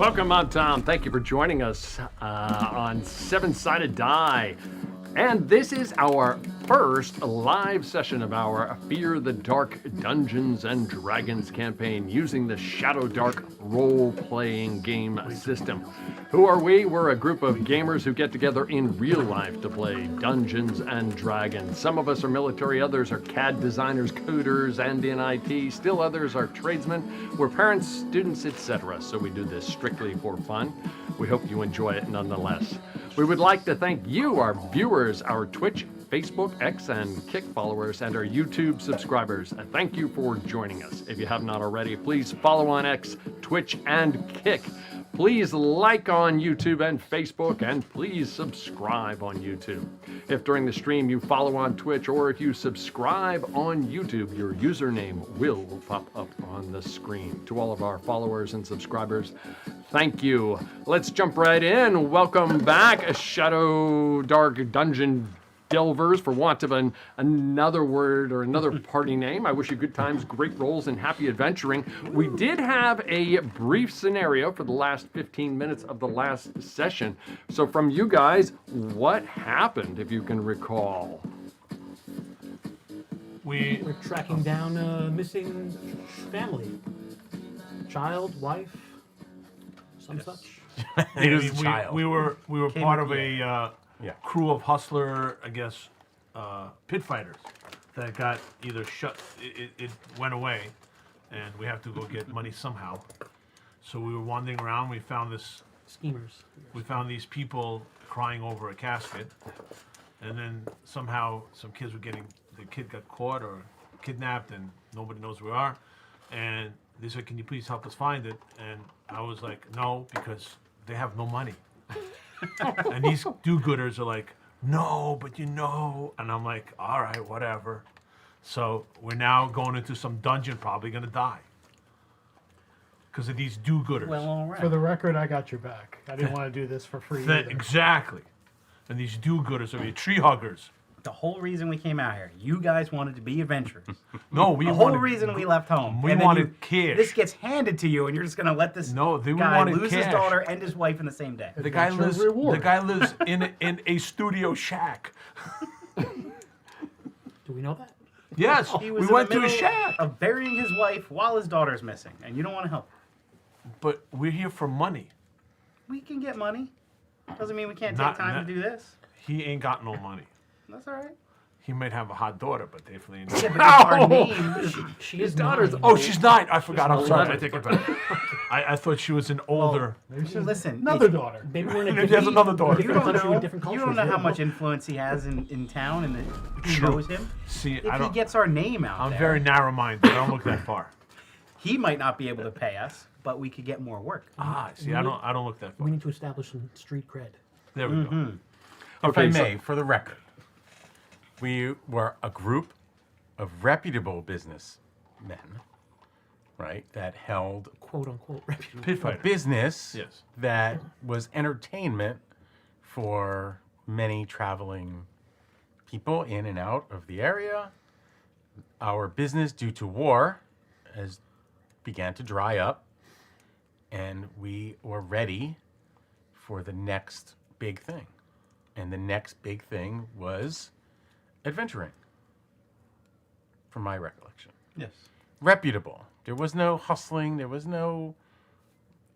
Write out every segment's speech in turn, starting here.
Welcome, I'm Tom. Thank you for joining us on Seven-Sided Die. And this is our first live session of our Fear the Dark Dungeons and Dragons campaign using the Shadowdark role-playing game system. Who are we? We're a group of gamers who get together in real life to play Dungeons and Dragons. Some of us are military, others are CAD designers, coders, and in IT. Still others are tradesmen. We're parents, students, etc. So we do this strictly for fun. We hope you enjoy it nonetheless. We would like to thank you, our viewers, our Twitch, Facebook, X, and Kick followers, and our YouTube subscribers. Thank you for joining us. If you have not already, please follow on X, Twitch, and Kick. Please like on YouTube and Facebook, and please subscribe on YouTube. If during the stream you follow on Twitch, or if you subscribe on YouTube, your username will pop up on the screen. To all of our followers and subscribers, thank you. Let's jump right in. Welcome back, Shadowdark Dungeon Delvers, for want of another word or another party name. I wish you good times, great rolls, and happy adventuring. We did have a brief scenario for the last 15 minutes of the last session. So from you guys, what happened, if you can recall? We're tracking down a missing family. Child, wife, some such. We were part of a crew of hustler, I guess, pit fighters that got either shut. It went away, and we have to go get money somehow. So we were wandering around. We found this Schemers. We found these people crying over a casket, and then somehow some kids were getting. The kid got caught or kidnapped, and nobody knows where we are. And they said, "Can you please help us find it?" And I was like, "No, because they have no money." And these do-gooders are like, "No, but you know," and I'm like, "All right, whatever." So we're now going into some dungeon, probably gonna die because of these do-gooders. Well, all right. For the record, I got your back. I didn't want to do this for free either. Exactly. And these do-gooders are tree huggers. The whole reason we came out here, you guys wanted to be adventurers. No, we The wanted. whole reason we left home. We And then wanted cash. This gets handed to you, and you're just gonna let this No, we guy wanted lose his cash. daughter and his wife in the same day. The guy Adventure lives. reward. The guy lives in a studio shack. Do we know that? Yes, He we was went in to the a middle shack. of burying his wife while his daughter's missing, and you don't want to help her. But we're here for money. We can get money. Doesn't mean we can't Not- take time not- to do this. He ain't got no money. That's all right. He might have a hot daughter, but definitely ain't. Yeah, but our name. She is daughter's- nine. Oh, she's 9. I forgot. I'm sorry. I 11. take it back. I thought she was an older. Maybe she's Listen, another daughter. Maybe we're in a Maybe different, there's another daughter. You don't country know. with different You cultures. don't know how Yeah. much influence he has in town, and that who True. knows him. See, If I he don't. gets our name out I'm there, very narrow-minded. I don't look that far. he might not be able to pay us, but we could get more work. See, I don't look that far. We need to establish some street cred. There we go. If I Okay, so- may, for the record, we were a group of reputable businessmen, right, that held Quote unquote reputable. Pit a fighter. business Yes. that was entertainment for many traveling people in and out of the area. Our business, due to war, began to dry up, and we were ready for the next big thing. And the next big thing was adventuring, from my recollection. Yes. Reputable. There was no hustling. There was no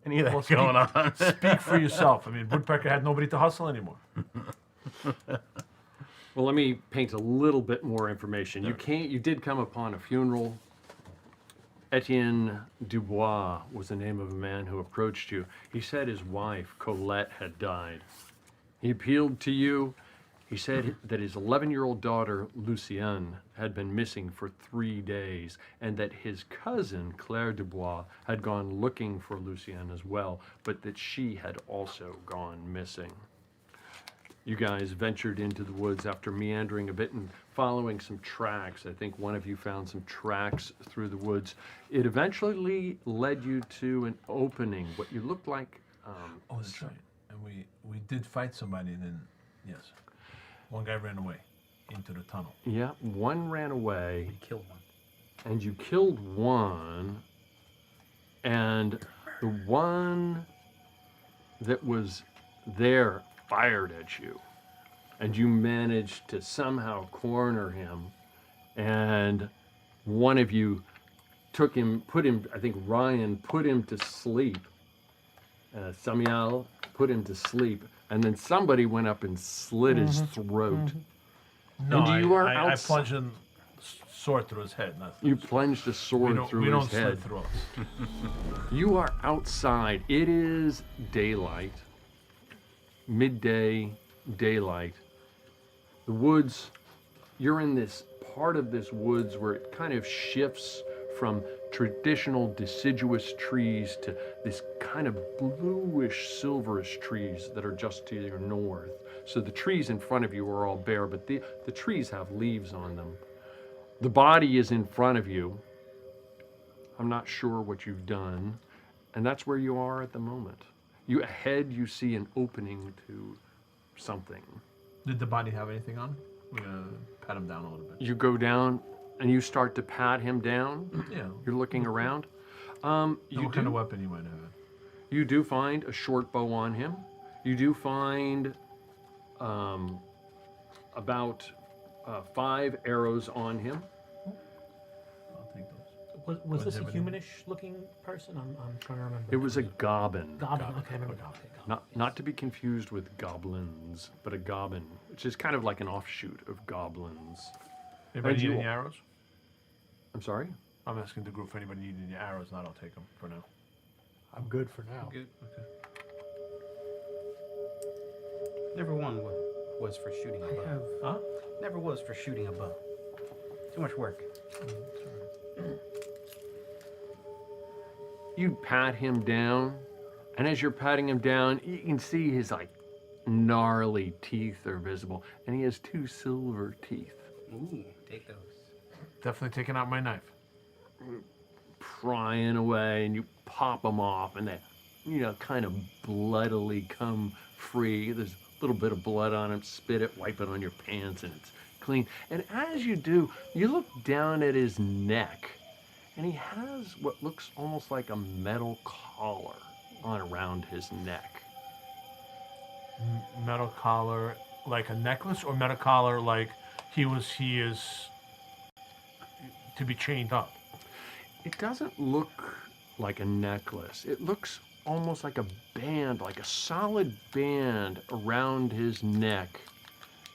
any of that Well, going on. Speak for yourself. I mean, Woodpecker had nobody to hustle anymore. Well, let me paint a little bit more information. You did come upon a funeral. Etienne Dubois was the name of a man who approached you. He said his wife, Colette, had died. He appealed to you. He said that his 11-year-old daughter, Lucienne, had been missing for 3 days, and that his cousin, Claire Dubois, had gone looking for Lucienne as well, but that she had also gone missing. You guys ventured into the woods after meandering a bit and following some tracks. I think one of you found some tracks through the woods. It eventually led you to an opening, what you looked like. Oh, that's right. And we did fight somebody, and then yes, one guy ran away into the tunnel. Yeah, one ran away, Killed one. and you killed one, and the one that was there fired at you, and you managed to somehow corner him, and one of you I think Ryan put him to sleep. Samuel put him to sleep, and then somebody went up and slit his throat. No, And you are I outs- plunged a sword through his head. Not You plunged a sword through we his don't head. slit throats. You are outside. It is daylight, midday daylight. The woods, you're in this part of this woods where it kind of shifts from traditional deciduous trees to this kind of bluish silverish trees that are just to your north. So the trees in front of you are all bare, but the trees have leaves on them. The body is in front of you. I'm not sure what you've done, and that's where you are at the moment. Ahead, you see an opening to something. Did the body have anything on? We're gonna pat him down a little bit. You go down and you start to pat him down. Yeah. You're looking around. What kind of weapon you might have? You do find a short bow on him. You do find about 5 arrows on him. I'll take those. Was this a What's happening? humanish looking person? I'm trying to remember. It was a goblin. Goblin. Okay, I remember Goblin. Not to be confused with goblins, but a goblin, which is kind of like an offshoot of goblins. Anybody And need you- any arrows? I'm sorry? I'm asking the group if anybody needs any arrows, and I'll take them for now. I'm good for now. Good. Okay. Never one was for shooting a I bow. have. Huh? Never was for shooting a bow. Too much work. You pat him down, and as you're patting him down, you can see his like gnarly teeth are visible, and he has 2 silver teeth Ooh, take those. Definitely taking out my knife. prying away, and you pop them off, and they, kind of bloodily come free. There's a little bit of blood on him. Spit it, wipe it on your pants, and it's clean. And as you do, you look down at his neck, and he has what looks almost like a metal collar on around his neck. Metal collar, like a necklace, or metal collar like he is to be chained up. It doesn't look like a necklace. It looks almost like a band, like a solid band around his neck.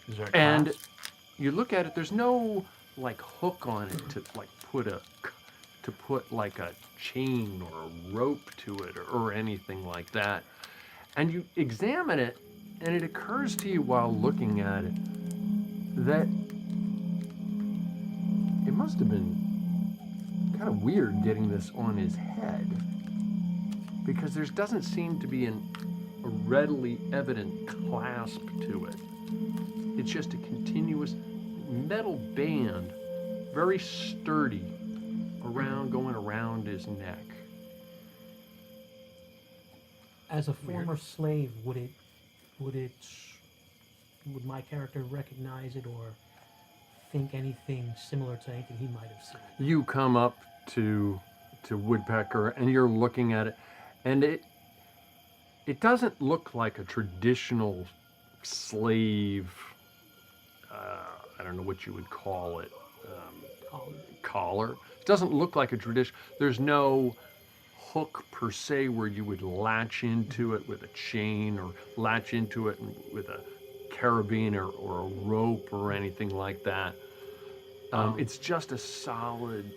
Is there a And clasp? you look at it, there's no like hook on it to put like a chain or a rope to it or anything like that. And you examine it, and it occurs to you while looking at it that it must have been kind of weird getting this on his head, because there doesn't seem to be a readily evident clasp to it. It's just a continuous metal band, very sturdy, going around his neck. As a former slave, would my character recognize it or think anything similar to anything he might have seen? You come up to Woodpecker, and you're looking at it, and it doesn't look like a traditional slave. I don't know what you would call it. Collar. It doesn't look like a tradition. There's no hook per se where you would latch into it with a chain or latch into it with a carabiner or a rope or anything like that. It's just a solid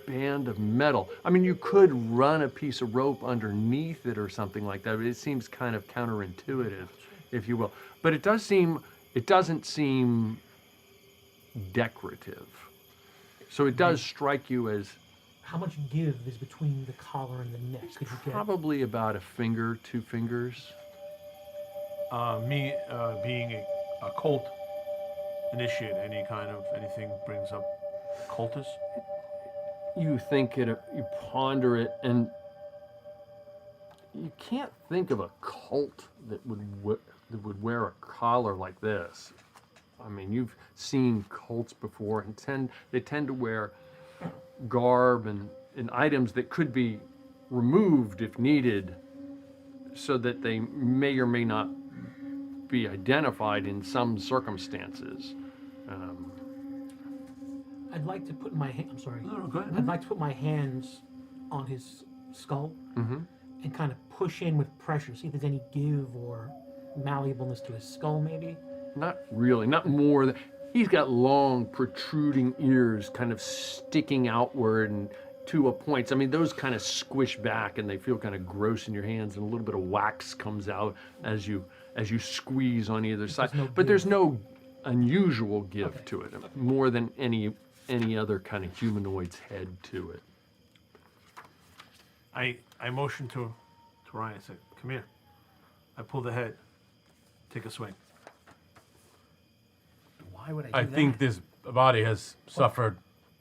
band of metal. I mean, you could run a piece of rope underneath it or something like that, but it seems kind of counterintuitive, if you will. But it doesn't seem decorative. So it does strike you as How much give is between the collar and the neck? Could you get? probably about a finger, 2 fingers. Me being a cult initiate, anything brings up cultists. You think it, you ponder it, and you can't think of a cult that would wear a collar like this. I mean, you've seen cults before, and they tend to wear garb and items that could be removed if needed, so that they may or may not be identified in some circumstances. I'd like to put my I'm sorry. No, go ahead. I'd like to put my hands on his skull and kind of push in with pressure, see if there's any give or malleableness to his skull, maybe. Not really, not more than. He's got long, protruding ears kind of sticking outward and to a point. I mean, those kind of squish back and they feel kind of gross in your hands, and a little bit of wax comes out as you squeeze on either side. no But there's give. no unusual give Okay. to it, more than any other kind of humanoid's head to it. I motioned to Ryan. I said, "Come here." I pulled the head. Take a swing. Why would I do I that? think this body has suffered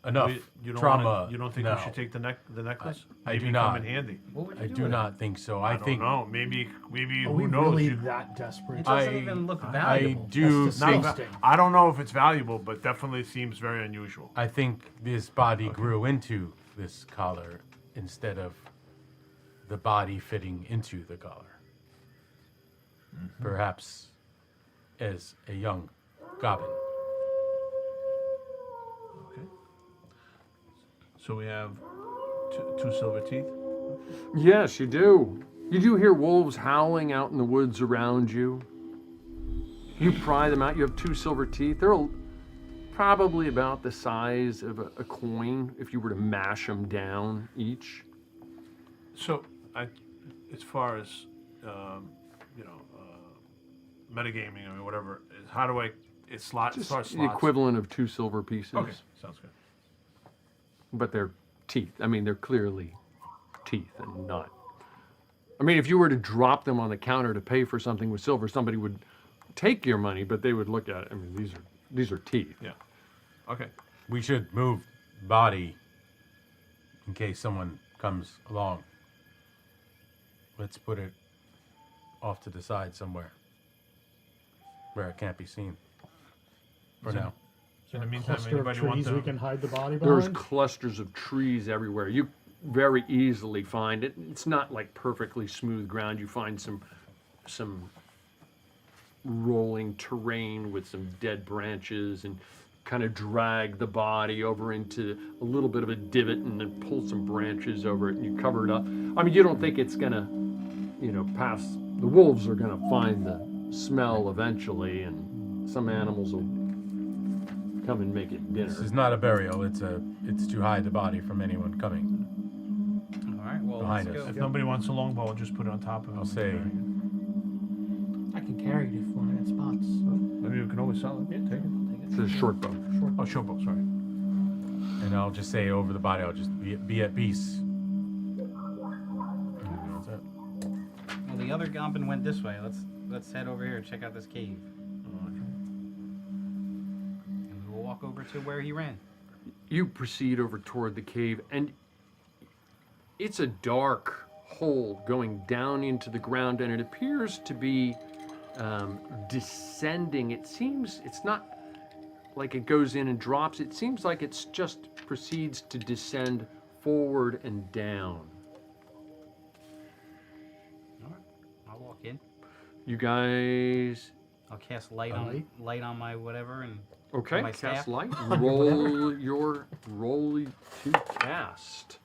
enough You don't trauma. wanna- you don't think no. we should take the necklace? I Maybe do come not. in handy. What would you I do do with not think so. I I don't think know. Maybe Are who we knows? really You- that desperate? It doesn't I- even look I valuable. do That's think disgusting. I don't know if it's valuable, but definitely seems very unusual. I think this body grew into this collar instead of the body fitting into the collar. Perhaps as a young goblin. Okay. So we have two silver teeth. Yes, you do. You do hear wolves howling out in the woods around you. You pry them out. You have 2 silver teeth. They're probably about the size of a coin if you were to mash them down each. So, as far as metagaming, I mean, whatever. How do I? It's slot. Just Slots. the equivalent of 2 silver pieces. Okay, sounds good. But they're teeth. I mean, they're clearly teeth and not. I mean, if you were to drop them on the counter to pay for something with silver, somebody would take your money, but they would look at it. I mean, these are teeth. Yeah. Okay. We should move body in case someone comes along. Let's put it off to the side somewhere where it can't be seen for now. In the meantime, Cluster of anybody want trees we to? can hide the body There's behind? clusters of trees everywhere. You very easily find it. It's not like perfectly smooth ground. You find some rolling terrain with some dead branches and kind of drag the body over into a little bit of a divot and then pull some branches over it and you cover it up. I mean, you don't think it's gonna, pass. The wolves are gonna find the smell eventually, and some animals will come and make it dinner. This is not a burial. It's to hide the body from anyone coming. All right, well, Behind let's us. go. If nobody wants a longbow, I'll just put it on top of it. I'll say- I can carry it if one of spots. Maybe we can always sell it. Yeah, take it. It's a short bow. Oh, short bow. Sorry. And I'll just say over the body, I'll just be at peace. And that's it. Well, the other goblin went this way. Let's head over here and check out this cave. And we will walk over to where he ran. You proceed over toward the cave, and it's a dark hole going down into the ground, and it appears to be descending. It seems it's not like it goes in and drops. It seems like it's just proceeds to descend forward and down. All right, I'll walk in. You guys, I'll cast light on my whatever and okay? my Cast staff. light. Roll to cast.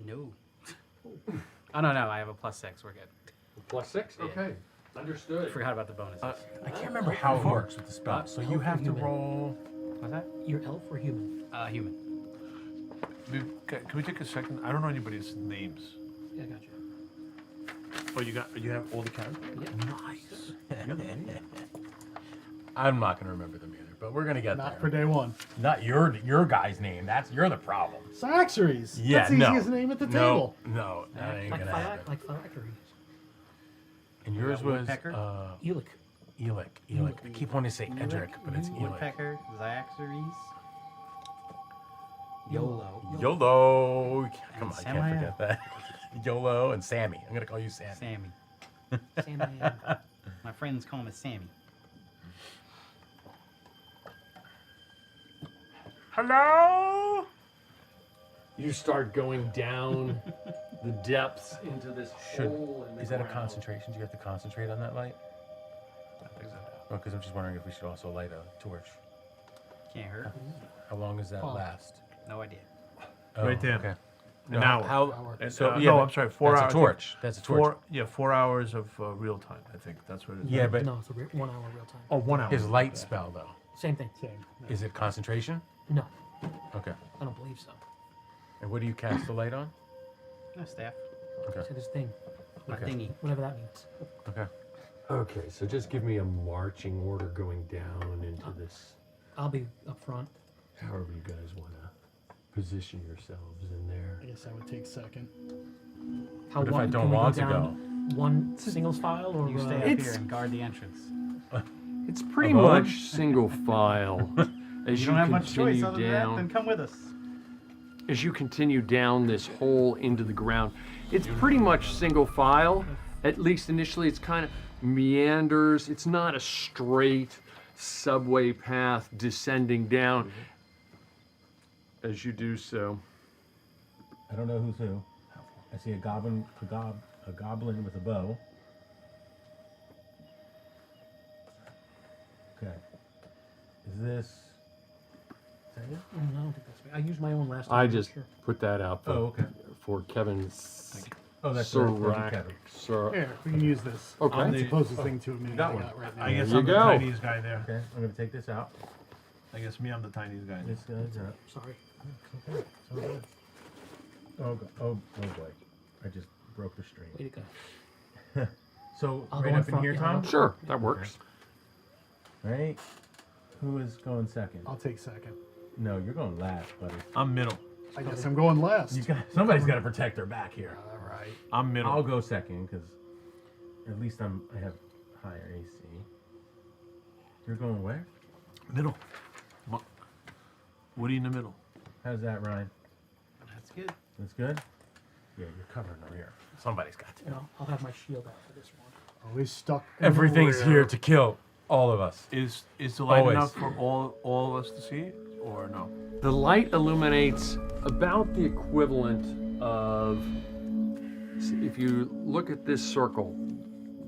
No. Oh no, I have a +6. We're good. +6. Okay, understood. Forgot about the bonuses. I can't remember how it works with the spell. So you have to roll. What's that? You're elf or human? Human. Can we take a second? I don't know anybody's names. Yeah, I got you. Oh, you have all the characters? Nice. I'm not gonna remember them either, but we're gonna get Not there. for day one. Not your guy's name. You're the problem. Saxeries. Yeah, That's the no. easiest name at the No, table. no, that ain't gonna happen. Like phylacteries. And yours got was woodpecker? Elic. Elik. I keep wanting to say Edric, but it's Elik. Woodpecker, Zaxaries, YOLO. YOLO. Come on, I Sam I can't am. forget that. YOLO and Sammy. I'm gonna call you Sammy. Sammy. Sam My friends call me Sammy. Hello. You start going down the depths into this hole in the Is that a ground. concentration? Do you have to concentrate on that light? Oh, because I'm just wondering if we should also light a torch. Can't hurt. How long does that Oh. last? No idea. Oh, Right there. Okay. An hour. How? And, So no, but I'm sorry, 4 that's hours. a torch. That's a torch. 4 hours of real time. I think that's what it is. Yeah, but No, it's a 1 hour real time. Oh, 1 hour. his light spell though. Same thing. Is it concentration? No, Okay. I don't believe so. And what do you cast the light on? No staff. Okay. So this thing, A Okay. thingy. whatever that means. Okay. Okay, so just give me a marching order going down into this, I'll be up front. however you guys want to position yourselves in there. I guess I would take second. How What if I one- don't can we want to down One single file or You stay up It's- here and guard the entrance. It's pretty Alone? much single file. As You don't have much choice continue other than that, down, then come with us. as you continue down this hole into the ground, it's pretty much single file. At least initially, it's kind of meanders. It's not a straight subway path descending down. As you do so, I don't know who's who. I see a goblin with a bow. Okay. Is this? Is that it? No, I don't think that's right. I used my own last time. I I'm not just sure. put that out for, Oh, okay. for Kevin's Oh, that's Sirac. Kevin. Here, we can use this. Okay. I'm the closest thing to me. got one. right I now. guess There I'm you the go. tiniest guy there. Okay, I'm gonna take this out. I guess me, I'm the tiniest guy. This guy's up. Sorry. Okay. So good. Oh boy! I just broke the string. Way to go. So I'll right go in up in front, here, yeah, Tom. I'll- Sure, that works. Right. Who is going second? I'll take second. No, you're going last, buddy. I'm middle. I guess I'm going last. Somebody's got to protect their back here. All right. I'm middle. I'll go second because at least I have higher AC. You're going where? Middle. Woody in the middle. How's that, Ryan? That's good. That's good. Yeah, you're covering the rear. Somebody's got to. You know, I'll have my shield out for this one. Always stuck. in the Everything's rear. here to kill all of us. Is the light Always. enough for all of us to see, or no? The light illuminates about the equivalent of, if you look at this circle,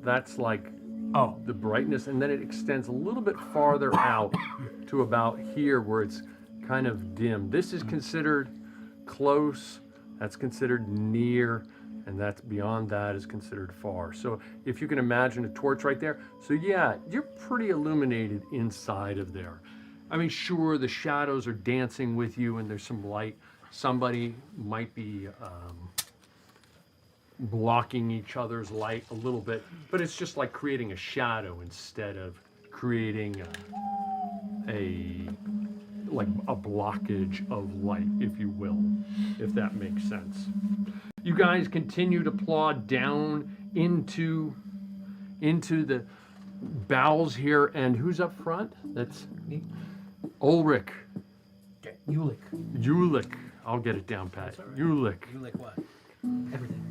that's like Oh, the brightness, and then it extends a little bit farther out to about here where it's kind of dim. This is considered close, that's considered near, and that's beyond that is considered far. So if you can imagine a torch right there, so yeah, you're pretty illuminated inside of there. I mean, sure, the shadows are dancing with you and there's some light. Somebody might be blocking each other's light a little bit, but it's just like creating a shadow instead of creating a blockage of light, if you will, if that makes sense. You guys continue to plod down into the bowels here, and who's up front? That's Me. Ulrich. Ulick. Ulick. I'll get it down, Pat. Ulick. You like what? Everything.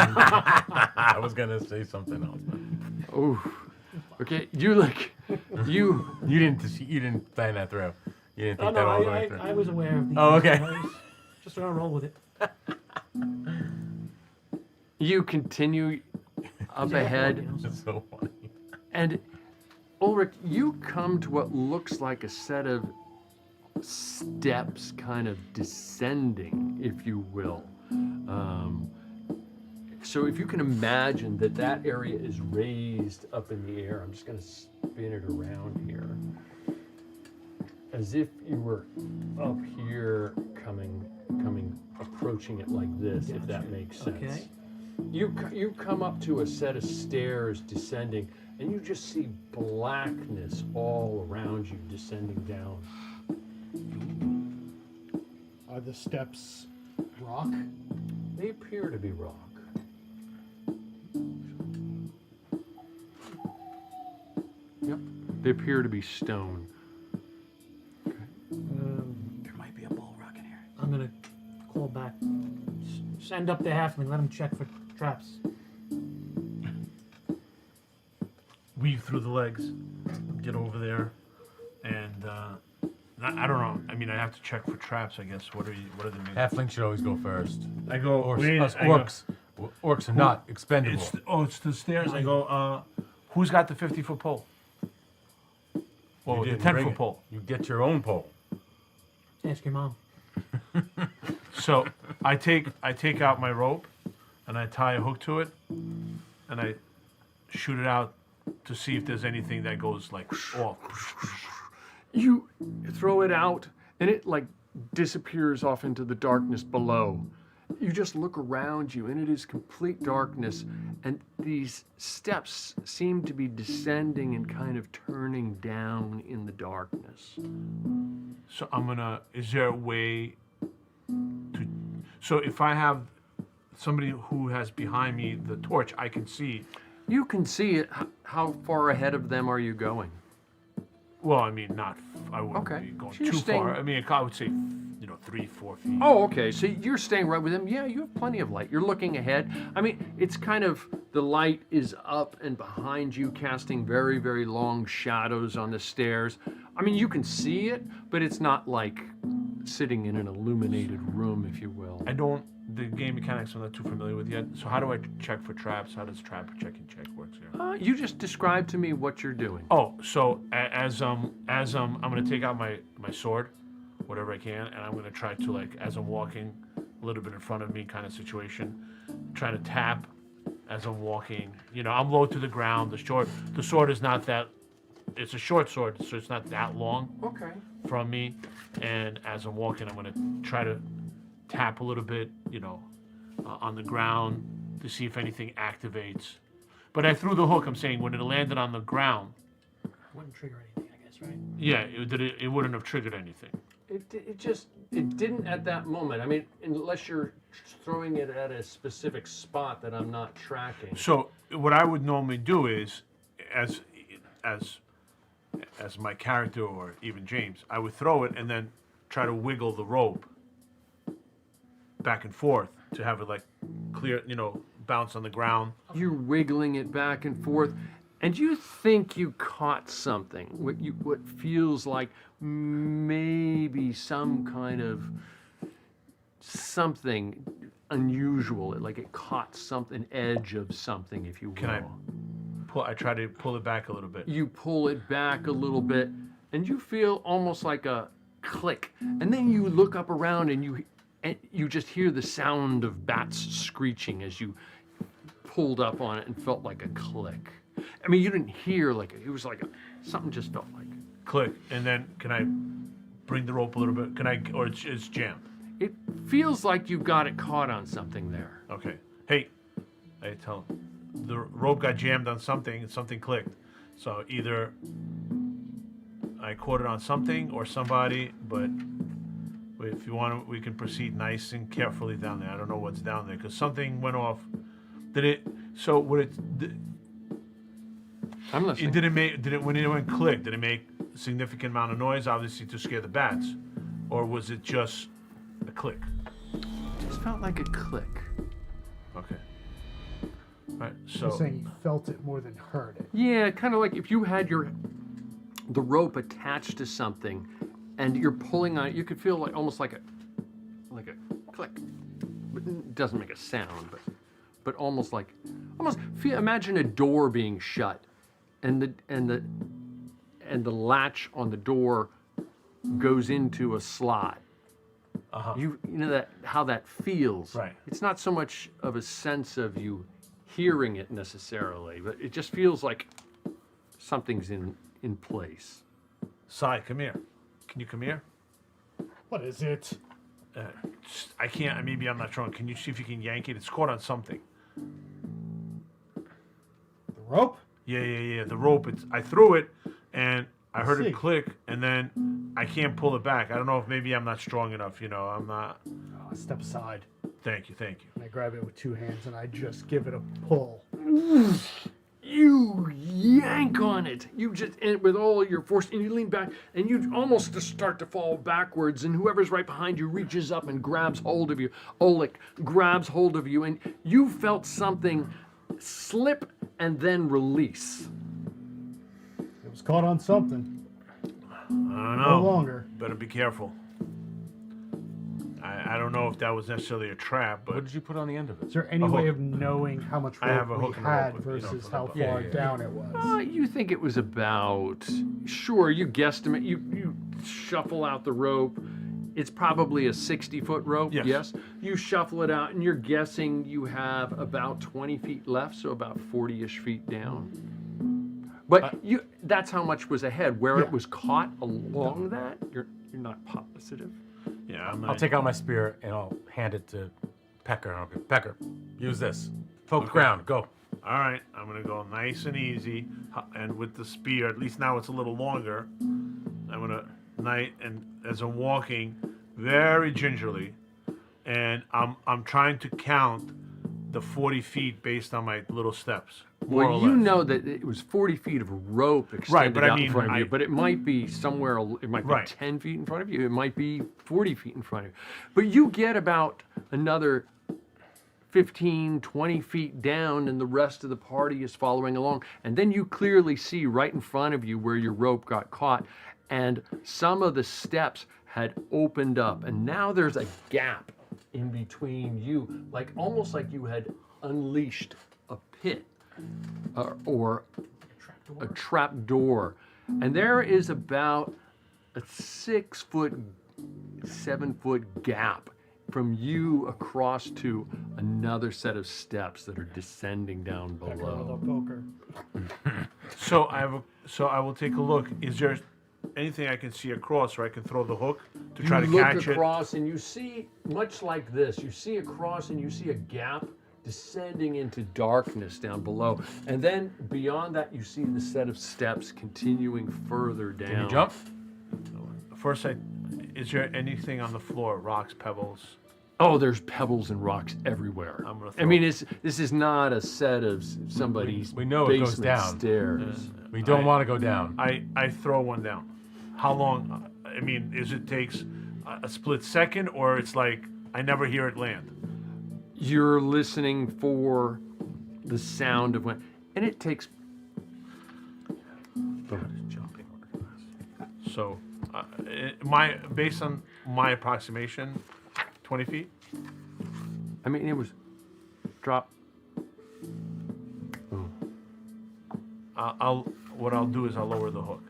I was gonna say something else. But Oh, okay, Ulick. You didn't plan that through. You didn't think Oh that no, all the way through. I was aware of the. Oh, okay. I was just gonna roll with it. you continue up Yeah, ahead. you know, so- It's so funny. And Ulrich, you come to what looks like a set of steps kind of descending, if you will. So if you can imagine that that area is raised up in the air, I'm just going to spin it around here. As if you were up here approaching it like this, if that makes sense. Okay. You come up to a set of stairs descending, and you just see blackness all around you descending down. Are the steps rock? They appear to be rock. Yep, they appear to be stone. There might be a bull rock in here. I'm gonna call back. Send up the halfling. Let him check for traps. weave through the legs, get over there, and I don't know. I mean, I have to check for traps, I guess. What are the main? Halfling should always go first. I go. Or wait, us I go, orcs. Orcs are not expendable. it's the stairs. I go. Who's got the 50-foot pole? Well, You the didn't bring 10-foot it. pole. You get your own pole. Ask your mom. So I take out my rope, and I tie a hook to it, and I shoot it out to see if there's anything that goes like off. You throw it out, and it like disappears off into the darkness below. You just look around you, and it is complete darkness, and these steps seem to be descending and kind of turning down in the darkness. So I'm gonna. Is there a way to? So if I have somebody who has behind me the torch, I can see. You can see it. How far ahead of them are you going? Well, I mean, not. I wouldn't Okay. be going So you're too staying- far. I mean, I would say, 3-4 feet. Oh, okay. So you're staying right with them. Yeah, you have plenty of light. You're looking ahead. I mean, it's kind of the light is up and behind you, casting very, very long shadows on the stairs. I mean, you can see it, but it's not like sitting in an illuminated room, if you will. I don't. The game mechanics I'm not too familiar with yet. So how do I check for traps? How does trap checking check works here? You just describe to me what you're doing. Oh, so as I'm gonna take out my sword, whatever I can, and I'm gonna try to, like, as I'm walking a little bit in front of me kind of situation, try to tap as I'm walking. You know, I'm low to the ground. The sword is not that. It's a short sword, so it's not that long Okay. from me. And as I'm walking, I'm gonna try to tap a little bit, on the ground to see if anything activates. But I threw the hook. I'm saying when it landed on the ground, Wouldn't trigger anything, I guess, right? yeah, it wouldn't have triggered anything. It didn't at that moment. I mean, unless you're throwing it at a specific spot that I'm not tracking. So what I would normally do is, as my character or even James, I would throw it and then try to wiggle the rope back and forth to have it like clear, bounce on the ground. You're wiggling it back and forth, and you think you caught something. What feels like maybe some kind of something unusual, like it caught an edge of something, if you will. Can I try to pull it back a little bit. You pull it back a little bit, and you feel almost like a click, and then you look up around and you just hear the sound of bats screeching as you pulled up on it and felt like a click. I mean, you didn't hear it was like something just felt like. Click, and then can I bring the rope a little bit? Or it's jammed? It feels like you got it caught on something there. Okay. Hey, I tell him. The rope got jammed on something and something clicked. So either I caught it on something or somebody, but if you want, we can proceed nice and carefully down there. I don't know what's down there because something went off. I'm listening. When it went click, did it make a significant amount of noise, obviously to scare the bats? Or was it just a click? It just felt like a click. Okay. All right, so You're saying you felt it more than heard it. Yeah, kind of like if you had the rope attached to something and you're pulling on it, you could feel like almost like a click. But it doesn't make a sound, but almost imagine a door being shut and the latch on the door goes into a slot. Uh-huh. You know how that feels. Right. It's not so much of a sense of you hearing it necessarily, but it just feels like something's in place. Sai, come here. Can you come here? What is it? I can't. Maybe I'm not strong. Can you see if you can yank it? It's caught on something. The rope? Yeah. The rope. I threw it, and I heard see. it click, and then I can't pull it back. I don't know if maybe I'm not strong enough. I'm not. Oh, step aside. Thank you. And I grab it with two hands and I just give it a pull. You yank on it. You just, and with all your force, and you lean back, and you almost just start to fall backwards, and whoever's right behind you reaches up and grabs hold of you. Oleg grabs hold of you, and you felt something slip and then release. It was caught on something. don't No know. longer. Better be careful. I don't know if that was necessarily a trap, but What did you put on the end of it? Is there any A way hook. of knowing how much I have rope a we hook and a had rope, versus for the how boat. far Yeah. down it was? You think it was about, sure, you guesstimate, you shuffle out the rope. It's probably a 60-foot rope, Yes. You shuffle it out, and you're guessing you have about 20 feet left, so about 40-ish feet down. But that's how much was ahead. Where it Yeah. was caught along that, you're not positive. yeah, I'm I'll not. take out my spear and I'll hand it to Pecker. And I'll go, Pecker, use this. Poke the ground. Go. All right, I'm gonna go nice and easy, and with the spear. At least now it's a little longer. I'm gonna and as I'm walking, very gingerly, and I'm trying to count the 40 feet based on my little steps. More or Well, you less. know that it was 40 feet of rope extended but I out in mean, front of you, but it might be somewhere, it might be Right. 10 feet in front of you, it might be 40 feet in front of you. But you get about another 15, 20 feet down, and the rest of the party is following along. And then you clearly see right in front of you where your rope got caught, and some of the steps had opened up, and now there's a gap in between you, like almost like you had unleashed a pit or a trap door. And there is about a 6 foot, 7 foot gap from you across to another set of steps that are descending down With a below. poker. So I will take a look. Is there anything I can see across where I can throw the hook to try You to look catch it? across and you see, much like this, you see across and you see a gap descending into darkness down below. And then beyond that, you see the set of steps continuing further down. Can you jump? First, is there anything on the floor? Rocks, pebbles? Oh, there's pebbles and rocks everywhere. I'm gonna I throw- mean, this is not a set of somebody's we know it goes basement down. stairs. We don't want to go down. I throw one down. How long? I mean, it takes a split second, or it's like I never hear it land? You're listening for the sound of when, and it takes. Jumping So, based on my approximation, 20 feet. I mean, it was drop. What I'll do is I'll lower the hook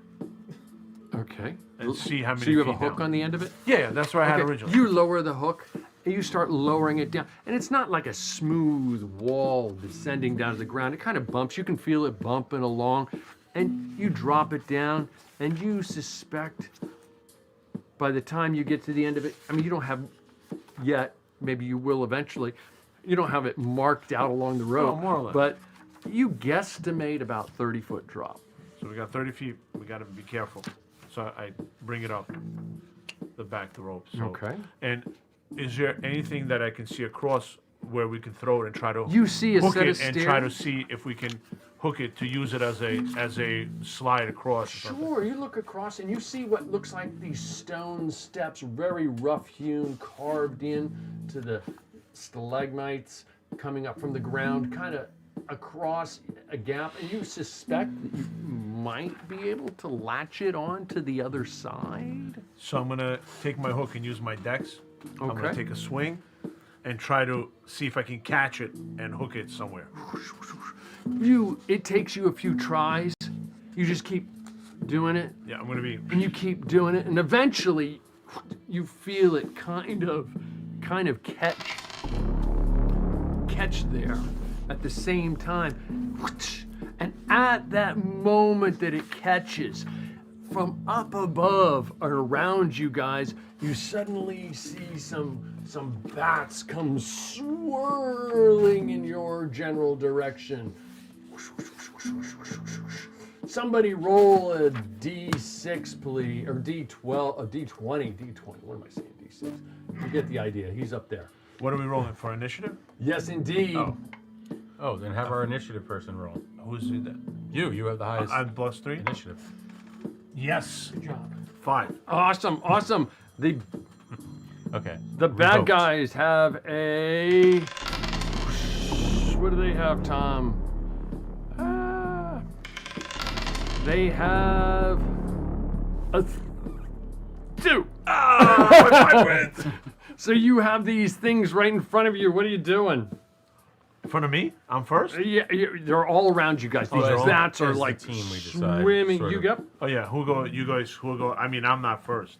Okay. and see how many. So you have a feet hook down. on the end of it. Yeah, that's what I had Okay, originally. you lower the hook and you start lowering it down. And it's not like a smooth wall descending down to the ground. It kind of bumps. You can feel it bumping along. And you drop it down and you suspect by the time you get to the end of it, I mean, you don't have yet, maybe you will eventually, you don't have it marked out along the road. more or less. But you guesstimate about 30-foot drop. So we got 30 feet. We got to be careful. So I bring it up the rope. So, Okay. And is there anything that I can see across where we can throw it and try to You see a hook set it of and stairs. try to see if we can hook it to use it as a slide across? Or something? Sure, you look across and you see what looks like these stone steps, very rough hewn, carved in to the stalagmites coming up from the ground, kind of across a gap, and you suspect that you might be able to latch it on to the other side. So I'm gonna take my hook and use my dex. I'm gonna Okay. take a swing and try to see if I can catch it and hook it somewhere. It takes you a few tries. You just keep doing it, Yeah, I'm gonna be. and you keep doing it, and eventually you feel it kind of catch there at the same time. And at that moment that it catches, from up above or around you guys, you suddenly see some bats come swirling in your general direction. Somebody roll a D6, please, or D12, a D20, D20. What am I saying? D6. You get the idea. He's up there. What are we rolling for? Initiative? Yes, indeed. Oh, then have our initiative person roll. Who's that? You have the highest I'm +3. initiative. Yes. Good job. 5. Awesome. The Okay. bad Revoked. guys have a. What do they have, Tom? They have 2. I win. So you have these things right in front of you. What are you doing? In front of me? I'm first? Yeah, they're all around you guys. These they're all- bats are as the like team we decide, swimming. sort You of. get Oh, yeah. You guys who go? I mean, I'm not first.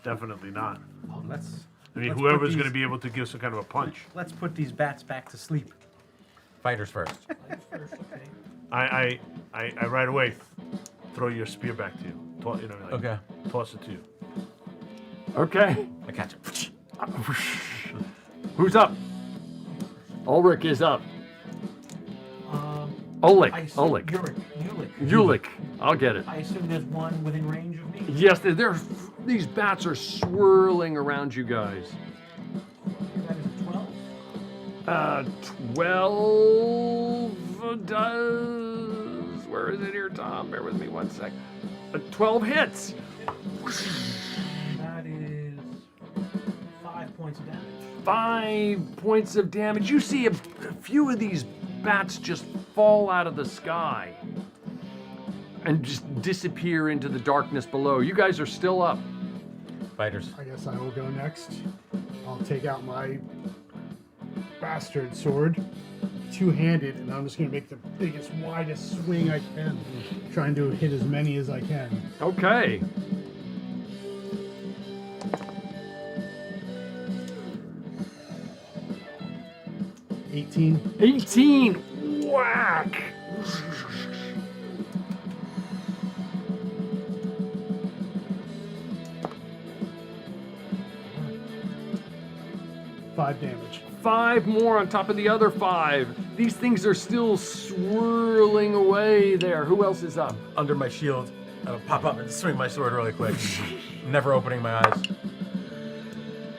Definitely not. Oh, let's. I mean, let's whoever's put going to these- be able to give some kind of a punch. Let's put these bats back to sleep. Fighters first. First, okay. I right away throw your spear back to you. Okay. Toss it to you. okay. I catch it. Who's up? Ulrich is up. I Oleg. assume Oleg. Ulick. Ulick. I'll get it. I assume there's one within range of me. Yes, these bats are swirling around you guys. That is a 12. 12 does. Where is it here, Tom? Bear with me one sec. 12 hits. That is 5 points of damage. 5 points of damage. You see a few of these bats just fall out of the sky and just disappear into the darkness below. You guys are still up. Fighters. I guess I will go next. I'll take out my bastard sword, two-handed, and I'm just going to make the biggest, widest swing I can, trying to hit as many as I can. Okay. $18. 18. Whack. 5 damage. 5 more on top of the other 5. These things are still swirling away there. Who else is up? Under my shield, I'll pop up and swing my sword really quick. Never opening my eyes.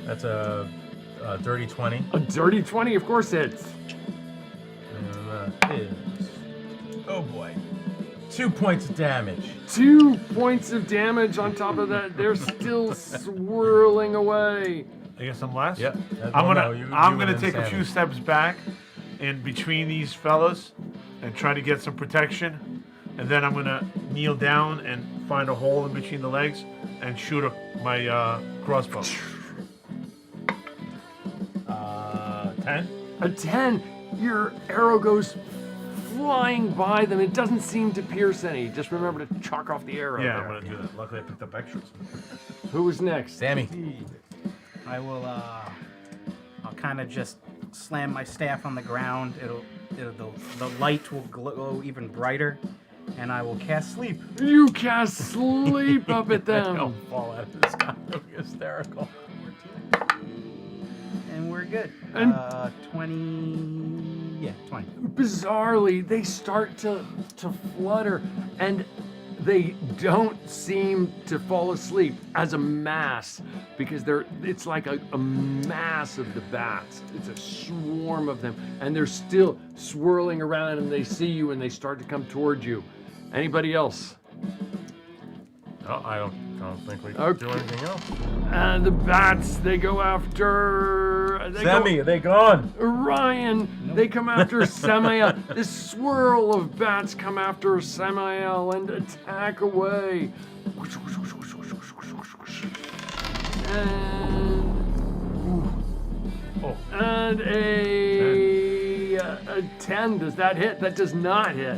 That's a dirty 20. A dirty 20, of course, hits. And that is, oh boy, 2 points of damage. 2 points of damage on top of that. They're still swirling away. I guess I'm last. Yep. I'm You gonna and take a Sammy. few steps back, in between these fellas, and try to get some protection. And then I'm gonna kneel down and find a hole in between the legs and shoot my crossbow. 10. A 10. Your arrow goes flying by them. It doesn't seem to pierce any. Just remember to chalk off the arrow. Yeah, there. I'm gonna do that. Luckily, I picked up extras. Who was next? Sammy. I will. I'll kind of just slam my staff on the ground. The light will glow even brighter, and I will cast sleep. You cast sleep up at They'll them. fall out of the sky. It'll be hysterical. And we're good. And- 20. Yeah, 20. Bizarrely, they start to flutter, and they don't seem to fall asleep as a mass because it's like a mass of the bats. It's a swarm of them, and they're still swirling around, and they see you and they start to come toward you. Anybody else? No, I don't think we can Okay. do anything else. And the bats, they go after Sammy, are they gone? Ryan, they come after Samael. This swirl of bats come after Samael and attack away. And a 10. Does that hit? That does not hit.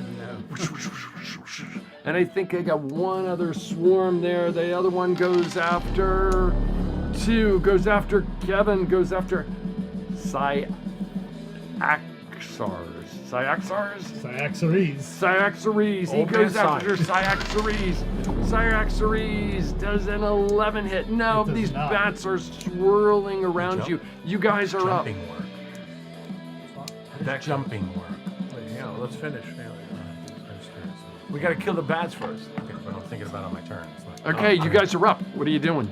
And I think I got one other swarm there. The other one goes after 2, goes after Kevin, goes after Cyaxars. Cyaxares. Cyaxares. He Old goes man after Cyaxares. Cyaxares does an 11 hit. No, It does these not. bats are swirling around you. You guys are up. Jumping work. Next. Jumping work. Yeah, let's finish. We gotta kill the bats first. Okay, but I'm thinking about it on my turn. It's like, Okay, you guys are up. What are you doing?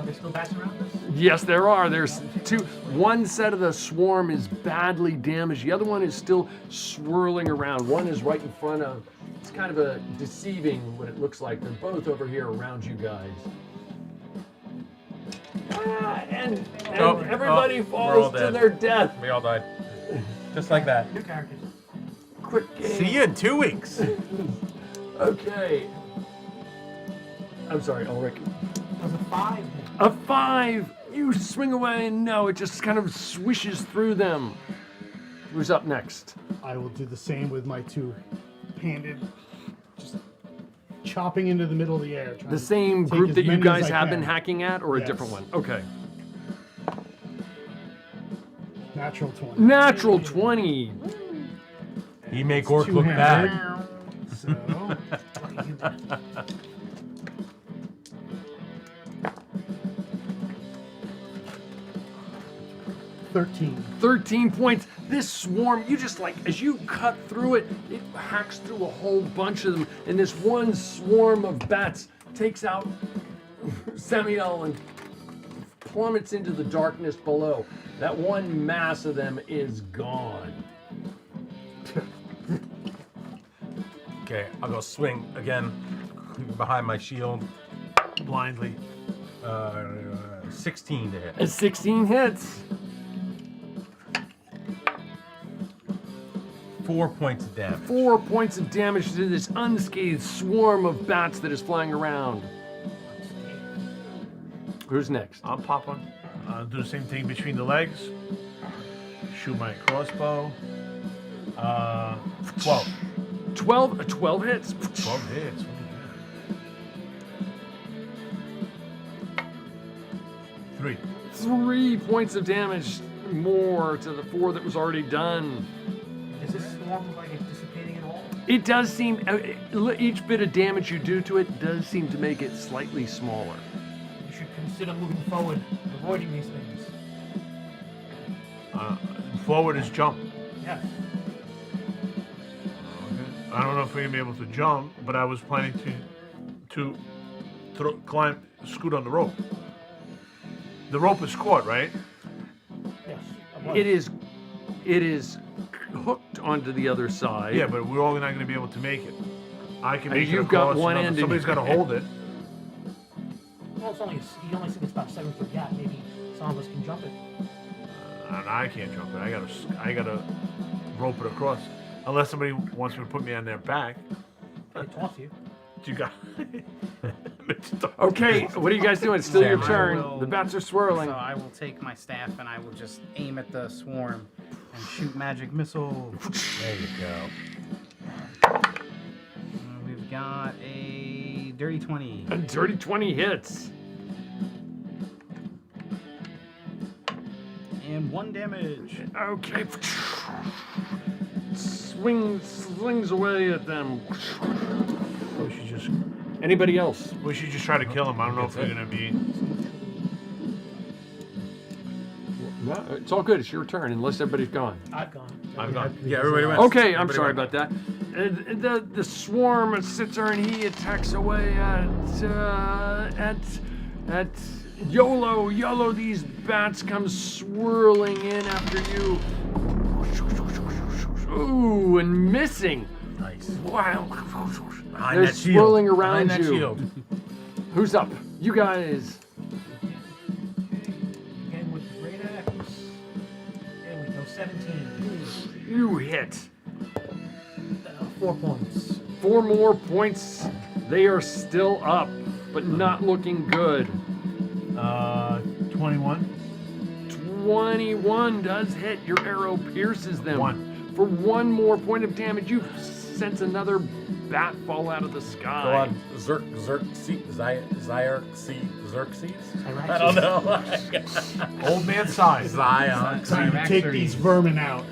There's still bats around us? Yes, there are. There's 2. One set of the swarm is badly damaged. The other one is still swirling around. One is right in front of. It's kind of a deceiving what it looks like. They're both over here around you guys. And everybody we're all falls to dead. their death. We all died. Just like that. New characters. Quick game. See you in 2 weeks. Okay. I'm sorry, Ulrich. Does a 5 hit? A 5! You swing away and no, it just kind of swishes through them. Who's up next? I will do the same with my two-handed, just chopping into the middle of the air. The same take group as that you many guys as I have been can. hacking at, or a Yes. different one? Okay. Natural 20. Natural 20. He make Orc look Two-handed. bad. So, What do you do? $13. 13 points. This swarm, you just like, as you cut through it, it hacks through a whole bunch of them. And this one swarm of bats takes out Samuel and plummets into the darkness below. That one mass of them is gone. Okay, I'll go swing again behind my shield. Blindly. 16 to hit. A 16 hits. 4 points of damage. 4 points of damage to this unscathed swarm of bats that is flying around. Who's next? I'll pop one. I'll do the same thing between the legs. Shoot my crossbow. 12. 12 hits. 12 hits. Three. 3 points of damage more to the 4 that was already done. Does this swarm look like it's dissipating at all? It does seem, each bit of damage you do to it does seem to make it slightly smaller. You should consider moving forward, avoiding these things. Forward is jump. Yes. I don't know if we're gonna be able to jump, but I was planning to climb, scoot on the rope. The rope is caught, right? Yes. It is hooked onto the other side. Yeah, but we're all not gonna be able to make it. I can make it you've got across. one end and- Somebody's got to hold it. Well, it's only, you only said it's about 7 foot gap. Maybe some of us can jump it. And I can't jump it. I gotta rope it across. Unless somebody wants me to put me on their back. They toss you. You got. Okay, what are you guys doing? It's still your Sam, I turn. will- The bats are swirling. So I will take my staff and I will just aim at the swarm and shoot magic missile. There you go. We've got a dirty 20. A dirty 20 hits. And 1 damage. Okay. Slings away at them. Anybody else? We should just try to kill him. I don't know if we're gonna be. No, it's all good. It's your turn, unless everybody's gone. I've gone. I'm gone. Yeah, everybody went. Okay, I'm Everybody sorry went. about that. The swarm sits there and he attacks away at YOLO. YOLO, these bats come swirling in after you. Ooh, and missing. Nice. Wow. Behind They're that shield. swirling around Behind that you. shield. Who's up? You guys. Again with the great axe. There we go. 17. You hit. 4 points. 4 more points. They are still up, but not looking good. 21. 21 does hit. Your arrow pierces them. 1. For 1 more point of damage, you sense another bat fall out of the sky. Go on, Xerxes. I Tyraxes. don't know. Old man size. Zion. Time to take these vermin out.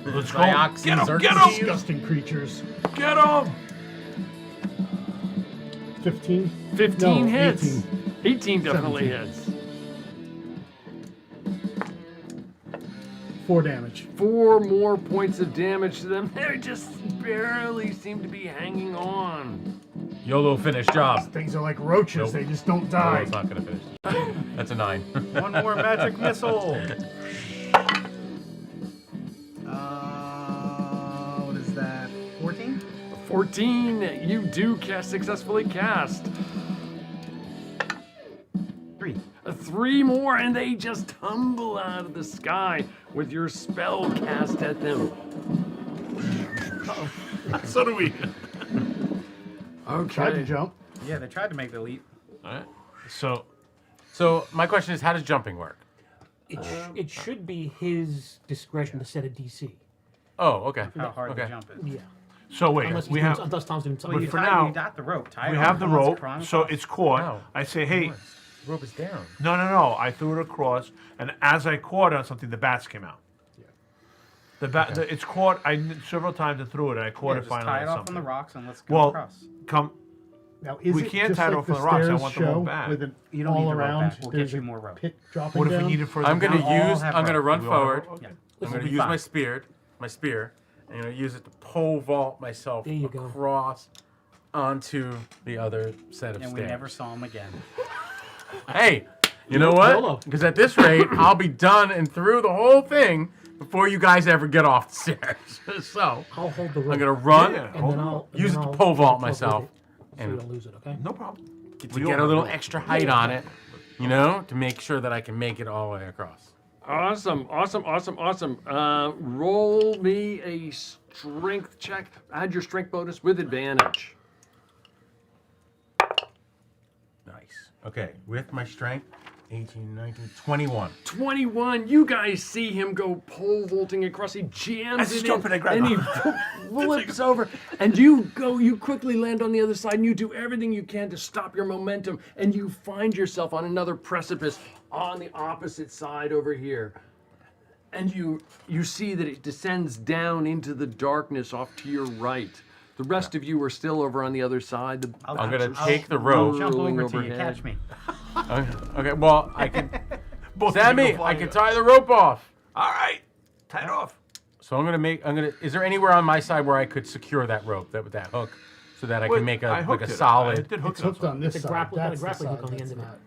Let's go. Xioxes, Get him! Get Xerxes. him! Disgusting creatures. Get him! 15? 15 No, hits. 18. 18 definitely 17. hits. 4 damage. 4 more points of damage to them. They just barely seem to be hanging on. YOLO finish job. Things are like roaches, Nope. they just don't No, die. it's not gonna finish. That's a 9. 1 more magic missile. What is that? 14? 14, you do successfully cast. 3. 3 more, and they just tumble out of the sky with your spell cast at them. So do we. Tried to Okay. jump. Yeah, they tried to make the leap. Alright. So So my question is, how does jumping work? It should be his discretion to set a DC. Oh, okay. How hard okay. the jump is. Yeah. So wait, Unless, we have unless Tom's doing something. Well, you, for tie, now, you got the rope. Tie we it have on, the and let's rope, climb so across. it's caught. Wow. I say, hey, The rope is down. no. I threw it across, and as I caught on something, the bats came out. It's caught. Several times I threw it, and I caught Yeah, it just finally tie on it off something. on the rocks and let's go Well, across. come. Now, is We it can't just tie it like off the on the rocks, I stairs want the rope show back. with an You don't all need the rope around? back. We'll There's get you a more rope. pit dropping What if we down? need it further I'm down? gonna all use. have I'm gonna rope. run We all have forward. rope? Okay. Yeah. I'm This gonna will be use fine. my spear. I'm gonna use it to pole vault myself There you go. across onto the other set of And stairs. we never saw him again. Hey, you know YOLO. what? Because at this rate, I'll be done and through the whole thing before you guys ever get off the stairs. So I'll hold the rope. I'm gonna run, Yeah. and then I'll use and it then to pole I'll vault club with myself, it, so and we don't lose it. Okay. No problem. to get a little extra height on it, you know, to make sure that I can make it all the way across. Awesome. Roll me a strength check. Add your strength bonus with advantage. Nice. Okay, with my strength, 18, 19, 21. 21. You guys see him go pole vaulting across. He jams As he's it jumping, I in, grab and him. he flips over. And you quickly land on the other side, and you do everything you can to stop your momentum, and you find yourself on another precipice on the opposite side over here. And you see that it descends down into the darkness off to your right. The rest of you are still over on the other side. I'm gonna take the rope. Jump Whirling over to you. overhead. Catch me. Okay, well, I can. Both of you Sammy, go I flying. can tie the rope off. All right, tie it off. So is there anywhere on my side where I could secure that rope, that with that hook, so that I can make I a hooked it. I solid. did hook It's it up. hooked on this The side. grapple- That's the grappling the hook on the side end of that's it.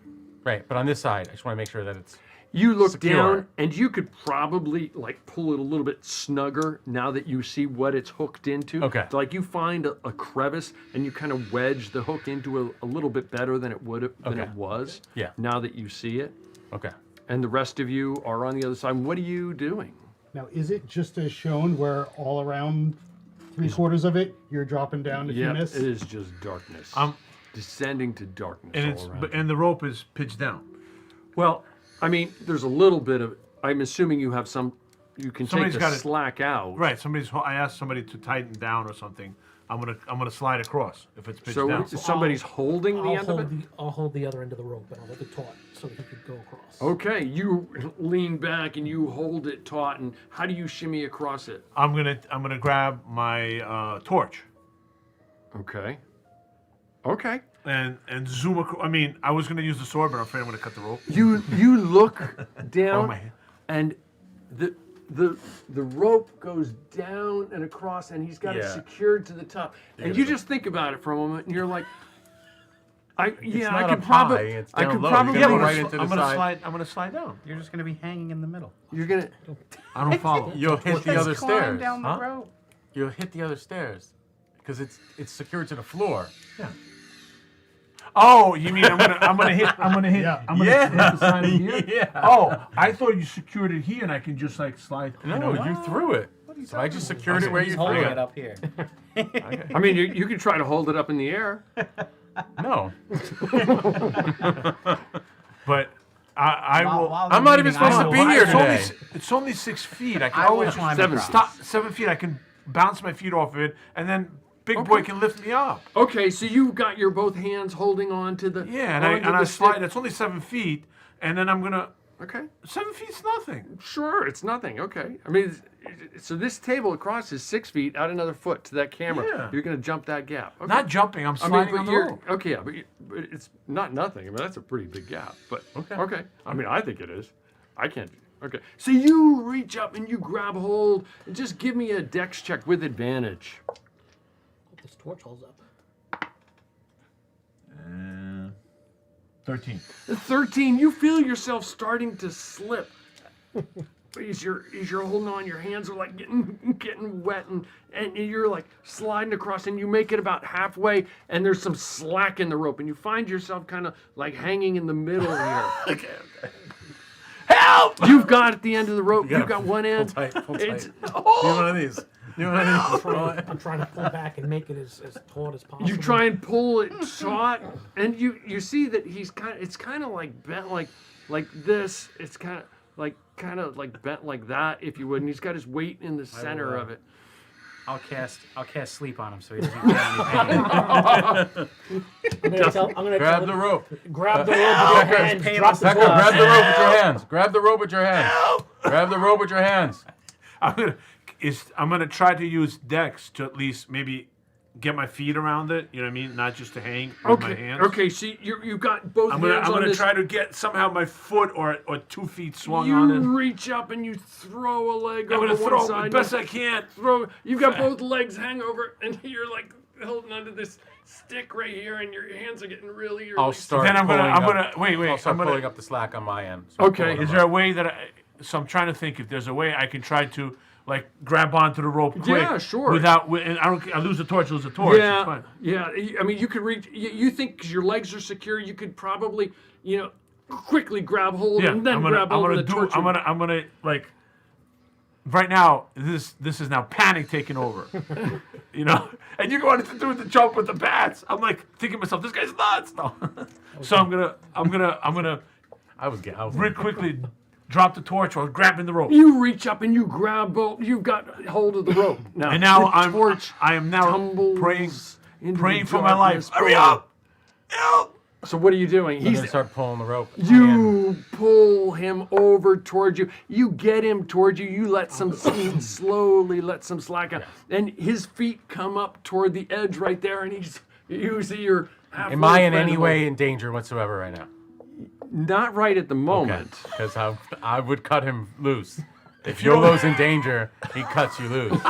Right, but on this side, I just want to make sure that it's. You look Secure. down, and you could probably like pull it a little bit snugger now that you see what it's hooked into. Okay. Like you find a crevice, and you kind of wedge the hook into a little bit better than it would have than Okay. it was. Yeah. Now that you see it, Okay. and the rest of you are on the other side. What are you doing? Now, is it just as shown where all around 3/4 of it, you're dropping down if you Yeah, miss? it is just darkness. Descending to darkness and all around. and the rope is pitched down. Well, I mean, there's a little bit of. I'm assuming you have some. You can Somebody's take the got it- slack out. Right. I asked somebody to tighten down or something. I'm gonna slide across if it's pitched So down. somebody's holding the end of it. I'll hold the other end of the rope, and I'll hold it taut so that he could go across. Okay, you lean back and you hold it taut. And how do you shimmy across it? I'm gonna grab my torch Okay. Okay. and zoom across. I mean, I was gonna use the sword, but I'm afraid I'm gonna cut the rope. You look down, my hand. and the rope goes down and across, and he's got it Yeah. secured to the top. And you just think about it for a moment, and you're like, I not could up high, probably, it's I down could low. probably, You're Yeah, gonna but go right into the I'm gonna side. slide. I'm gonna slide down. You're just gonna be hanging in the middle. you're gonna. I don't follow. You'll hit the other Climb stairs. down the Huh? rope. You'll hit the other stairs because it's secured to the floor. Yeah. Oh, you mean I'm gonna hit Yeah. I'm gonna hit the side of here? Yeah. Oh, I thought you secured it here and I can just like slide. No, you threw it. So I just secured it where you He's threw holding it. it up here. I mean, you could try to hold it up in the air. No. But I will. While I'm they're not even leaving, supposed I to will- be here it's only, today. it's only 6 feet. I can I will always climb Seven. across. 7 feet. I can bounce my feet off of it, and then Big Boy can lift me up. Okay, so you got your both hands holding on to the. Yeah, and onto I the slide. stick. It's only 7 feet, and then I'm gonna. Okay. 7 feet's nothing. Sure, it's nothing. Okay. I mean, so this table across is 6 feet, out another foot to that camera. Yeah. You're going to jump that gap. Okay. Not jumping. I'm sliding on the rope. Okay, yeah, but it's not nothing. I mean, that's a pretty big gap. But okay. I mean, I think it is. I can't. Okay. So you reach up and you grab hold and just give me a dex check with advantage. Hope this torch holds up. 13. 13. You feel yourself starting to slip. As you're holding on, your hands are like getting wet, and you're like sliding across, and you make it about halfway, and there's some slack in the rope, and you find yourself kind of like hanging in the middle here. Okay. Help! You've got at the end of the rope. You've got one Pull end. tight. Pull tight. It's Do one of these. I'm trying to pull back and make it as taut as possible. You try and pull it taut, and you see that it's kind of like bent like this. It's kind of like bent like that, if you would. And he's got his weight in the center of it. I'll cast sleep on him so he doesn't feel any pain. I'm gonna Grab tell the him, rope. grab the rope with your hands. painless Drop the Pecker, rope. grab the rope with your hands. Grab the rope with your hands. Grab the rope with your hands. I'm gonna try to use Dex to at least maybe get my feet around it. You know what I mean? Not just to hang with my hands. Okay. See, you got both I'm hands on gonna this. try to get somehow my foot or 2 feet swung on it. You reach up and you throw a leg I'm over gonna one throw side. as best I can. You've got both legs hang over, and you're like holding onto this stick right here, and your hands are getting really. I'll start. Then I'm gonna wait. I'll start I'm gonna. pulling up the slack on my end. So Okay. Is there a way that so I'm trying to think if there's a way I can try to like grab onto the rope quick. Yeah, sure. And I lose the torch. It's fine. Yeah. I mean, you could reach. You think 'cause your legs are secure, you could probably, quickly grab hold Yeah, and then grab hold of the torch. I'm gonna like. Right now, this is now panic taking over, And you wanted to do the jump with the bats. I'm like thinking to myself, this guy's nuts. No. So I'm gonna I was really quickly drop the torch while grabbing the rope. You reach up and you grab both. You've got hold of the rope now. And now the torch I am now tumbles into praying the for my life. darkness Hurry below. up! Help! So what are you doing? I'm gonna start pulling the rope. You pull him over towards you. You get him towards you. You let some slowly let some slack out, and his feet come up toward the edge right there, and you see your. Am I in any way in danger whatsoever right now? Not right at the moment. Because I would cut him loose. If Yolo's in danger, he cuts you loose.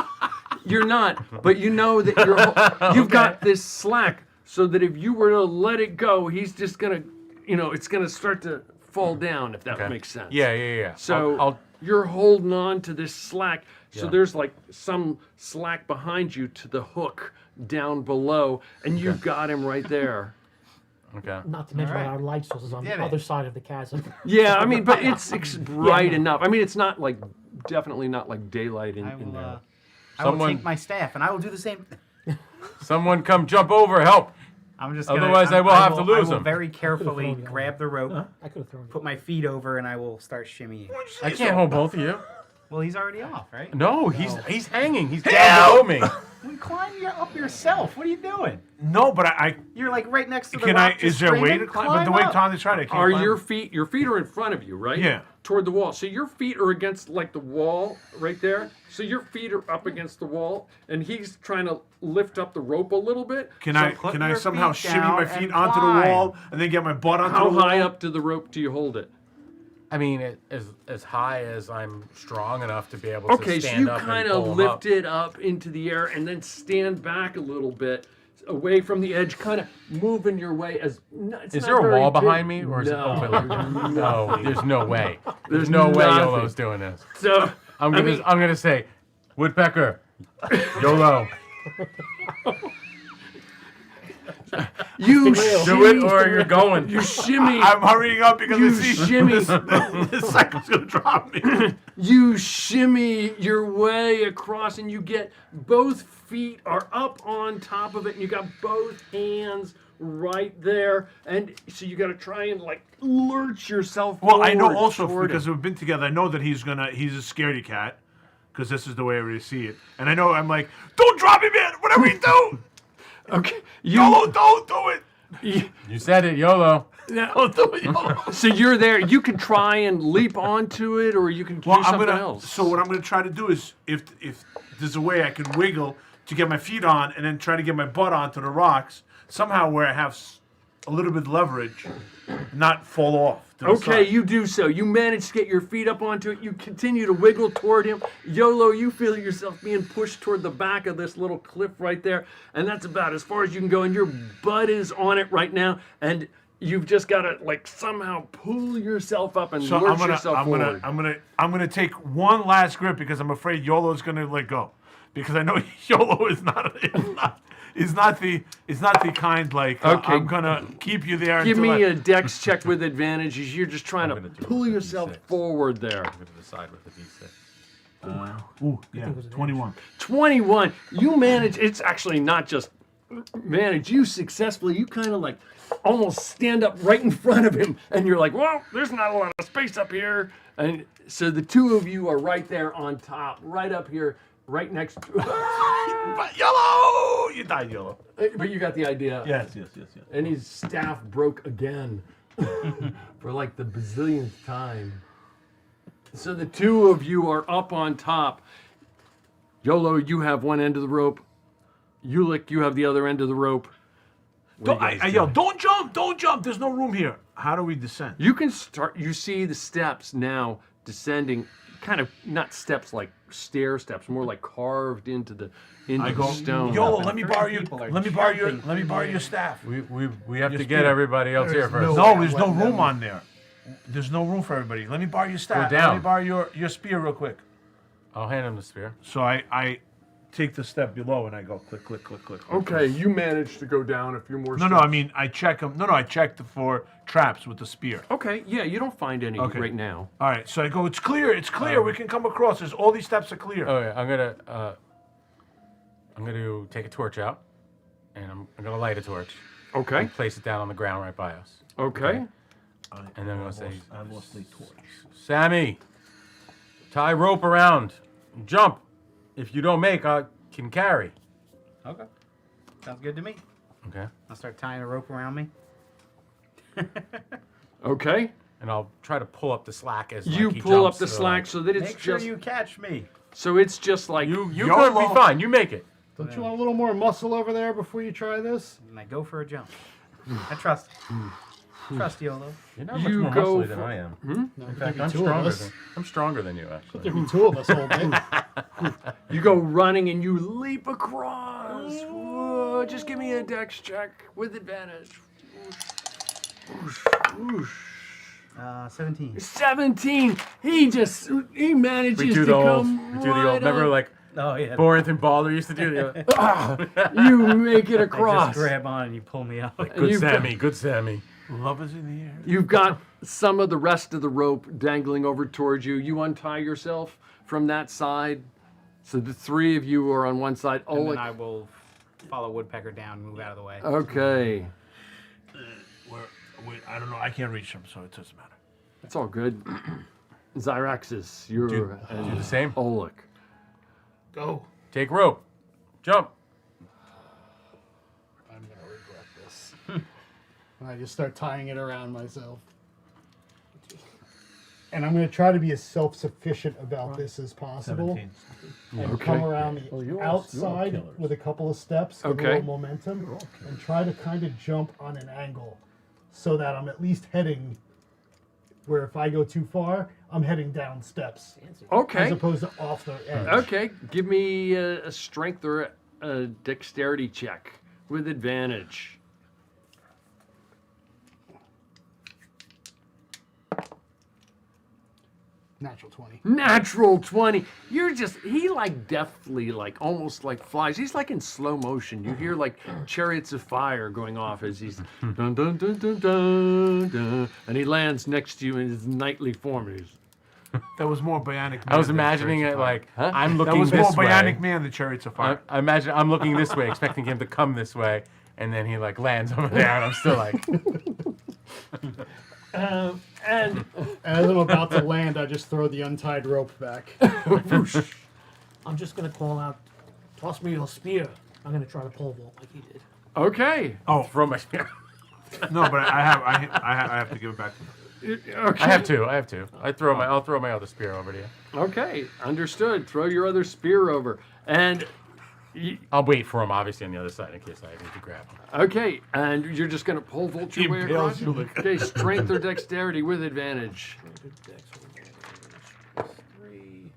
You're not, but you know that you've got this slack, so that if you were to let it go, he's just gonna, it's gonna start to fall down, if that makes sense. Yeah. So you're holding on to this slack. So Yeah. there's like some slack behind you to the hook down below, and you've got him right there. Okay. Not to mention All right. our light source is on Did the it. other side of the chasm. Yeah, I mean, but it's bright no. enough. I mean, it's not like definitely not like daylight in I will, there. I will Someone- take my staff and I will do the same. Someone come jump over, help. I'm just. Otherwise, I will have to lose I will him. very carefully thrown you grab the rope, I could have thrown put my feet over, and I will start shimmying. I can't hold both of you. Well, he's already off, right? No, he's hanging. He's down below me. You climb up yourself. What are you doing? No, but I You're like right next to the can. rock. Is just there a way screaming, to climb? But the way up. Tom is trying, I can't Are climb. your feet are in front of you, right? Yeah. Toward the wall. So your feet are against like the wall right there. So your feet are up against the wall, and he's trying to lift up the rope a little bit. Can So I your somehow feet shimmy my down feet and onto climb. the wall and then get my butt onto How the wall? high up to the rope do you hold it? I mean, as high as I'm strong enough to be able Okay, to so stand you up kind and of pull him lift up. it up into the air and then stand back a little bit away from the edge, kind of moving your way as. It's Is not there a very wall big. behind me, or is No. it open? No, there's no way. There's no way nothing. Yolo's doing this. So I'm gonna say, Woodpecker, Yolo, you real. do it or you're going. You shimmy. I'm hurrying up because You I see shimmy. this cycle's gonna drop me. You shimmy your way across, and you get both feet are up on top of it, and you got both hands right there, and so you got to try and like lurch yourself. Well, I know forward also toward because him. we've been together. I know that he's a scaredy cat because this is the way I really see it. And I know I'm like, don't drop me, man. Whatever you do, Okay, YOLO, don't do it. You said it, Yolo. Don't do it, YOLO. So you're there. You can try and leap onto it, or you can do Well, I'm something gonna. else. So what I'm gonna try to do is, if there's a way I can wiggle to get my feet on, and then try to get my butt onto the rocks somehow where I have a little bit of leverage, not fall off. To the Okay, side. you do so. You manage to get your feet up onto it. You continue to wiggle toward him. Yolo, you feel yourself being pushed toward the back of this little cliff right there, and that's about as far as you can go. And your butt is on it right now, and you've just got to like somehow pull yourself up and So lurch yourself forward. I'm gonna take one last grip because I'm afraid YOLO's gonna let go, because I know YOLO is not the kind like Okay. I'm gonna keep you there. Give until me I, a dex check with advantage. As you're just trying to gonna do pull a yourself D6. forward there. I'm gonna decide with the D6. Ooh, yeah, it was an 21. 21. You manage. It's actually not just manage. You successfully. You kind of like almost stand up right in front of him, and you're like, well, there's not a lot of space up here. And so the two of you are right there on top, right up here, right next to. But yellow! You died yellow. But you got the idea. Yes. And his staff broke again for like the bazillionth time. So the two of you are up on top. Yolo, you have one end of the rope. Ulick, you have the other end of the rope. Don't, I yell, don't jump. There's no room here. How do we descend? You can start. You see the steps now descending, kind of not steps like stair steps, more like carved into the I go, stone. Yolo, let me borrow People are your staff. We have Your to get spear. everybody else here first. No, there's no room on there. There's no room for everybody. Let me borrow your staff. down. Let me borrow your spear real quick. I'll hand him the spear. So I take the step below and I go click, click, click, click. click. Okay, you managed to go down a few more No, steps. no, I mean I check them. No, I checked for traps with the spear. Okay, yeah, you don't find any Okay. right now. All right, so I go. It's clear. We can come across. There's all these steps are clear. Oh yeah, I'm gonna take a torch out, and I'm gonna light a torch Okay, and place it down on the ground right by us. okay. And then I'm gonna say, I lost the torch. Sammy, tie rope around, jump. If you don't make, I can carry. Okay. Sounds good to me. Okay. I'll start tying a rope around me. Okay. And I'll try to pull up the slack as You like, he pull up jumps, the so, slack like, so that it's Make sure just you catch me. so it's just like you YOLO. could be fine. You make it. Don't you want a little more muscle over there before you try this? And I go for a jump. I trust. Trust YOLO. You're not You much more go muscly than for- I am. No, In there'd fact, be I'm two of stronger us. than I'm stronger than you actually. There'd be two of us holding it. you go running and you leap across. Whoa, just give me a dex check with advantage. Whoosh, whoosh. 17. 17. He manages We do to the old. come We do the right old. Remember, up. like Oh, yeah. Borinth and Balder used to do the. You make it I across. just grab on and you pull me out. And Good you've got- Sammy. Good Sammy. Love is in the air. You've got some of the rest of the rope dangling over towards you. You untie yourself from that side. So the three of you are on one side. And then Oleg. I will follow Woodpecker down and move out of the way. Okay. I don't know. I can't reach him, so it doesn't matter. It's all good. Zyraxis, you're Do the same. Oleg. Go. Take rope. Jump. I'm gonna regret this. And I just start tying it around myself. And I'm gonna try to be as self-sufficient about this as possible. 17. And come around the you're all outside killers. with a couple of steps, get Okay. a little momentum, and try to kind of jump on an angle so that I'm at least heading where if I go too far, I'm heading down steps as Okay. opposed to off the edge. Okay. Give me a strength or a dexterity check with advantage. Natural 20. Natural 20. He like deftly, like almost like flies. He's like in slow motion. You hear like chariots of fire going off as he's dun dun dun dun dun dun, and he lands next to you in his knightly form. He's, That was more Bionic Man. I was than imagining Chariots it of Fire. like Huh? I'm That looking was more this way. Bionic Man than Chariots of Fire. I imagine I'm looking this way, expecting him to come this way, and then he like lands over there, and I'm still like, and As I'm about to land, I just throw the untied rope back. I'm just gonna call out, toss me your spear. I'm gonna try to pole vault like he did. okay. throw my spear. No, but I have to give it back to him. Okay. I have two. I'll throw my other spear over to you. Okay, understood. Throw your other spear over. And I'll wait for him, obviously, on the other side in case I need to grab him. okay, and you're just gonna pole vault your way Impales across. you like- Okay, strength or dexterity with advantage. Plus 3.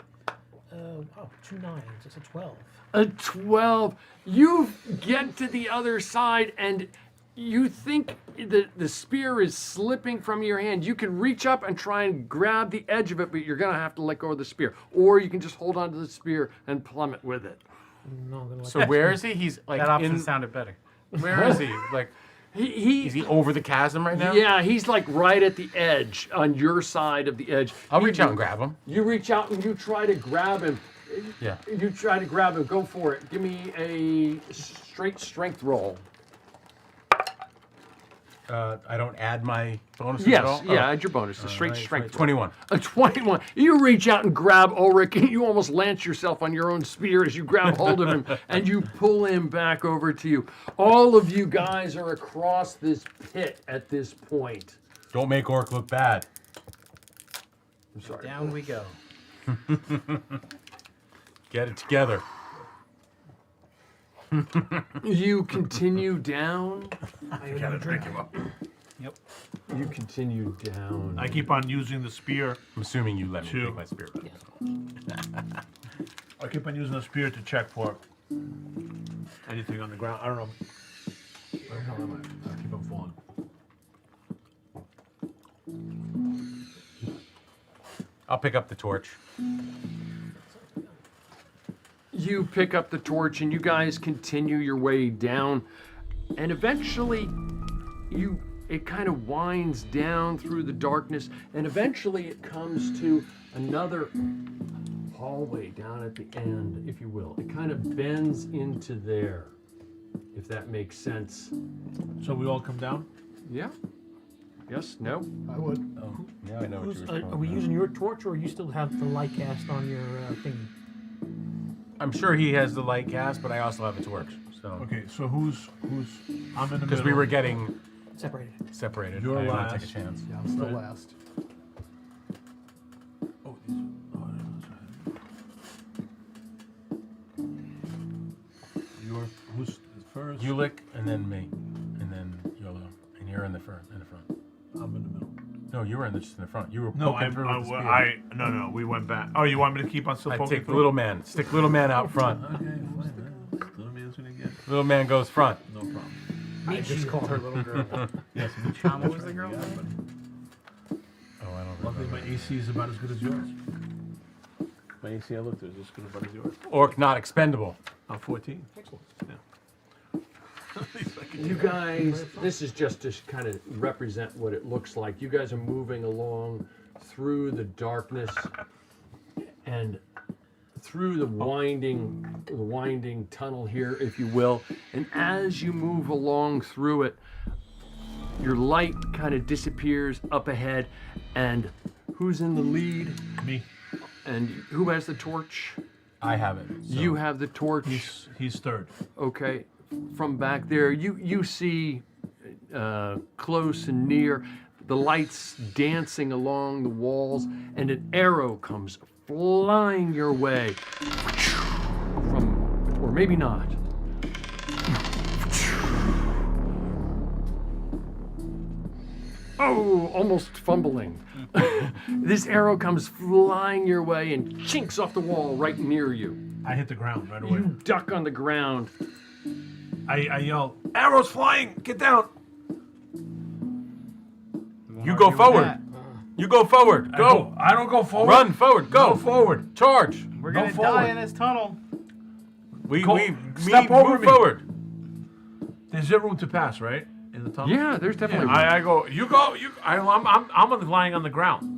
Oh, 2 9s. It's a 12. A 12. You get to the other side and you think the spear is slipping from your hand. You can reach up and try and grab the edge of it, but you're gonna have to let go of the spear. Or you can just hold onto the spear and plummet with it. No, I'm gonna let So where is he? He's like That option in. sounded better. Where is he? Like Is he over the chasm right now? Yeah, he's like right at the edge, on your side of the edge. I'll reach out and grab him. You reach out and you try to grab him. Yeah. You try to grab him. Go for it. Give me a straight strength roll. I don't add my bonuses at all? Yes, yeah, add your bonus. A straight Right, strength. 21. A 21. You reach out and grab Ulrich, and you almost lance yourself on your own spear as you grab hold of him, and you pull him back over to you. All of you guys are across this pit at this point. Don't make Orc look bad. I'm sorry. Down we go. Get it together. You continue down. I gotta drink him up. Yep. You continue down. I keep on using the spear. I'm assuming you let me Two. take my spear back. I keep on using the spear to check for anything on the ground. I don't know. Where the hell am I? I keep on falling. I'll pick up the torch. You pick up the torch and you guys continue your way down, and eventually it kind of winds down through the darkness, and eventually it comes to another hallway down at the end, if you will. It kind of bends into there, if that makes sense. So we all come down? Yeah? Yes? No? I would. Oh, now I know what Who's, you were are we using your torch, or you still have the light cast on your thingy? I'm sure he has the light cast, but I also have a torch. So Okay, so who's I'm in the middle. because we were getting Separated. separated, You're I didn't want to take last. a chance. Yeah, I'm still Right. last. Oh, you're who's first? Ulick and then me, and then Yolo, and you're in the front. I'm in the middle. No, you were just in the front. You were No, poking through with the spear. no, we went back. Oh, you want me to keep on still I poking take the through? little man. Stick little man out front. Okay, fine, man. Little man's gonna get Little man goes front. no problem. I just called her little girl. Yes, What was the girl's Oh, I don't luckily remember. my AC is about as good as yours. My AC I looked at is as good about as yours. Orc not expendable. I'm 14. Excellent. You guys, this is just to kind of represent what it looks like. You guys are moving along through the darkness and through the winding tunnel here, if you will. And as you move along through it, your light kind of disappears up ahead. And who's in the lead? Me. And who has the torch? I have it. So. You have the torch. He's third. Okay, from back there, you see close and near the lights dancing along the walls, and an arrow comes flying your way from, or maybe not. Oh, almost fumbling. This arrow comes flying your way and chinks off the wall right near you. I hit the ground right away. You duck on the ground. I yell, "Arrows flying! Get down!" You go forward. You go forward. Go. I don't go forward. Run forward. Go. Go forward. Charge. We're Go gonna forward. die in this tunnel. Step over move me. forward. There's a room to pass, right? In the tunnel. Yeah, there's definitely. I go. You go. I'm lying on the ground.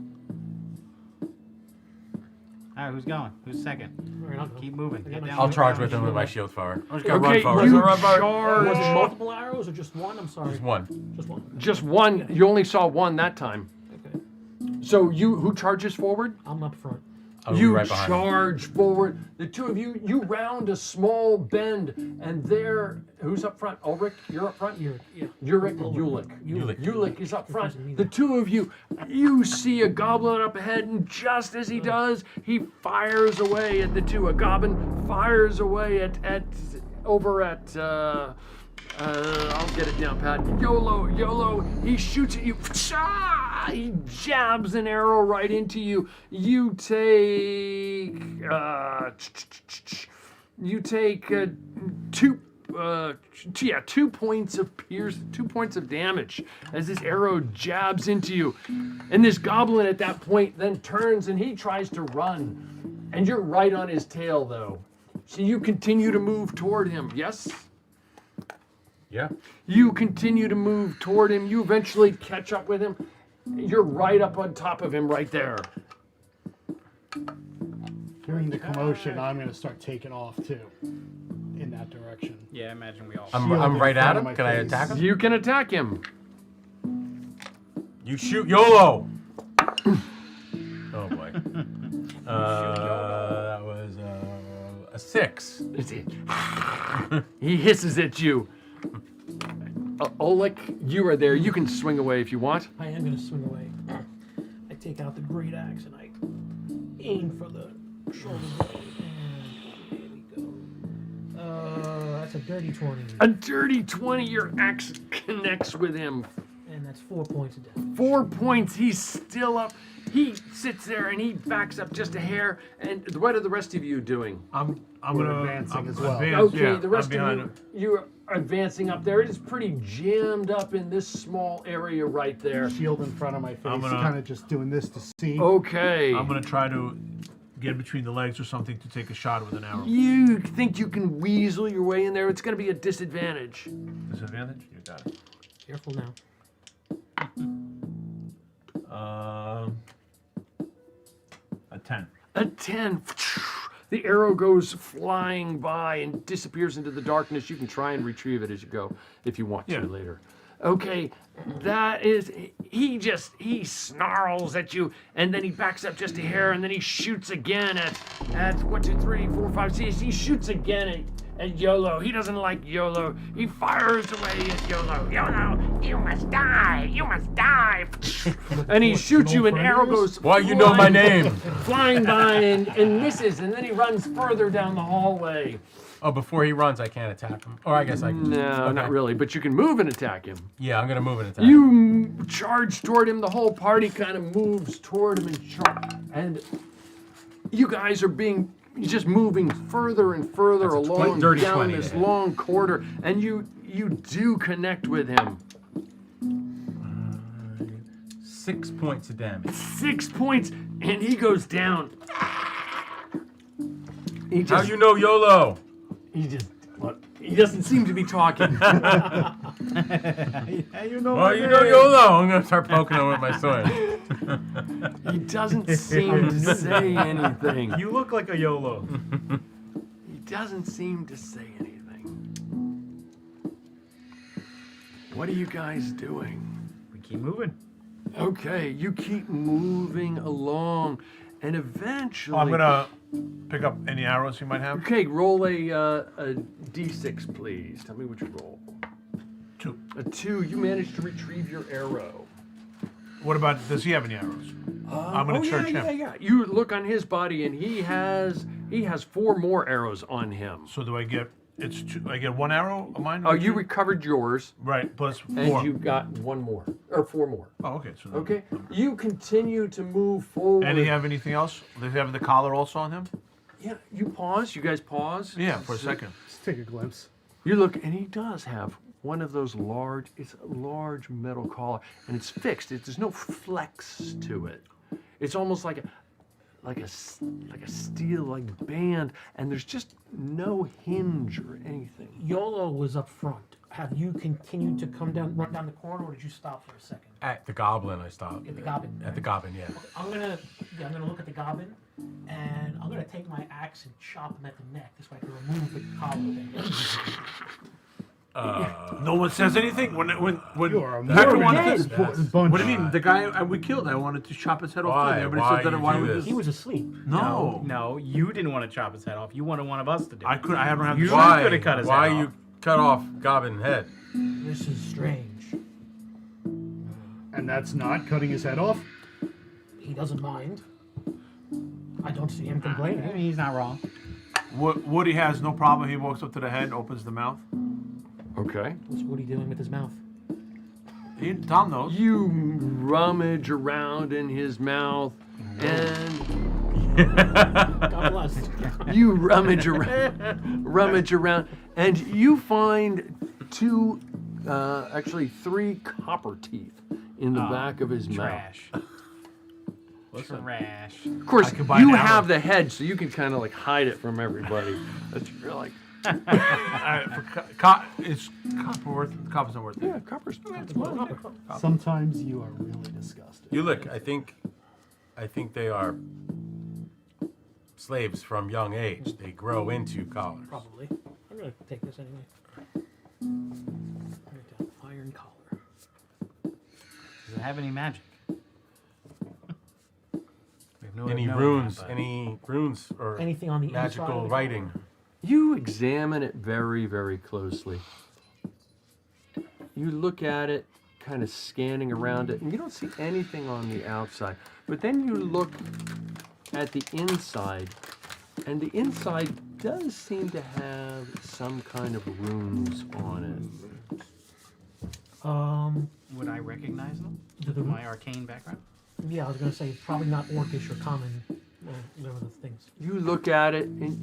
All right, who's going? Who's second? All right, I'll go. Keep moving. Get down. I'll charge with him with my shield forward. I'm just gonna Okay, run forward. you Run forward. charge. Was it multiple arrows or just one? I'm sorry. Just one. Just one. Just one. You only saw one that time. Okay. So who charges forward? I'm up front. I'll be You right behind him. charge forward. The two of you round a small bend, and there, who's up front? Ulrich, you're up front? You're, yeah. Ulrich and Ulick. Ulick. Ulick is up front. Confusing me The there. two of you see a goblin up ahead, and just as he does, he fires away at the two. A goblin fires away over at I'll get it down, Pat. YOLO, he shoots at you. He jabs an arrow right into you. You take 2 points of pierce, 2 points of damage as this arrow jabs into you. And this goblin at that point then turns and he tries to run. And you're right on his tail though. So you continue to move toward him, yes? Yeah. You continue to move toward him. You eventually catch up with him. You're right up on top of him right there. Hearing the commotion, I'm going to start taking off too, in that direction. Yeah, I imagine we all. I'm Shield in right front at of him. my Can I face. attack him? You can attack him. You shoot YOLO. Oh boy. That was a 6. He hisses at you. Oleg, you are there. You can swing away if you want. I am going to swing away. I take out the great axe and I aim for the shoulder blade. And there we go. That's a dirty 20. A dirty 20, your axe connects with him. And that's 4 points of damage. 4 points, he's still up. He sits there and he backs up just a hair. And what are the rest of you doing? I'm We're gonna advancing as well. advance, Okay, yeah, the rest I'm behind of you are advancing up there. It is pretty jammed up in this small area right there. Shield in front of my face, I'm gonna- kind of just doing this to see. Okay. I'm gonna try to get between the legs or something to take a shot with an arrow. You think you can weasel your way in there? It's going to be a disadvantage. Disadvantage? You got it. Careful now. A 10. A 10. The arrow goes flying by and disappears into the darkness. You can try and retrieve it as you go if you want to Yeah. later. Okay, that is, he snarls at you and then he backs up just a hair and then he shoots again at 1, 2, 3, 4, 5, 6. He shoots again at YOLO. He doesn't like YOLO. He fires away at YOLO. YOLO, you must die. You must die. And he shoots you and arrow goes Why you know my flying- name? flying by and misses, and then he runs further down the hallway. Oh, before he runs, I can't attack him. Or I guess I can. No, Okay. not really, but you can move and attack him. Yeah, I'm gonna move and attack. him. You charge toward him, the whole party kind of moves toward him and you guys are just moving further and further That's a along dirty down 20 this there. long corridor, and you do connect with him. 6 points of damage. 6 points, and he goes down. He How just, you know YOLO? he doesn't seem to be talking. You know. Well, you know YOLO. I'm gonna start poking him with my sword. He doesn't seem to say anything. You look like a YOLO. He doesn't seem to say anything. What are you guys doing? We keep moving. Okay, you keep moving along, and eventually. I'm gonna pick up any arrows you might have. Okay, roll a d6, please. Tell me what you roll. 2. A 2. You managed to retrieve your arrow. What about, does he have any arrows? I'm gonna search him. Yeah. You look on his body, and he has 4 more arrows on him. So do I get, it's 2, I get 1 arrow of mine? Oh, you recovered yours, Right, plus 4. and you got 1 more, or 4 more. Oh, okay. So then- Okay, you continue to move forward. And he have anything else? Does he have the collar also on him? Yeah, you pause. You guys pause. Yeah, for a second. Let's take a glimpse. You look, and he does have one of those large. It's a large metal collar, and it's fixed. There's no flex to it. It's almost like a steel band, and there's just no hinge or anything. YOLO was up front. Have you continued to run down the corridor, or did you stop for a second? At the goblin, I stopped. At the goblin. At the goblin, yeah. I'm gonna look at the goblin, and I'm gonna take my axe and chop him at the neck. This way I can remove the collar thing. No one says anything? When You are a Hacker morbid wanted bunch. to, what do you mean? The guy we killed, I wanted to chop his head off. Why? Too. Everybody Why says that. you Why do would this? He was asleep. No, No, you didn't want to chop his head off. You wanted one of us to do it. I could. I don't have. You the Why? coulda cut his Why head you off. cut off goblin head? This is strange. And that's not cutting his head off? He doesn't mind. I don't see him I complaining. mean, he's not wrong. Woody has no problem. He walks up to the head, and opens the mouth. Okay. What's Woody doing with his mouth? Tom knows. You rummage around in his mouth, and God bless. you rummage around, and you find 3 copper teeth in the back of his mouth. Trash. Trash. Of course, I could buy you an have arrow. the head, so you can kind of hide it from everybody. But you're like, It's copper worth. Copper's not worth it. Yeah, copper's that's money. Sometimes you are really disgusting. You look. I think they are slaves from young age. They grow into collars. Probably. I'm gonna take this anyway. Write down iron collar. Does it have any magic? We have no way of Any knowing runes? that, but- Any runes or Anything on the inside of magical the writing? You examine it very, very closely. You look at it, kind of scanning around it, and you don't see anything on the outside. But then you look at the inside, and the inside does seem to have some kind of runes on Would I recognize them? Do the- With my arcane background? Yeah, I was gonna say probably not orcish or common, whatever the things. it. You look at it, and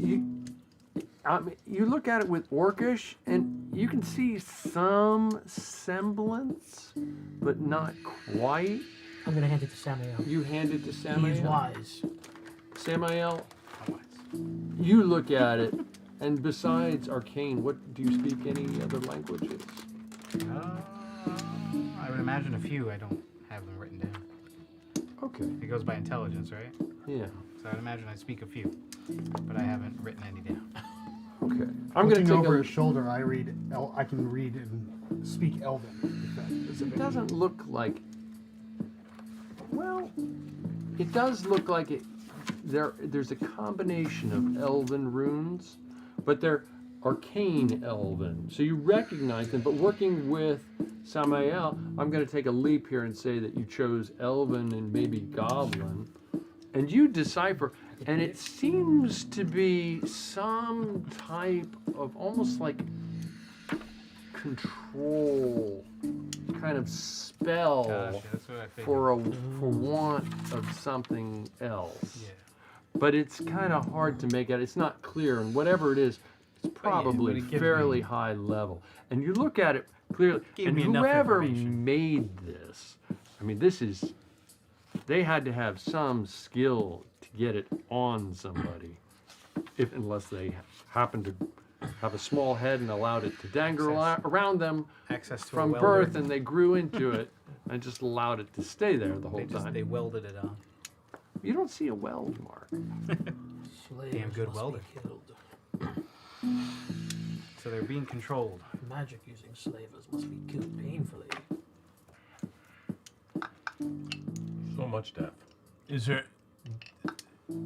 you look at it with orcish, and you can see some semblance, but not quite. I'm gonna hand it to Samael. You hand it to He is Samael. wise. Samael, Otherwise. you look at it, and besides arcane, what do you speak any other languages? I would imagine a few. I don't have them written down. Okay. It goes by intelligence, right? Yeah. So I'd imagine I speak a few, but I haven't written any down. Okay. I'm gonna Looking take over a. his shoulder, I can read and speak Elven. If that is of It any- doesn't look like. Well, it does look like it. There's a combination of elven runes, but they're arcane elven. So you recognize them. But working with Samael, I'm going to take a leap here and say that you chose elven and maybe goblin, and you decipher, and it seems to be some type of almost like control kind of spell Gosh, that's what I figured. for want of something else. Yeah. But it's kind of hard to make out. It's not clear, and whatever it is, it's probably but it gives fairly me- high level. And you look at it clearly, Gave and me enough whoever information. made this, I mean, this is, they had to have some skill to get it on somebody, unless they happen to have a small head and allowed it to dangle around them Access to from a welder. birth, and they grew into it and just allowed it to stay there the whole time. They welded it on. You don't see a weld mark. Slaves Damn good must welder. be killed. So they're being controlled. Magic using slavers must be killed painfully. So much death. Is there,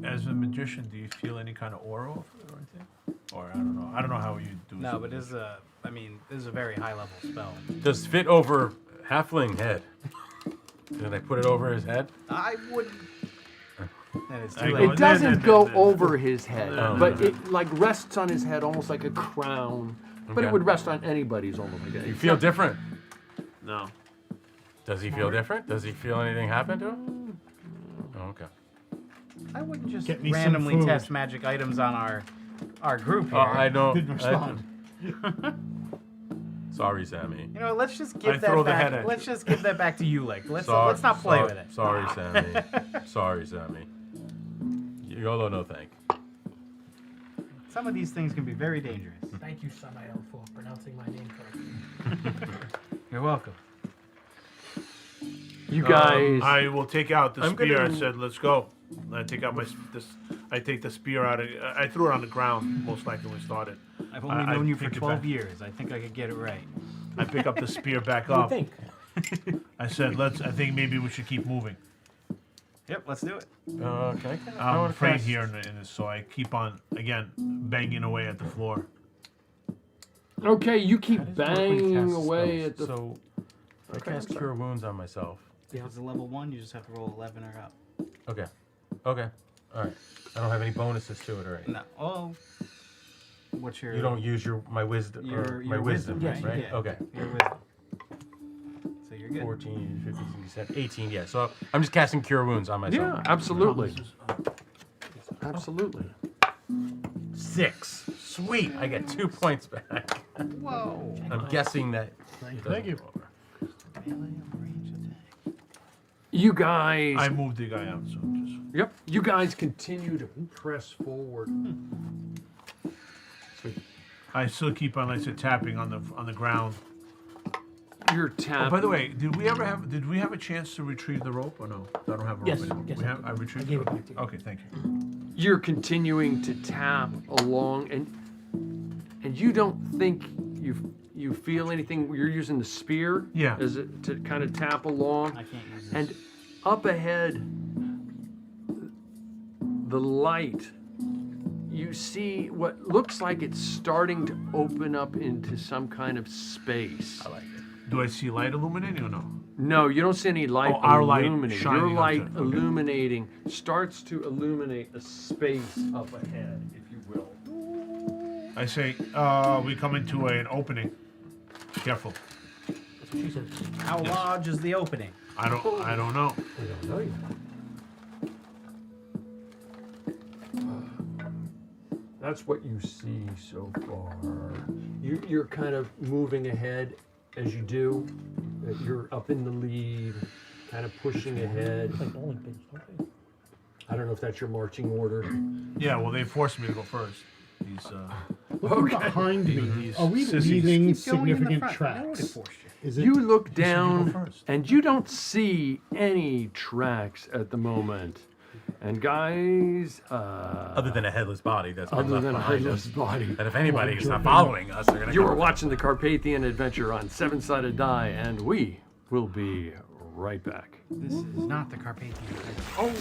as a magician, do you feel any kind of aura off it or anything? Or I don't know. I don't know how you do. No, something. but this is a. I mean, this is a very high level spell. Does fit over halfling head? Did I put it over his head? I would. That is I too go- late. It doesn't no, go no. over his head, No, but no. it like rests on his head almost like a crown. But it Okay. would rest on anybody's almost like You feel different? No. Does he feel different? Does he feel anything happen to him? Oh, okay. I wouldn't just Get me some randomly food. test magic items on our group here. Oh, I don't. Didn't respond. Sorry, Sammy. You know, let's just I give throw that the head back. at Let's just give that back to you, like. Let's Sorry- let's not play sorry- with it. Sorry, Sammy. Sorry, Sammy. YOLO, no thank. Some of these things can be very dangerous. Thank you, Samael, for pronouncing my name correctly. You're welcome. You guys, I will take out the I'm spear. I gonna- said, "Let's go." I take out I take the spear out. I threw it on the ground. Most likely when we started. I've only I known you for pick it 12 back. years. I think I could get it right. I pick up the spear back What do you up. think? I said, I think maybe we should keep moving. Yep, let's do it. Can I I'm wanna afraid cast- here in this, so I keep on again banging away at the floor. okay, you keep How does it work when you banging cast away spells? at the. So, I Okay, cast I'm sorry. Cure Wounds on myself. If it's a level 1, you just have to roll 11 or up. Okay. Okay. All right. I don't have any bonuses to it already. No. Oh. What's your? You don't use my wisdom. My wisdom, Yes, right? yeah. Okay. Your wisdom. So you're good. 14, 15, 16, 18. Yeah. So I'm just casting Cure Wounds on myself. Yeah, absolutely, absolutely. 6. Sweet. I get 2 points back. Whoa. I'm guessing that. Thank you. Melee range attack. You guys. I moved the guy out, so just. Yep. You guys continue to press forward. So I still keep on, like I said, tapping on the ground. You're tapping. Oh, by the way, did we have a chance to retrieve the rope or no? I don't have a Yes, rope anymore. yes, We I have, I retrieved gave the it rope. back to you. Okay, thank you. You're continuing to tap along, and you don't think you feel anything. You're using the spear, Yeah. as it to kind of tap along, I can't use this. and up ahead, the light. You see what looks like it's starting to open up into some kind of space. I like it. Do I see light illuminating or no? No, you don't see any light Oh, our light illuminating. Your shining light onto it. Okay. illuminating starts to illuminate a space up ahead, if you will. I say, we come into an opening. Careful. That's what she said. How large is the opening? I don't know. I don't know yet. That's what you see so far. You're kind of moving ahead as you do. You're up in the lead, kind of pushing ahead. Like bowling pins, don't they? I don't know if that's your marching order. Yeah, well, they forced me to go first. These, Looking behind me, These are we sissies. leaving Keep going in the significant front. Nobody tracks? forced you. Is it? You look you go down first. and you don't see any tracks at the moment. And guys, Other than a headless body that's been other left than a behind headless us. body. That if anybody is not following us, they're gonna. You come are up. watching the Carpathian Adventure on Seven Sided Die, and we will be right back. This is not the Carpathian. Oh.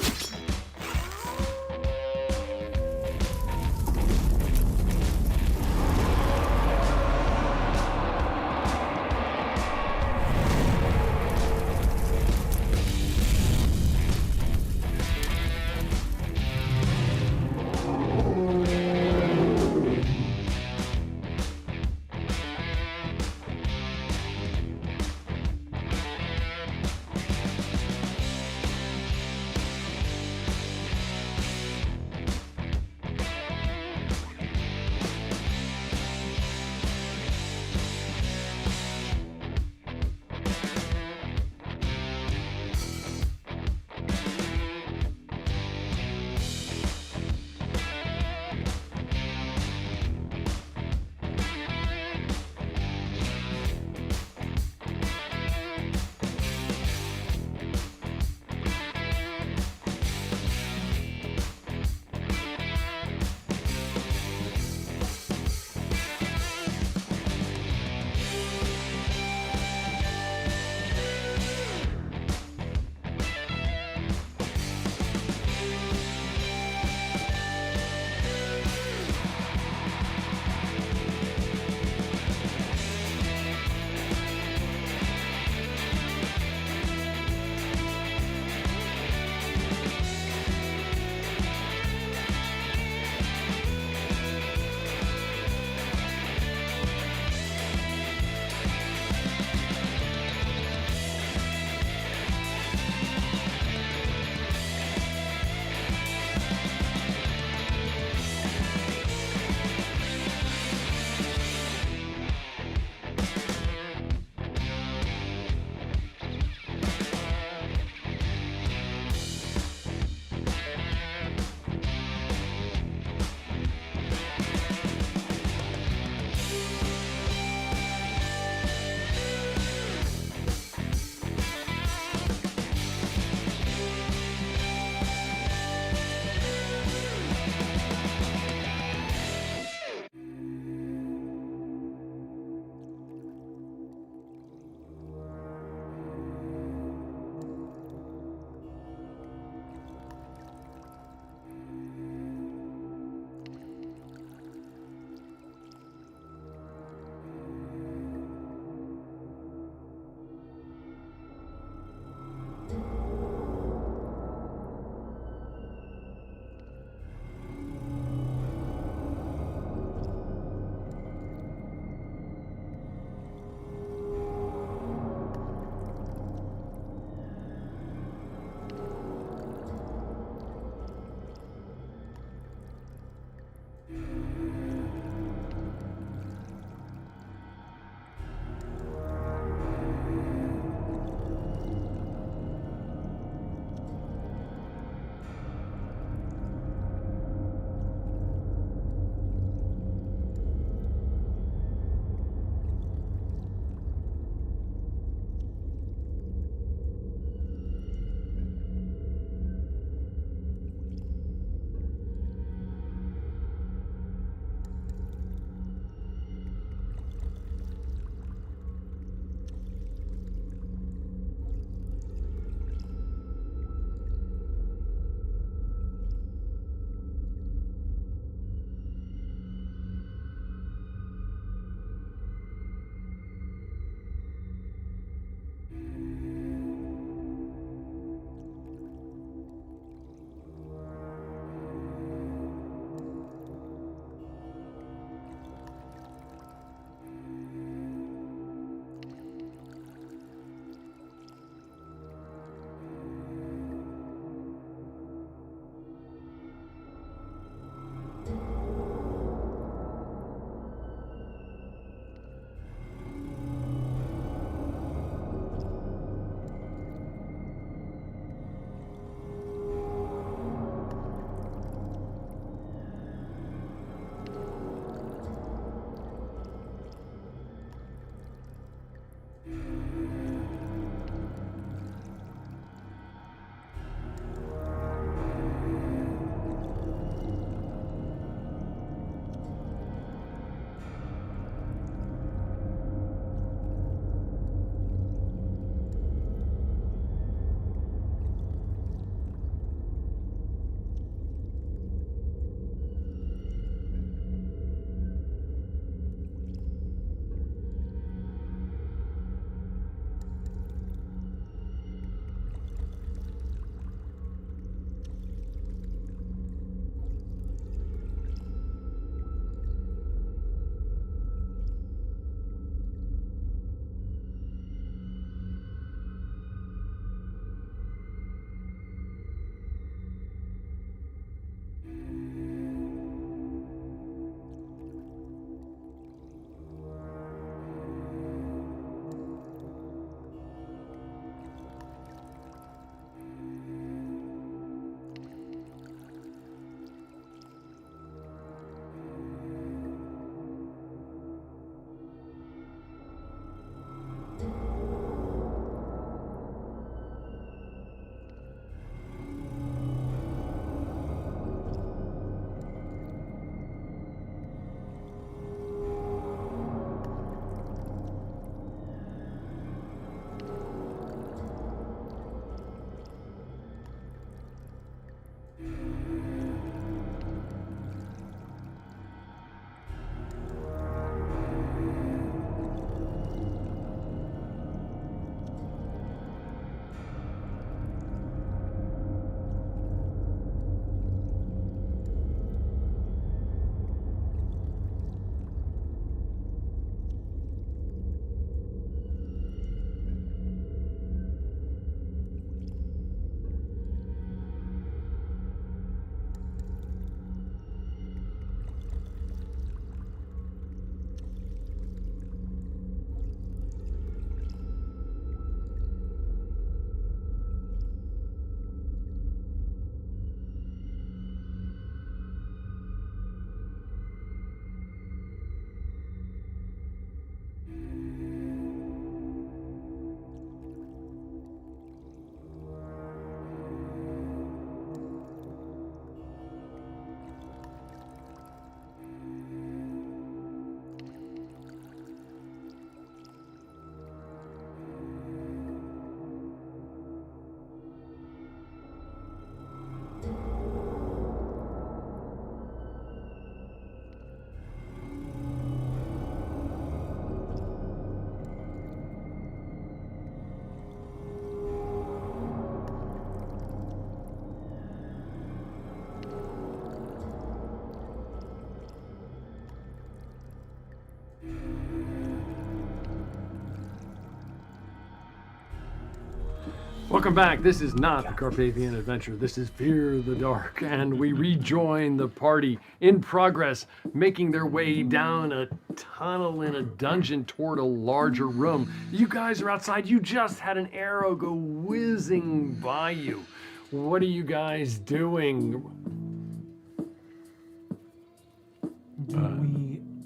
Welcome back. This is not the Carpathian Adventure. This is Fear the Dark, and we rejoin the party in progress, making their way down a tunnel in a dungeon toward a larger room. You guys are outside. You just had an arrow go whizzing by you. What are you guys doing?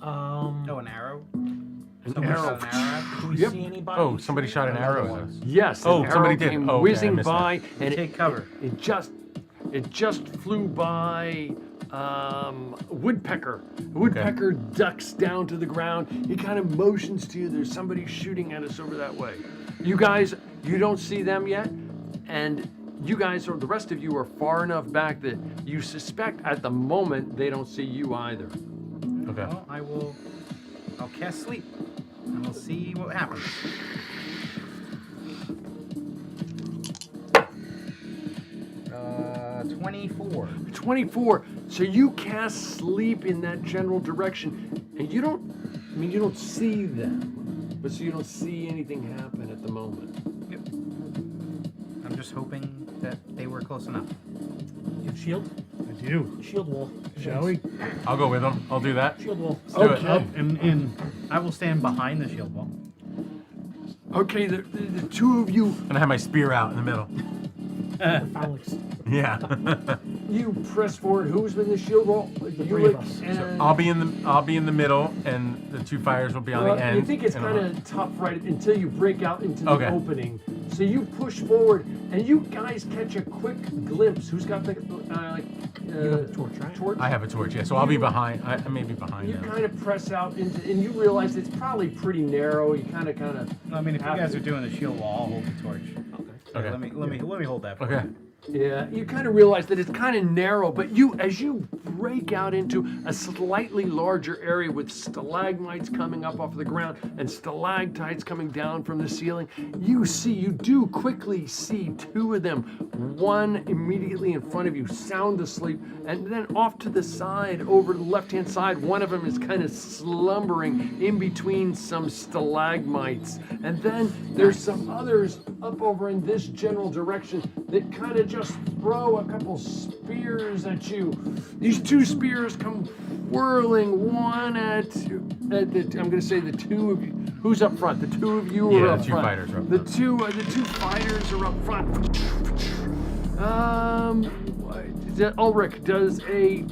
Oh, an arrow? An Someone arrow. shot an arrow at me? Do we Yep. see anybody? Oh, somebody shot an arrow at us. Yes, Oh, an arrow somebody did. came Oh, okay, I whizzing missed by, that. and Take cover. It just flew by. Woodpecker. Woodpecker ducks down to the ground. He kind of motions to you. There's somebody shooting at us over that way. You guys, you don't see them yet, and you guys, or the rest of you, are far enough back that you suspect at the moment they don't see you either. Okay. Well, I'll cast sleep, and we'll see what happens. Uh, 24. 24. So you cast sleep in that general direction, and you don't see them, but so you don't see anything happen at the moment. Yep. I'm just hoping that they were close enough. You have shield? I do. Shield wall. Shall we? I'll go with them. I'll do that. Shield wall. Let's do Okay. it. Up and in. I will stand behind the shield wall. Okay, the two of you, And I have my spear out in the middle. Phalanx. Yeah. you press forward. Who's in the shield wall? The three of us. And I'll be in the middle, and the two fighters will be on the end. You think it's and kind I'll- of tough right until you break out into the Okay. opening. So you push forward, and you guys catch a quick glimpse. Who's got the You have the torch, right? torch? I have a torch, yeah. So I'll be behind. I may be behind You them. kind of press out into, and you realize it's probably pretty narrow. You kind of. No, I mean, if you guys are doing the shield wall, I'll hold the torch. Okay. Let me hold that for Okay. you. Yeah, you kind of realize that it's kind of narrow, but as you break out into a slightly larger area with stalagmites coming up off the ground and stalactites coming down from the ceiling, you do quickly see two of them, one immediately in front of you, sound asleep, and then off to the side, over the left-hand side, one of them is kind of slumbering in between some stalagmites. And then there's some others up over in this general direction that kind of just throw a couple spears at you. These two spears come whirling, one at I'm going to say the two of you. Who's up front? The two of you Yeah, are up the two front. fighters are up The front. two fighters are up front. Ulrich does a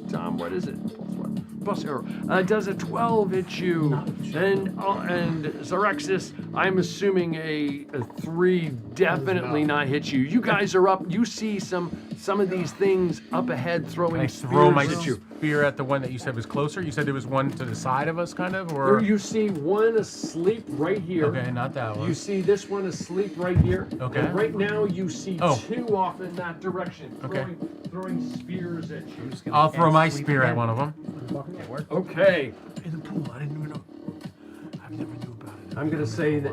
Tom, what is it? Plus arrow. Does a 12 hit you? And Zarexis, I'm assuming a 3 definitely not hit you. You guys are up. You see some of these things up ahead throwing Can I spears throw my at you. spear at the one that you said was closer? You said there was one to the side of us, kind of, or You see one asleep right here. okay, not that one. You see this one asleep right here. Okay. And right now you see Oh. two off in that direction, Okay. throwing spears at you. I'll throw my spear at one of them. Okay. In the pool, I didn't even know. I've never knew about it. I'm gonna say that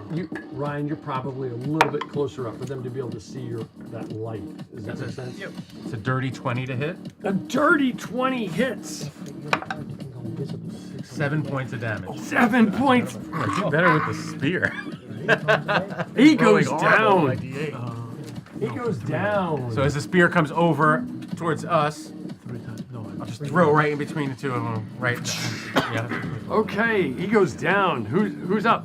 Ryan, you're probably a little bit closer up for them to be able to see that light. Does that make sense? Yep. It's a dirty 20 to hit. A dirty 20 hits. 7 points of damage. 7 points. I do better with the spear. He goes Rolling horrible down. like D8. He goes down. So as the spear comes over towards us, 3 times. No, I'll just throw right in between the two of them. Right. Yeah. Okay, he goes down. Who's up?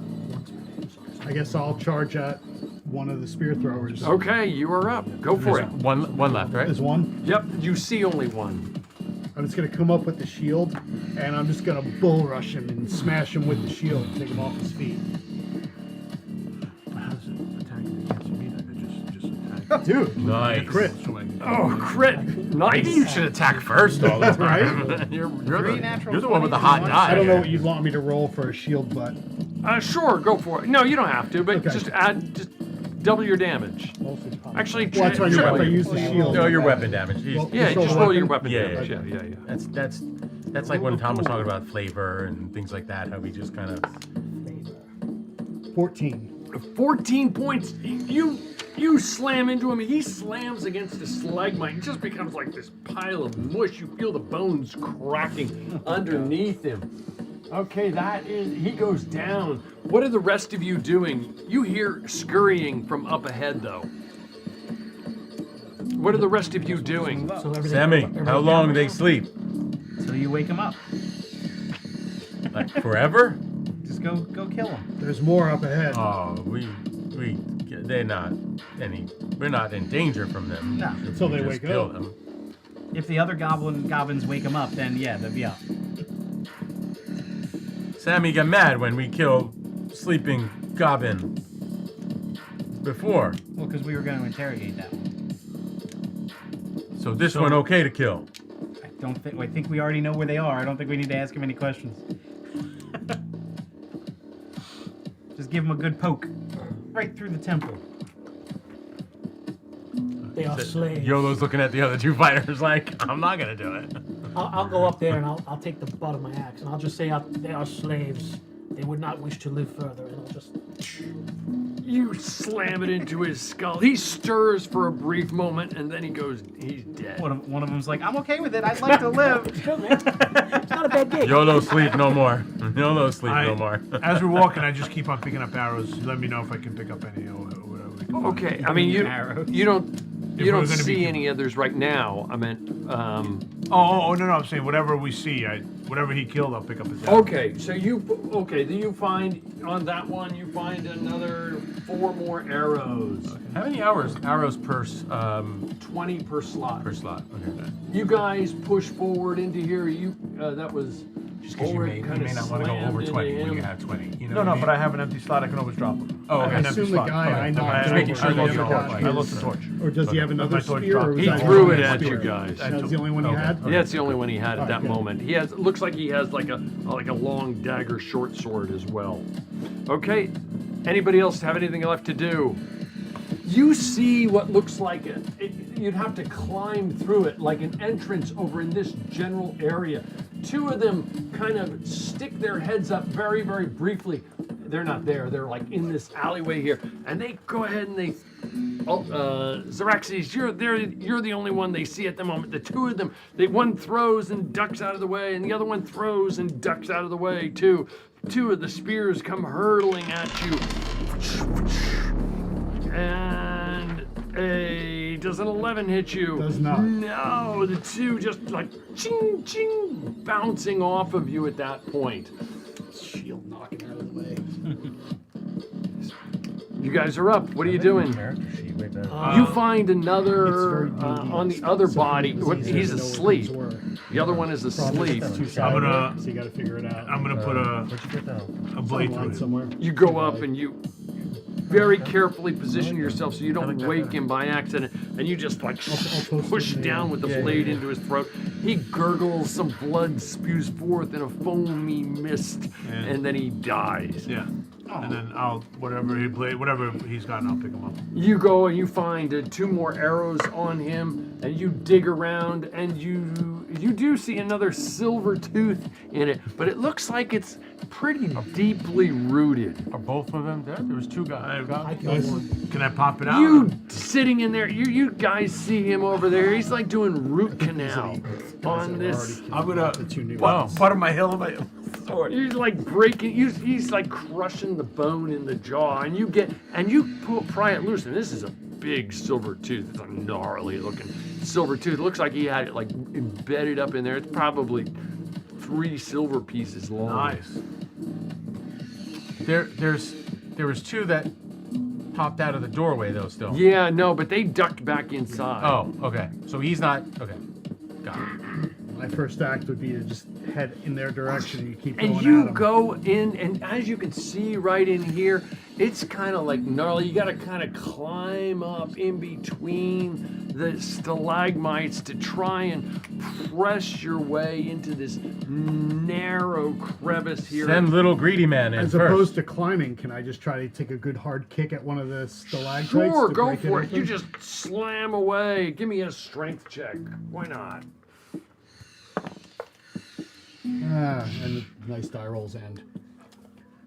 I guess I'll charge at one of the spear throwers. Okay, you are up. Go for it. One left, right? There's one. Yep, you see only one. I'm just gonna come up with the shield, and I'm just gonna bull rush him and smash him with the shield, take him off his feet. How does it attack against me? That it just attack. Dude, Nice. crit. Oh, crit. Nice. Maybe you should attack first all the time. Right? you're Three natural the one with the 20s hot and one die. I don't know what you'd want me to roll for a shield, but Sure, go for it. No, you don't have to, but Okay. just double your damage. Actually, well, that's why triple I it. use the shield. No, your weapon damage. Well, Yeah, Control just roll your weapon? weapon Yeah, damage. yeah. Yeah. That's like when Tom was talking about flavor and things like that. How we just kind of 14. 14 points. You slam into him. He slams against the stalagmite. It just becomes like this pile of mush. You feel the bones cracking underneath him. Okay, he goes down. What are the rest of you doing? You hear scurrying from up ahead, though. What are the rest of you doing? So everything, Sammy, everything how long do they down. sleep? Till you wake them up. Like forever? Just go kill them. There's more up ahead. Oh, they're not we're not in danger from them. No. If Until we they just wake kill up. them. If the other goblins wake them up, then yeah, they'll be up. Sammy got mad when we killed sleeping goblin before. Well, because we were going to interrogate that one. So this one okay to kill? I think we already know where they are. I don't think we need to ask him any questions. Just give him a good poke. Right through the temple. They are slaves. Yolo's looking at the other two fighters like, I'm not gonna do it. I'll go up there and I'll take the butt of my axe and I'll just say they are slaves. They would not wish to live further, and I'll just. You slam it into his skull. He stirs for a brief moment, and then he's dead. One of them's like, I'm okay with it. I'd like to live. It's not a bad gig. YOLO sleep no more. YOLO sleep no more. As we're walking, I just keep on picking up arrows. Let me know if I can pick up any or whatever. we can find. Okay, I mean Arrows. you don't If you don't we're gonna see be- any others right now. I meant Oh, no, I'm saying whatever we see, whatever he killed, I'll pick up his arrow. okay. So then you find on that one you find another 4 more arrows. How many arrows per 20 per slot. slot? Okay. You guys push forward into here. That was Just because you already may kinda not want to go slammed over into 20 when him. you have 20. You know No, what I mean? but I have an empty slot. I can always drop him. Oh, I okay. have an I empty assume the slot. guy I knocked I- Just over making sure was you the don't guy. walk I lost the torch. Or does he have another My torch spear? Or dropped. was He that threw one it at spear? you guys. That was the only one he had? Yeah, it's the only one he had at Alright, that good. moment. He has looks like he has like a long dagger short sword as well. Okay, anybody else have anything left to do? You see what looks like you'd have to climb through it like an entrance over in this general area. 2 of them kind of stick their heads up very, very briefly. They're not there. They're like in this alleyway here, and they go ahead and they. Zaraxes, you're the only one they see at the moment. The 2 of them, one throws and ducks out of the way, and the other one throws and ducks out of the way too. 2 of the spears come hurtling at you, and does an 11 hit you? Does not. No, the 2 just like ching ching bouncing off of you at that point. Shield knocking out of the way. You guys are up. What are you doing? Character sheet, wait, You find It's another very on the devious. other So body. it's What, easier he's to know where asleep. things were. The other one is Probably asleep. it's two I'm sided, gonna- so you got to figure it out. I'm gonna put where'd you get that? a blade through Online it. somewhere. You go up and you very carefully position yourself so you don't wake him by accident, and you just like I'll post push it in the- down with the blade into his throat. He gurgles, some blood spews forth in a foamy mist, Yeah. and then he dies. Yeah. And then whatever he's got, I'll pick him up. You go and you find 2 more arrows on him, and you dig around, and you do see another silver tooth in it, but it looks like it's pretty deeply rooted. Are both of them dead? There was 2 guys. I killed one. Can I pop it out? You sitting in there, you guys see him over there. He's like doing root canal on this. I'm gonna The 2 new Wow. part of my hill of my sword. He's like breaking. He's like crushing the bone in the jaw, and you pry it loose, and this is a big silver tooth. It's a gnarly looking silver tooth. It looks like he had it like embedded up in there. It's probably 3 silver pieces long. Nice. There was 2 that popped out of the doorway though. Still. Yeah, no, but they ducked back inside. Oh, okay. So he's not. Okay. Got it. My first act would be to just head in their direction. You keep going And at you 'em. go in, and as you can see right in here, it's kind of like gnarly. You got to kind of climb up in between the stalagmites to try and press your way into this narrow crevice here. Send little greedy man in As first. opposed to climbing, can I just try to take a good hard kick at one of the stalactites? Sure, to go break for it. open? You just slam away. Give me a strength check. Why not? And the nice die rolls end.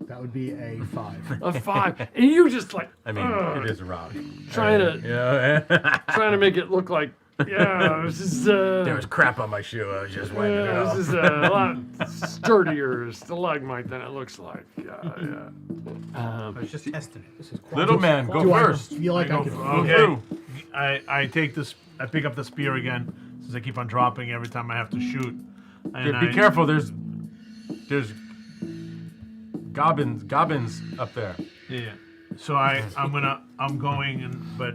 That would be a 5. A 5, and you just like I mean, it is a rock. trying to Yeah. trying to make it look like this is There was crap on my shoe. I was just wiping it this off. is a lot sturdier stalagmite than it looks like. Yeah. I was just testing it. This is Little man, go Do I first. feel like I go could? for- Go Okay. through. I take this. I pick up the spear again, since I keep on dropping every time I have to shoot. And Be careful. There's goblins up there. Yeah. So I'm going but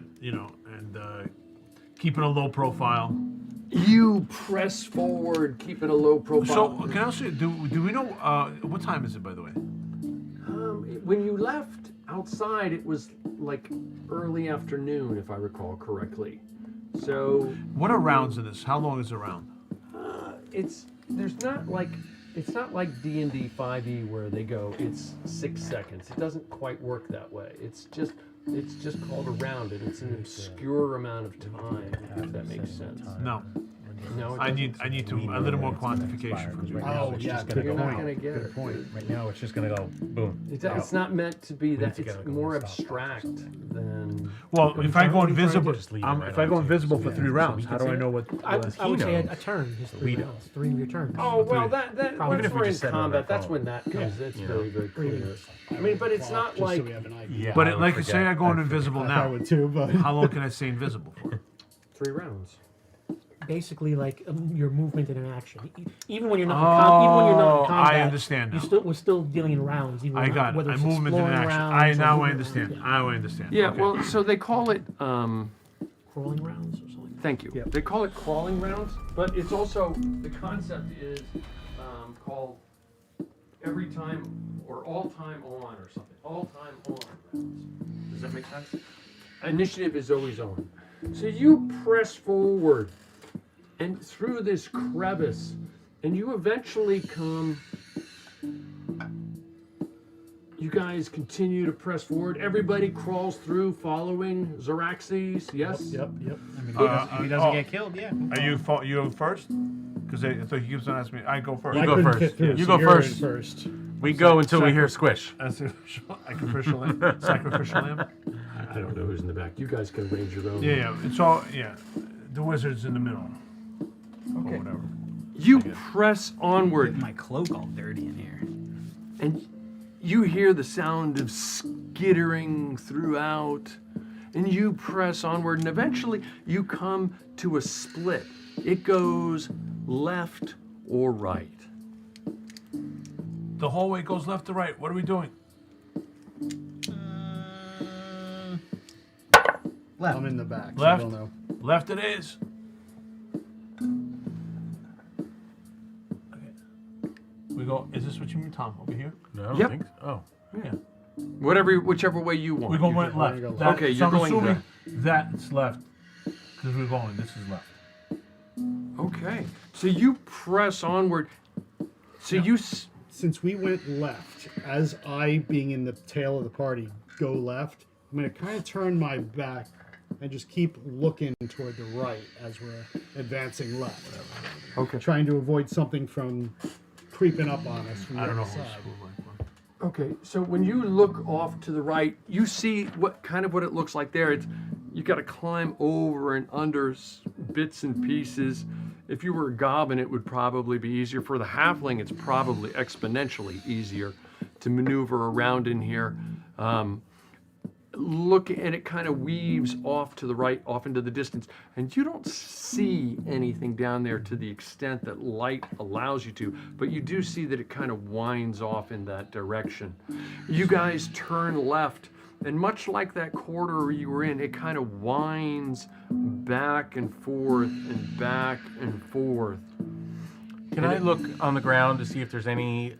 keeping a low profile. You press forward, keeping a low profile. So can I ask you, do we know what time is it, by the way? When you left outside, it was like early afternoon, if I recall correctly. So What are rounds in this? How long is a round? it's not like D&D 5e where they go it's 6 seconds. It doesn't quite work that way. It's just called a round, and it's an obscure amount of time, if that makes sense. No. No, it I doesn't. need a little more quantification from you. Right now, Oh, it's yeah, just gonna You're go not out. gonna get Good it. point. Right now, it's just gonna go boom. It's not meant to be that. needs to It's get like a more little stop abstract than. Well, if I go What are you trying to invisible, do? Just leave it right if I go on the invisible table. for 3 Yeah. rounds, So how we do I can know what? I would say knows. a turn is 3 We don't. rounds. 3 of your turns. Oh well, that Probably. once if we we're in just set it on combat, our that's phone. when that comes. It's You very know. clear. I mean, but it's not Just so like we have an idea. Yeah, But I would like you say, forget. I go in I'd forget. invisible I now. would too, but How long can I stay invisible for? 3 rounds. Basically, like your movement and an action. Even when you're not, even when you're not in Oh, combat, I understand now. We're still dealing in rounds. Even I when- got it. whether I it's movement and exploring action. rounds or Now I movement understand. rounds, Now I understand. Yeah. Okay. Well, so they call it. crawling rounds or something. Thank you. They call it crawling rounds, but it's also the concept is called every time or all time on or something. All time on rounds. Does that make sense? Initiative is always on. So you press forward and through this crevice, and you eventually come. You guys continue to press forward. Everybody crawls through, following Zaraxes. Yes. yep. I mean, if he he doesn't doesn't get killed, yeah. Are you first? Because I thought he keeps on asking me. I go first. You I go couldn't first. fit through, You so go you're in first. first. We go until we hear squish. Sacrificial lamb. Sacrificial lamb. I don't know who's in the back. You guys can arrange your own. Yeah. It's all. Yeah. The wizard's in the middle. Okay. Or whatever. You press onward, My cloak all dirty in here. and you hear the sound of skittering throughout, and you press onward, and eventually you come to a split. It goes left or right. The hallway goes left to right. What are we doing? Left. I'm in the back. So Left. I don't know. Left it is. Okay. We go. Is this what you mean, Tom? Over here? No, I don't Yep. think so. Oh. Yeah. whichever way you want. We go You right can- left. go That- Okay, so you're I'm going assuming that's left. Because we're going. This is left. Okay, so you press onward. So Yeah. you. Since we went left, as I, being in the tail of the party, go left, I'm going to kind of turn my back and just keep looking toward the right as we're advancing left. Okay. Trying to avoid something from creeping up on us from I the don't know other who's side. who like what. Okay, so when you look off to the right, you see what it looks like there. It's you got to climb over and under bits and pieces. If you were a goblin, it would probably be easier. For the halfling, it's probably exponentially easier to maneuver around in here. Look, and it kind of weaves off to the right, off into the distance, and you don't see anything down there to the extent that light allows you to, but you do see that it kind of winds off in that direction. You guys turn left, and much like that corridor you were in, it kind of winds back and forth and back and forth. Can I look on the ground to see if there's any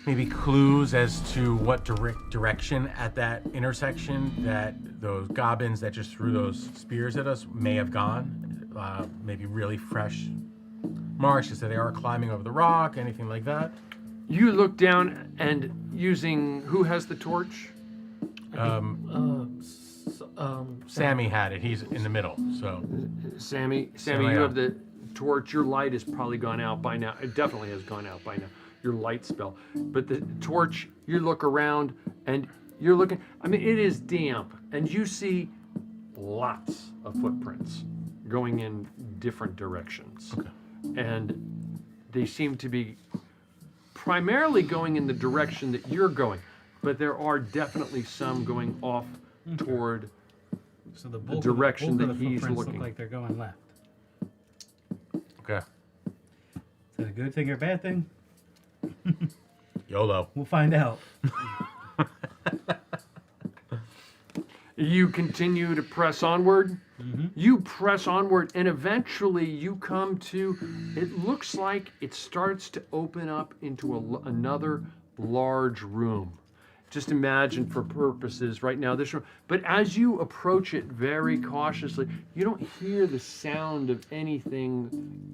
maybe clues as to what direction at that intersection that those goblins that just threw those spears at us may have gone? Maybe really fresh marks, so they are climbing over the rock, anything like that? You look down, and using, who has the torch? Sammy had it. He's in the middle, so Sammy, Sammy, you yeah. have the torch. Your light has probably gone out by now. It definitely has gone out by now. Your light spell. But the torch, you look around and you're looking. I mean, it is damp, and you see lots of footprints going in different directions. Okay. And they seem to be primarily going in the direction that you're going, but there are definitely some going off toward So the direction bulk that of the he's footprints looking. look like they're going left. Okay. Is that a good thing or a bad thing? YOLO. We'll find out. You continue to press onward. You press onward, and eventually you come to. It looks like it starts to open up into another large room. Just imagine, for purposes right now, this room. But as you approach it very cautiously, you don't hear the sound of anything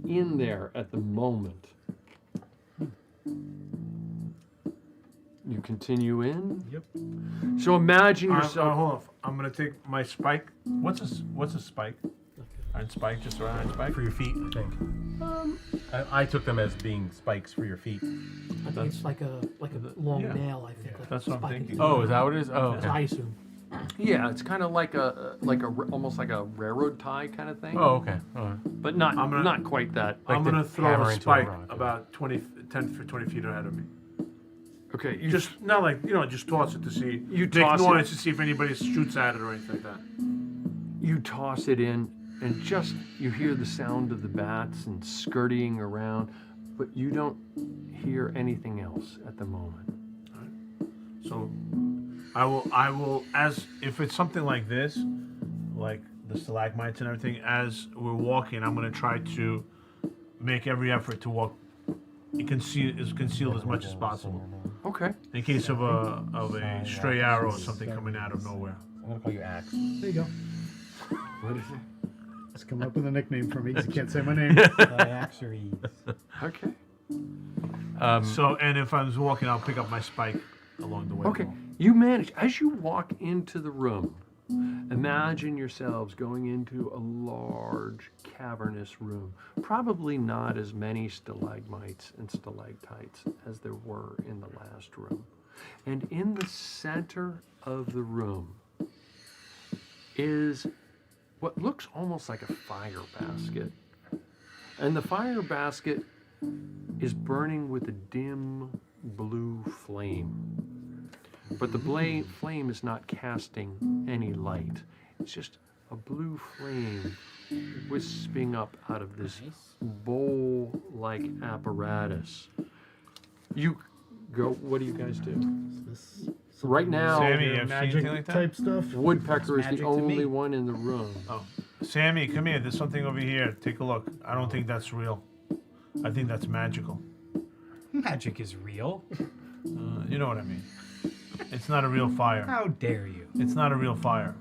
in there at the moment. You continue in. Yep. So imagine Hold yourself. on. I'm gonna take my spike. What's a spike? Iron spike, just an iron spike. For your feet, I think. I took them as being spikes for your feet. I think it's like a long Yeah. nail. I think. Like That's a what I'm spike. thinking. Oh, is that what it is? Oh, That's what I okay. assume. Yeah, it's kind of like almost like a railroad tie kind of thing. Oh, okay. Oh. But not I'm gonna- not quite that. I'm the gonna throw hammer a into a spike rock. about 20 feet ahead of me. Okay, you Just not like just toss it to see. You make toss it. noise to see if anybody shoots at it or anything like that. you toss it in, and just you hear the sound of the bats and scurrying around, but you don't hear anything else at the moment. So I will as if it's something like this, like the stalagmites and everything. As we're walking, I'm gonna try to make every effort to walk. Concealed as much as possible, Okay. in case of a stray arrow or something coming out of nowhere. I'm gonna call you Axe. There you go. What is it? Just come up with a nickname for me 'cause you can't say my name. Diaxeres. Okay. So, and if I was walking, I'll pick up my spike along the way. Okay. You manage as you walk into the room. Imagine yourselves going into a large cavernous room. Probably not as many stalagmites and stalactites as there were in the last room. And in the center of the room is what looks almost like a fire basket. And the fire basket is burning with a dim blue flame. But the flame is not casting any light. It's just a blue flame wisping up out of this bowl-like apparatus. You go, what do you guys do? This Right now, Sammy, you ever seen magic anything like that? type stuff. Woodpecker is Magic the to me. only one in the room. Oh, Sammy, come here. There's something over here. Take a look. I don't think that's real. I think that's magical. Magic is real. You know what I mean? It's not a real fire. How dare you? It's not a real fire.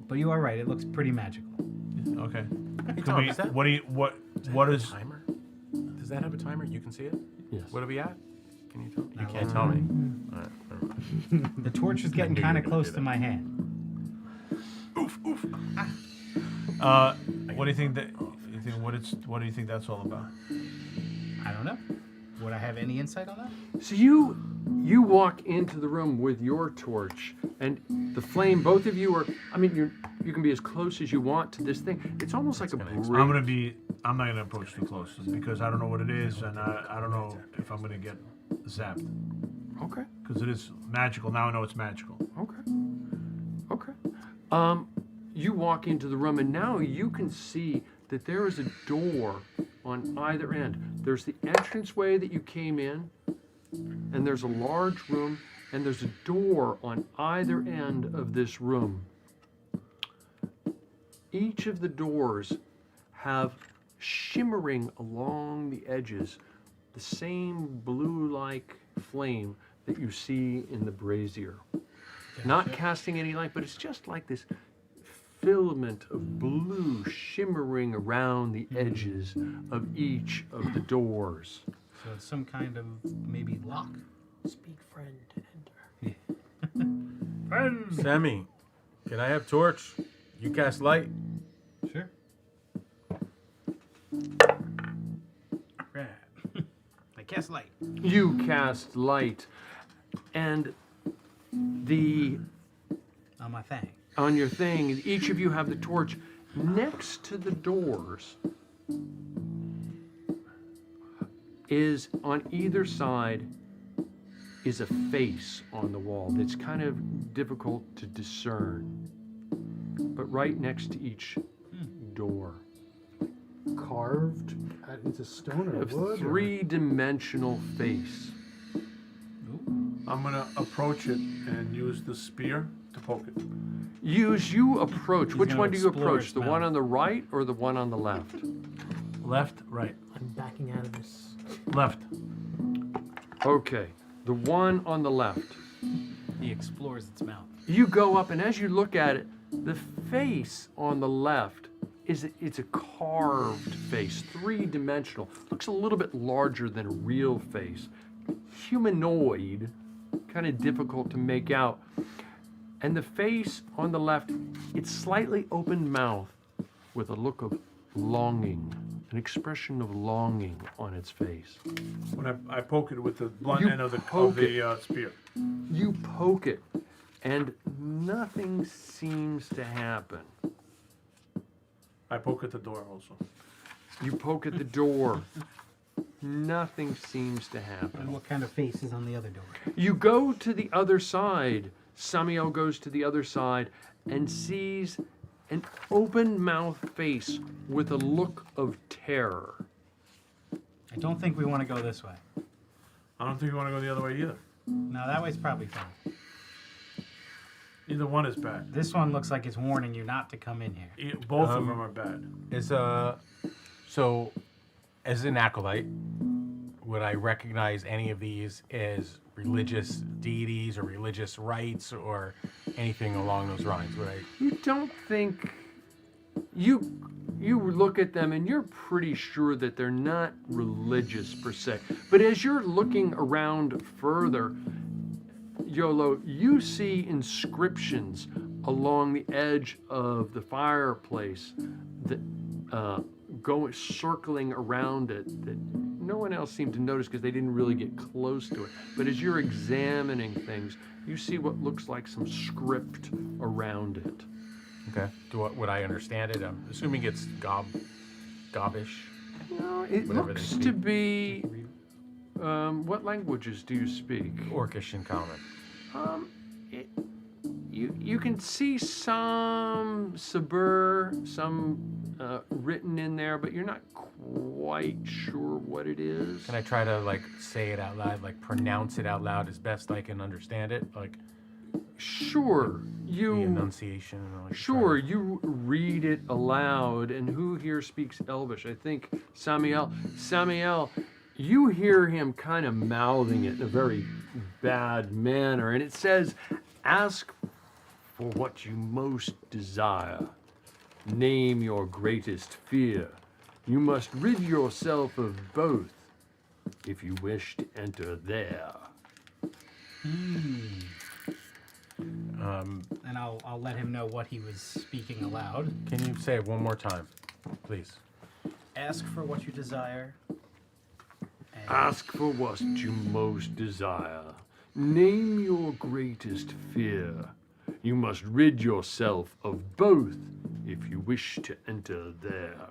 But you are right. It looks pretty magical. Okay. Hey, Can Tom, we, does that, what do you what does that what have is a timer? Does that have a timer? You can see it? Yes. What are we at? Can you tell? You Not can't long. tell me. All right, never mind. The torch is getting knew you kind were of gonna close do to that. my hand. what do you think that you think what do you think that's all about? I don't know. Would I have any insight on that? So you walk into the room with your torch, and the flame. Both of you are. I mean, you can be as close as you want to this thing. It's almost like a bridge. I'm not gonna approach too close because I don't know what it is and I don't know if I'm gonna get zapped Okay. because it is magical. Now I know it's magical. Okay. Okay. You walk into the room, and now you can see that there is a door on either end. There's the entranceway that you came in, and there's a large room, and there's a door on either end of this room. Each of the doors have shimmering along the edges the same blue-like flame that you see in the brazier. Not casting any light, but it's just like this filament of blue shimmering around the edges of each of the doors. So it's some kind of maybe lock. Speak, friend, enter. Friends. Sammy, can I have torch? You cast light. Sure. Right. I cast light. You cast light, and On my thing. on your thing, each of you have the torch next to the doors. is on either side is a face on the wall that's kind of difficult to discern, but right next to each door. Carved into stone or A wood? or- three-dimensional face. I'm gonna approach it and use the spear to poke it. You approach. Which gonna one do you explore approach? its The mouth. one on the right or the one on the left? Left, right, I'm backing out of this. left. Okay, the one on the left. He explores its mouth. You go up, and as you look at it, the face on the left it's a carved face, three-dimensional. Looks a little bit larger than a real face. Humanoid, kind of difficult to make out. And the face on the left, it's slightly open mouth with a look of longing, an expression of longing on its face. When I poke it with the blunt You end of the poke it. spear. You poke it, and nothing seems to happen. I poke at the door also. You poke at the door. Nothing seems to And happen. what kind of face is on the other door? You go to the other side. Samiel goes to the other side and sees an open mouth face with a look of terror. I don't think we want to go this way. I don't think you want to go the other way either. No, that way's probably fine. Either one is bad. This one looks like it's warning you not to come in here. Both of them are bad. So, as an acolyte, would I recognize any of these as religious deities or religious rites or anything along those lines? Would I? You don't think you look at them and you're pretty sure that they're not religious per se. But as you're looking around further, Yolo, you see inscriptions along the edge of the fireplace that go circling around it that no one else seemed to notice because they didn't really get close to it. But as you're examining things, you see what looks like some script around it. Okay. Would I understand it? I'm assuming it's Gobbish. No, it Whatever they looks speak. to be. What languages do you speak? Orcish in common. You can see some Sabur, some written in there, but you're not quite sure what it is. Can I try to like say it out loud, like pronounce it out loud as best I can understand it, like Sure, the you. enunciation? And like Sure, you read it aloud, and who here speaks Elvish? I think Samiel. Samiel, you hear him kind of mouthing it in a very bad manner, and it says, "Ask for what you most desire. Name your greatest fear. You must rid yourself of both if you wish to enter there." And I'll let him know what he was speaking aloud. Can you say it one more time, please? Ask for what you desire. And Ask for what you most desire. Name your greatest fear. You must rid yourself of both if you wish to enter there.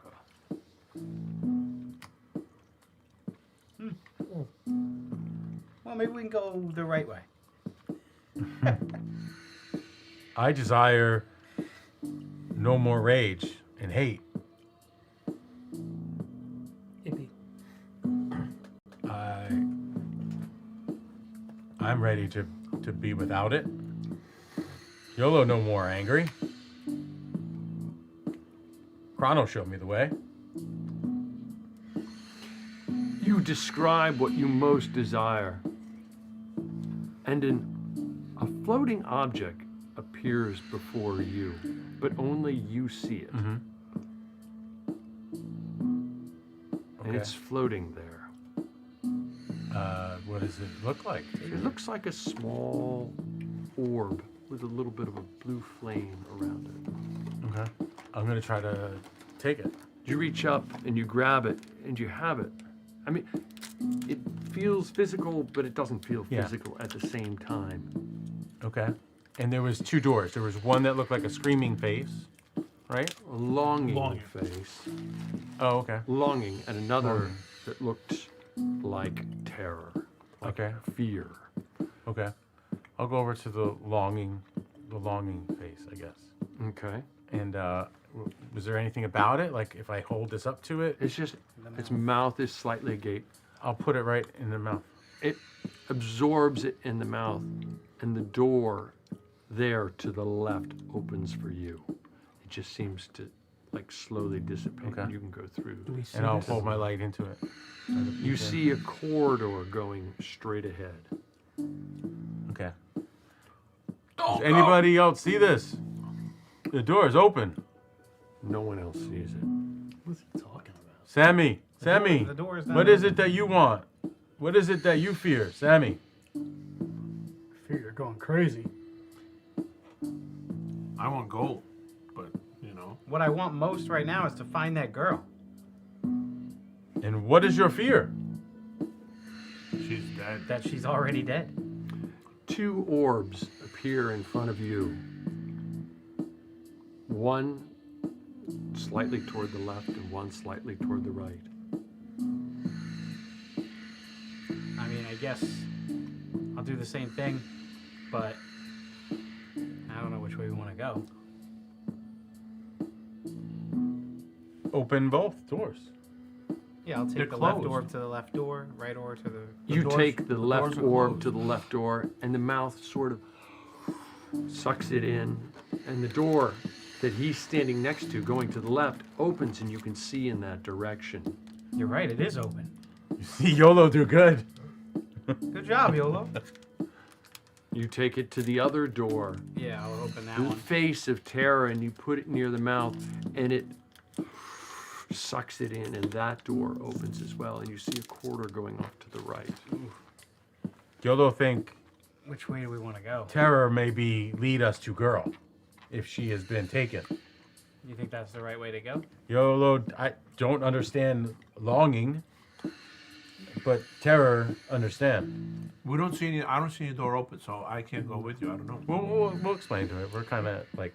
well, maybe we can go the right way. I desire no more rage and hate. Ippy. I'm ready to be without it. YOLO no more angry. Chrono showed me the way. You describe what you most desire, and a floating object appears before you, but only you see it. Mm-hmm. And Okay. it's floating there. What does it look like? It looks like a small orb with a little bit of a blue flame around it. Okay. I'm gonna try to take it. You reach up and you grab it and you have it. I mean, it feels physical, but it doesn't feel Yeah. physical at the same time. Okay. And there was two doors. There was one that looked like a screaming face, right? A longing Longing. face. Oh, okay. Longing, and another Longing. that looked like terror, like Okay. fear. Okay. I'll go over to the longing face, I guess. Okay. And was there anything about it? Like if I hold this up to it, It's just its mouth is slightly agape. I'll put it right in the mouth. It absorbs it in the mouth, and the door there to the left opens for you. It just seems to like slowly dissipate. Okay. And you can go through. Do we see And I'll this? hold my light into it. You see a corridor going straight ahead. Okay. Does anybody else see this? The door is open. No one else sees it. What's he talking about? Sammy, the door is not what is open. it that you want? What is it that you fear, Sammy? I fear you're going crazy. I want gold, but you know. What I want most right now is to find that girl. And what is your fear? She's dead. That she's already dead. 2 orbs appear in front of you. One slightly toward the left and one slightly toward the right. I mean, I guess I'll do the same thing, but I don't know which way we want to go. Open both doors. Yeah, I'll They're take the left closed. orb to the left door, right orb to the... You doors- take the the left doors are orb closed. to the left door, and the mouth sort of sucks it in, and the door that he's standing next to, going to the left, opens, and you can see in that direction. You're right, it is open. You see YOLO do good. Good job, YOLO. You take it to the other door, Yeah, I'll open that the one. face of terror, and you put it near the mouth, and it sucks it in, and that door opens as well, and you see a corridor going off to the right. YOLO think Which way do we want to go? terror may be lead us to girl if she has been taken. You think that's the right way to go? YOLO, I don't understand longing, but terror understand. We don't see any. I don't see any door open, so I can't go with you. I don't know. We'll explain to it. We're kind of like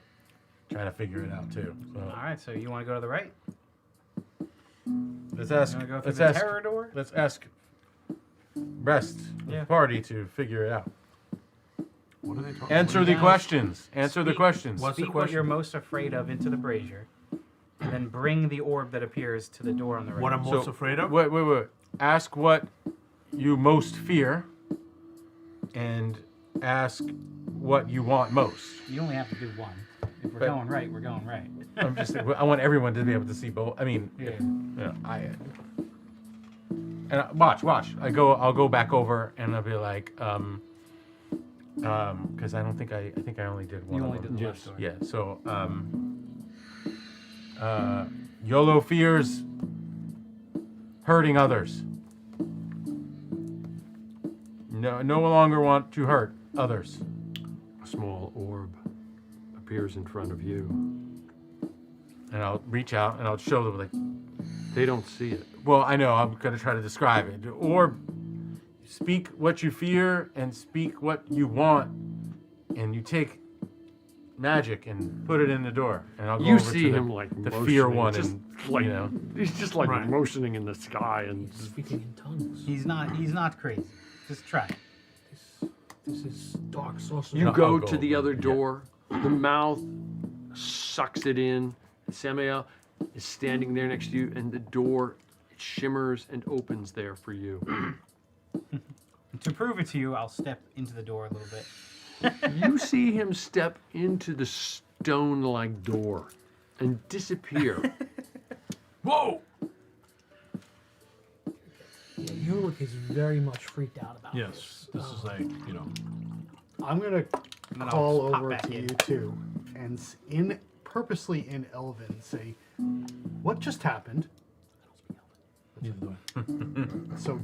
trying to figure it out too. So All right, so you want to go to the right? let's ask. You want to go through Let's the ask. terror door? Let's ask. Rest of Yeah. the party to figure it out. What are they talking? Answer what the are questions. Answer the Speak. questions. What's the Speak what you're question? most afraid of into the brazier, and then bring the orb that appears to the door on the right. What I'm most afraid of? Wait. Ask what you most fear, and ask what you want most. You only have to do one. If we're But- going right, we're going right. I'm just. I want everyone to be able to see both. I mean, Yeah. Watch. I'll go back over and I'll be like, because I don't think I think I only did one. You of only them. did the Yes. left door. Yeah. So, YOLO fears hurting others. No longer want to hurt others. A small orb appears in front of you. And I'll reach out and I'll show them like, They don't see it. well, I know I'm gonna try to describe it. Or speak what you fear and speak what you want, and you take magic and put it in the door. And I'll go You over see to him like the motioning, fear one, just and like you know, he's just like Right. motioning in the sky, and Speaking in tongues. He's not crazy. Just try it. This is dark sorcery. you No, go I'll to go the over, other yeah. door. The mouth sucks it in. Samael is standing there next to you, and the door shimmers and opens there for you. To prove it to you, I'll step into the door a little bit. You see him step into the stone-like door and disappear. Whoa! Yeah, Ulick is very much freaked out about Yes, this is like I'm gonna And then call I'll pop over back to in. you two, and purposely in Elven say, "What just happened?" neither do I. So,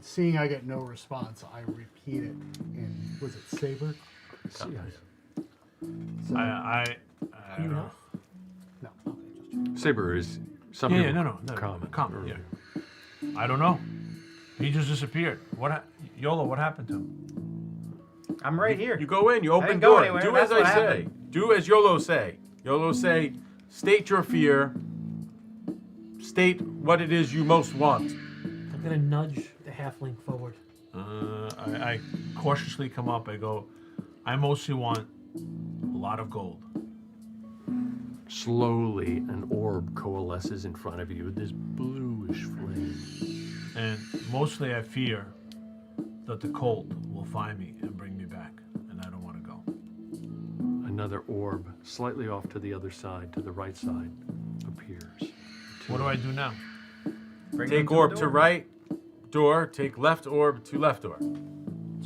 seeing I get no response, I repeat it in, was it Saber? So, I You don't know? no. Okay, just checking. Saber is something. Yeah, no, common. common. Yeah. I don't know. He just disappeared. YOLO? What happened to him? I'm right here. you go in, you open didn't go door. anywhere, Do that's as I what say. happened. Do as YOLO say. YOLO say, state your fear. State what it is you most want. I'm gonna nudge the halfling forward. I cautiously come up. I go, I mostly want a lot of gold. Slowly, an orb coalesces in front of you, this bluish flame. And mostly I fear that the cult will find me and bring me back. And I don't want to go. Another orb, slightly off to the other side, to the right side, appears. What do I do now? Bring them Take the orb to door. right door. Take left orb to left door.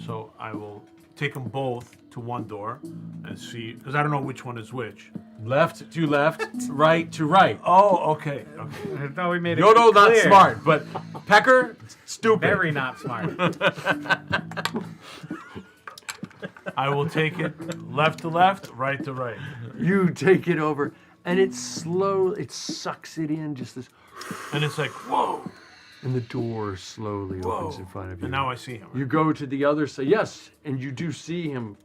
So I will take them both to one door and see, because I don't know which one is which. Left to left, right to right. Oh, okay. Okay. I thought we made it Yodo not clear. smart, but Pecker stupid. Very not smart. I will take it left to left, right to right. You take it over, and it sucks it in, just this, And it's like, whoa. and the door slowly opens in front of you. And now I see him. You go to the other side, yes, and you do see him,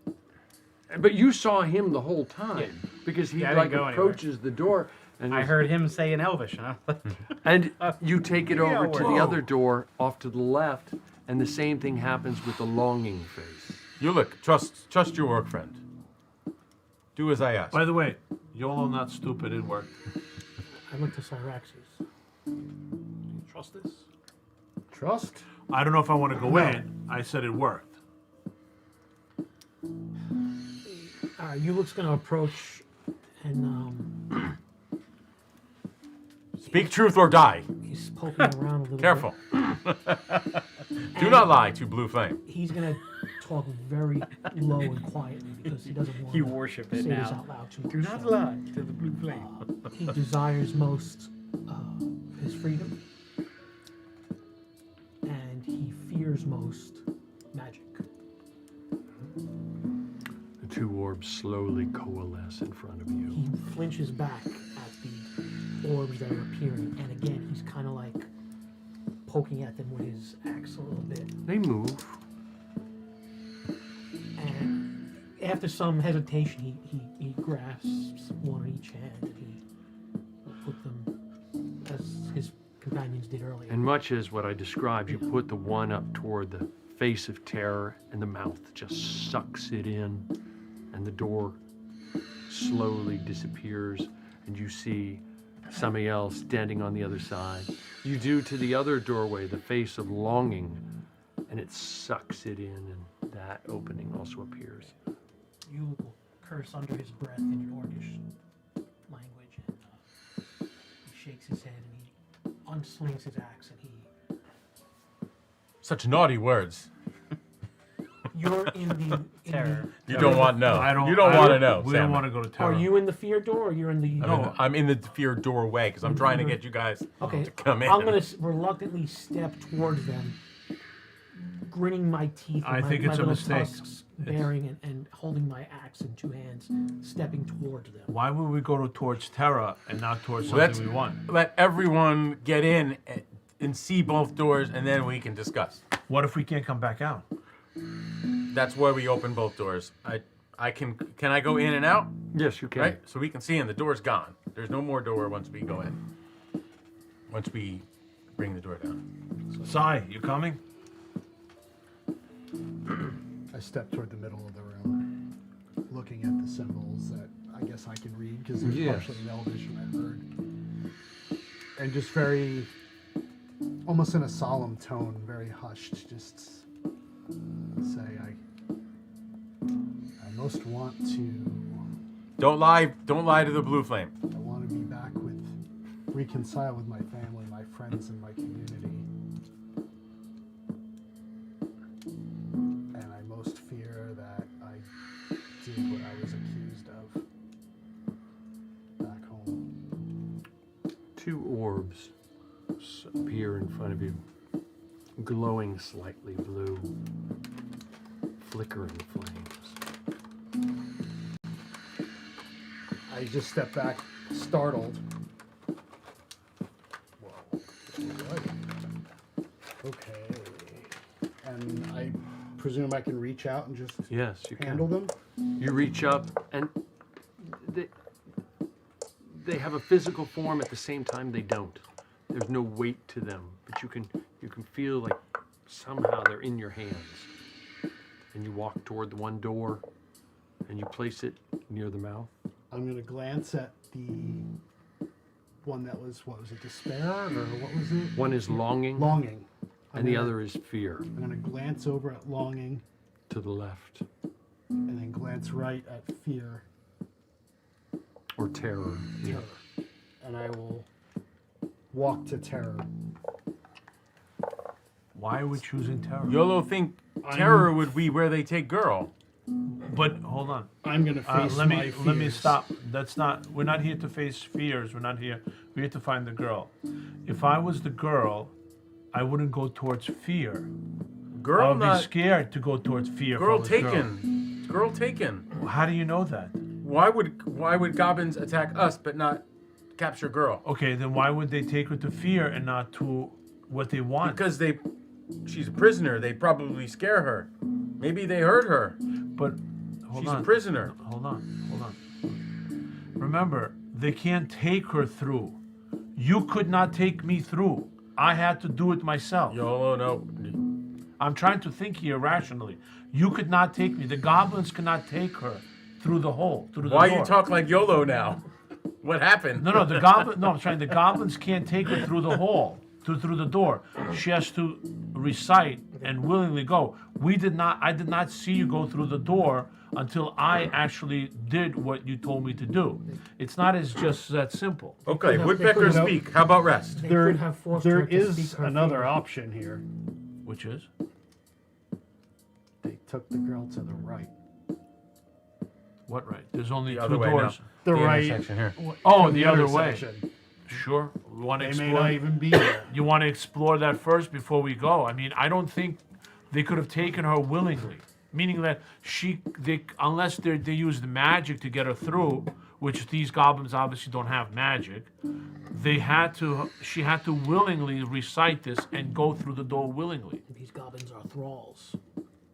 but you saw him the whole time, because he Yeah, I didn't like go anywhere. approaches the door, and I heard him say in Elvish, huh? and you take it over to the whoa. other door off to the left, and the same thing happens with the longing face. You look, trust your work friend. Do as I ask. By the way, YOLO not stupid, it worked. I look to Cyraxes. You trust this? Trust? I don't know if I want to go in. I said it worked. Uluk's gonna approach and Speak truth or die. he's poking around a little Careful. bit. Do not lie to Blue Flame. He's gonna talk very low and quietly because he doesn't want You to worship say it this now. out loud too much. Do not So, lie to the blue flame. He desires most his freedom, and he fears most magic. The two orbs slowly coalesce in front of you. He flinches back at the orbs that are appearing, and again, he's kind of like poking at them with his axe a little bit. They move. And after some hesitation, he grasps one on each hand, and he will put them as his companions did earlier. And much as what I described, you put the one up toward the face of terror, and the mouth just sucks it in, and the door slowly disappears, and you see somebody else standing on the other side. You do to the other doorway, the face of longing, and it sucks it in, and that opening also appears. Uluk will curse under his breath in an Orcish language, and he shakes his head and he unslings his axe, and he. Such naughty words. You're in the Terror. You don't want to know. I don't. You don't I want to know. We don't Salmon. want to go to terror. Are you in the fear door, or you're in the? No. I'm in the fear doorway because I'm trying to get you guys Okay. to come in. I'm gonna reluctantly step towards them, gritting my teeth. I and think my it's a little mistake. tusks baring and holding my axe in two hands, stepping towards them. Why would we go towards terror and not towards Let's something we want? let everyone get in and see both doors, and then we can discuss. What if we can't come back out? That's why we open both doors. I can I go in and out? Yes, you can. Right? So we can see in. The door's gone. There's no more door once we go in. Once we bring the door down. Sai, you coming? I step toward the middle of the room, looking at the symbols that I guess I can read because there's Yes. partially in Elvish and I've heard. And just very, almost in a solemn tone, very hushed, just say, I most want to, Don't lie to the Blue Flame. I want to be back reconcile with my family, my friends, and my community. And I most fear that I did what I was accused of back home. Two orbs appear in front of you, glowing slightly blue, flickering flames. I just step back, startled. Whoa. What? Okay. And I presume I can reach out and just Yes, you handle can. them? You reach up, and they have a physical form. At the same time, they don't. There's no weight to them, but you can feel like somehow they're in your hands. And you walk toward the one door, and you place it near the mouth. I'm going to glance at the one that was, what was it, despair, or what was it? One is longing, Longing. and the other is fear. I'm going to glance over at longing, To the left, and then glance right at fear. or terror. Yeah. Terror. And I will walk to terror. Why are we choosing terror? YOLO think terror would be where they take girl. But hold on. I'm going to face Let my me fears. stop. That's not. We're not here to face fears. We're not here. We're here to find the girl. If I was the girl, I wouldn't go towards fear. I Girl would be not. scared to go towards fear. if I Girl was taken. Girl taken. How do you know that? Why would goblins attack us but not capture girl? Okay, then why would they take her to fear and not to what they want? Because she's a prisoner. They probably scare her. Maybe they hurt her. But hold She's on. a prisoner. Hold on. Remember, they can't take her through. You could not take me through. I had to do it myself. YOLO, no. I'm trying to think here rationally. You could not take me. The goblins could not take her through the hole, through the Why door. you talk like YOLO now? What happened? No, the goblin. No, I'm trying. The goblins can't take her through the hole, through the door. She has to recite and willingly go. I did not see you go through the door until I actually did what you told me to do. It's not as just that simple. Okay, They woodpecker could- speak. How about rest? They There, could have forced her there to speak is her another fears. option here. Which is? They took the girl to the right. What right? There's only The two other way, doors. The right. intersection here. Oh, from the other way. intersection. Sure. We want to They may explore. not even be there. You want to explore that first before we go. I mean, I don't think they could have taken her willingly, meaning that unless they used magic to get her through, which these goblins obviously don't have magic. She had to willingly recite this and go through the door willingly. These goblins are thralls.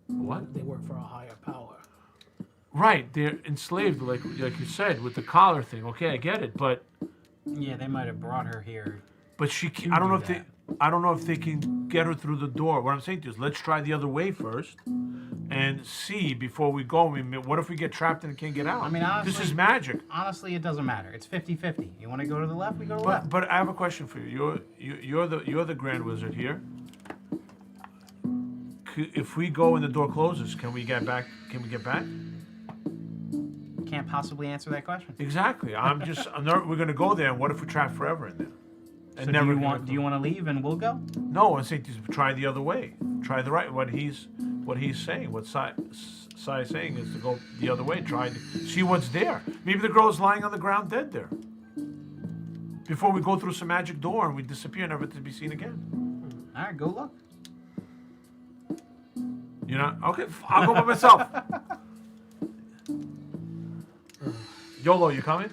What? They work for a higher power. Right, they're enslaved, like you said, with the collar thing. Okay, I get it, but Yeah, they might have brought her here. she. I don't know if they can get her through the door. What I'm saying to you is, let's try the other way first, and see before we go. I mean, what if we get trapped and can't get out? I mean, this honestly- is magic. Honestly, it doesn't matter. It's 50-50. You want to go to the left, we go to the left. But I have a question for you. You're the Grand Wizard here. If we go and the door closes, can we get back? Can we get back? Can't possibly answer that question. Exactly. We're gonna go there, and what if we're trapped forever in there? And So never do you gonna want? Do you want to leave and we'll go? No, I'm saying to try the other way. Try the right. What he's saying. What Sai is saying is to go the other way. Try to see what's there. Maybe the girl's lying on the ground dead there. Before we go through some magic door and we disappear, never to be seen again. All right, go look. You know? Okay, I'll go by myself. YOLO, you coming?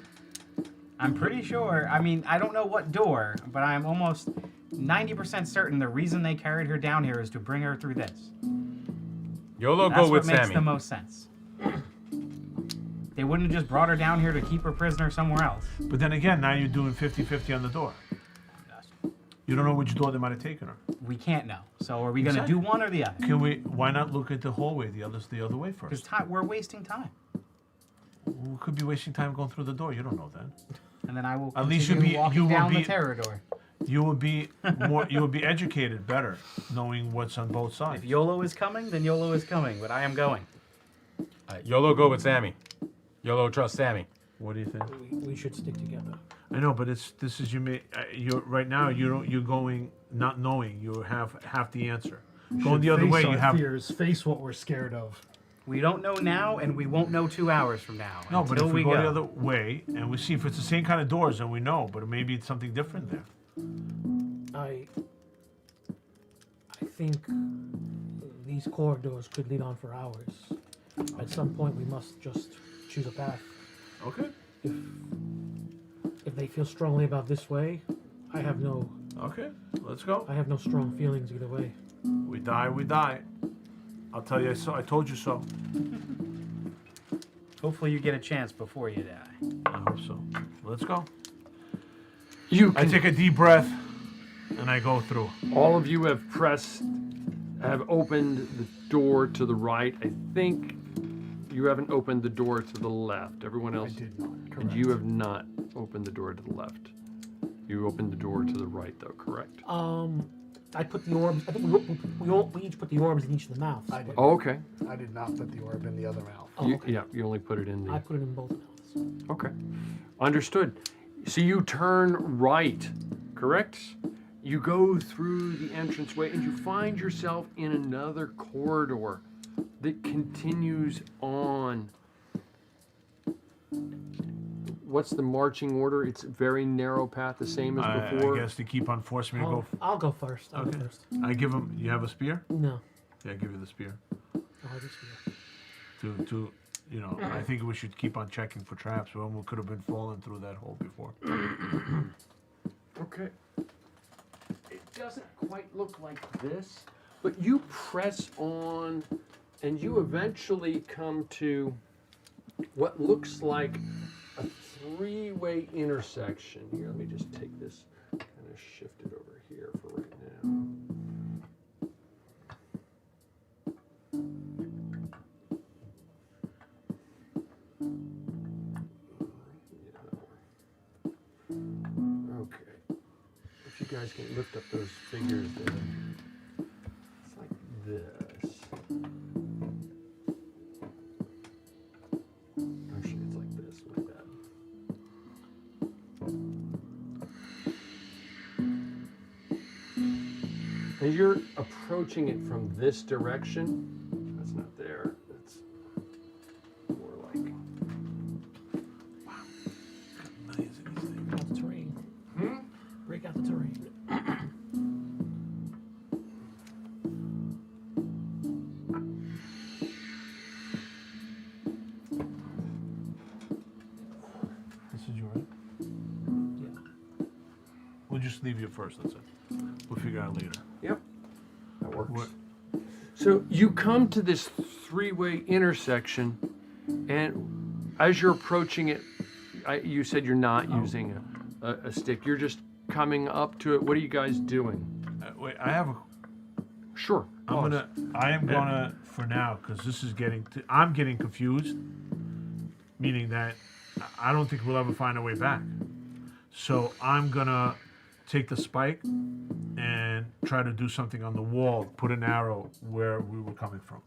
I'm pretty sure. I mean, I don't know what door, but I'm almost 90% certain the reason they carried her down here is to bring her through this. YOLO, That's go with what makes Sammy. the most sense. They wouldn't have just brought her down here to keep her prisoner somewhere else. But then again, now you're doing 50-50 on the door. You don't know which door they might have taken her. We can't know. So are we going to Exactly. do one or the other? Why not look at the hallway, the other way Because first? we're wasting time. We could be wasting time going through the door. You don't know that. And then I will At least continue walking you will down be- the terror door. You will be more. You will be educated better, knowing what's on both sides. If YOLO is coming, then YOLO is coming, but I am going. YOLO, go with Sammy. YOLO, trust Sammy. What do you think? We should stick together. I know, but this is you're right now. You're going not knowing. You have half the answer. Going the other Face way, our you have fears. Face what we're scared of. We don't know now, and we won't know 2 hours from now. no. But until if we go go the other way and we see if it's the same kind of doors, then we know. But maybe it's something different there. I think these corridors could lead on for hours. At some point, we must just choose a path. Okay. If they feel strongly about this way, I have no Okay. Let's go. strong feelings either way. We die. We die. I'll tell you. I told you so. Hopefully you get a chance before you die. I hope so. Let's go. You I can, take a deep breath, and I go through. all of you have have opened the door to the right. I think you haven't opened the door to the left. Everyone I else, did not. and Correct. you have not opened the door to the left. You opened the door to the right, though, correct? I put the orbs. I think we each put the orbs in each of the mouths. I did. Oh, okay. I did not put the orb in the other mouth. Oh, okay. Yeah, you only put it in the. I put it in both mouths. Okay. Understood. So you turn right, correct? You go through the entranceway and you find yourself in another corridor that continues on. What's the marching order? It's a very narrow path, the same as before. I guess to keep on forcing me to go. I'll go first. I'll Okay. go first. I give him. You have a spear? No. Yeah, I give you the spear. I'll just To you know, I think we should keep on checking for traps. We almost could have been falling through that hole before. Okay. It doesn't quite look like this, but you press on and you eventually come to what looks like a three-way intersection. Here, let me just take this, kind of shift it over here for right now. Okay. If you guys can lift up those figures there. It's like this. Actually, it's like this, like that. And you're approaching it from this direction. That's not there. That's more like. Millions of these things. out the terrain. Break out the terrain. This is yours. Yeah. We'll just leave you first. That's it. We'll figure out later. Yep. That works. What? So you come to this three-way intersection, and as you're approaching it, you said you're not using a stick. You're just coming up to it. What are you guys doing? Wait, I have a. Sure. I am gonna for now because this is I'm getting confused, meaning that I don't think we'll ever find a way back. So I'm gonna take the spike and try to do something on the wall, put an arrow where we were coming from.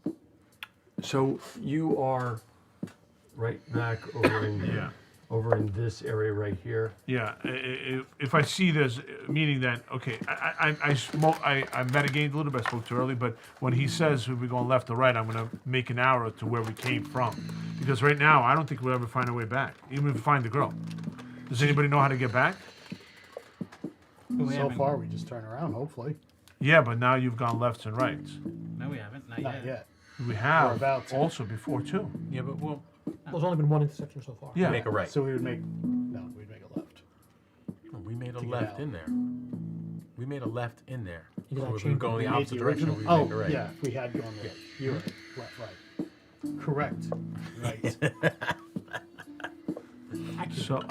So you are right back over in Yeah. over in this area right here. Yeah, if I see there's, meaning that, okay, I metagamed a little bit, I spoke too early, but when he says we're going left or right, I'm going to make an arrow to where we came from. Because right now, I don't think we'll ever find a way back, even if we find the girl. Does anybody know how to get back? So far, we just turn around, hopefully. Yeah, but now you've gone lefts and rights. No, we haven't. Not Not yet. yet. We have about to. also before, too. Yeah, but we'll There's only been one intersection so far. Yeah. make a right. So we would make, no, we'd make a left. We made a to get left out. in there. We made a left in there. You did So that if we chain go in the We made opposite the direction, original- we make a right. yeah, if we had gone the you're right. Left, right. Correct. Right. So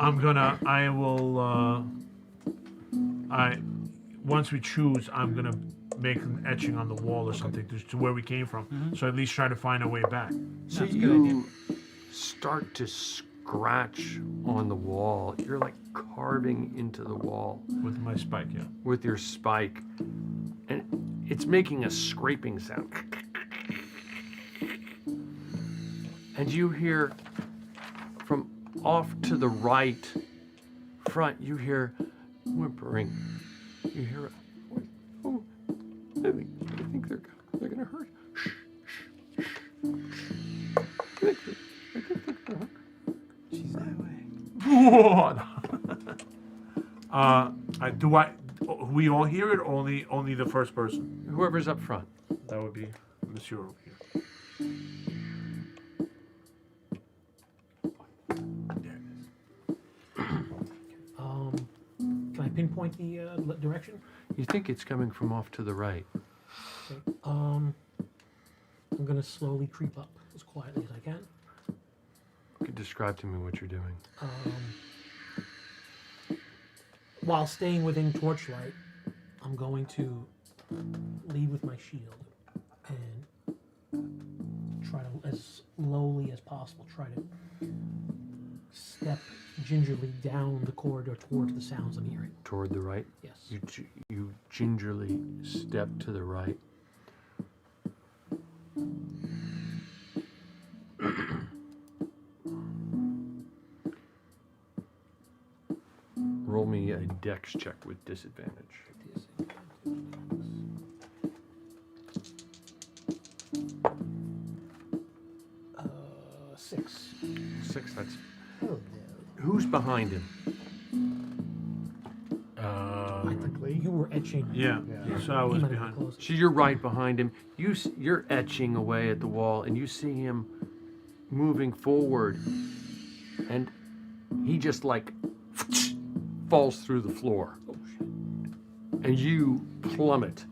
once we choose, I'm gonna make an etching on the wall or something to where we came from. So at least try to find a way back. So That's a good idea. you start to scratch on the wall. You're like carving into the wall With my spike, yeah. with your spike, and it's making a scraping sound. And you hear from off to the right front, you hear whimpering. You hear it. Oh, I think they're gonna hurt. Shh, shh, shh. I think they're gonna hurt. She's that way. We all hear it, or only the first person? Whoever's up front. That would be Monsieur over here. There it is. Can I pinpoint the direction? You think it's coming from off to the right. Okay. I'm gonna slowly creep up as quietly as I can. Could describe to me what you're doing. While staying within torchlight, I'm going to lead with my shield. try to, as slowly as possible, try to step gingerly down the corridor towards the sounds I'm hearing. Toward the right. Yes. You gingerly step to the right. Roll me a dex check with disadvantage. 6. 6, that's... Oh, no. Who's behind him? Technically. You were etching. Yeah. Yeah. So I He was might have been behind. closest. So you're right behind him. You're etching away at the wall, and you see him moving forward, and he just like falls through the floor, and you plummet,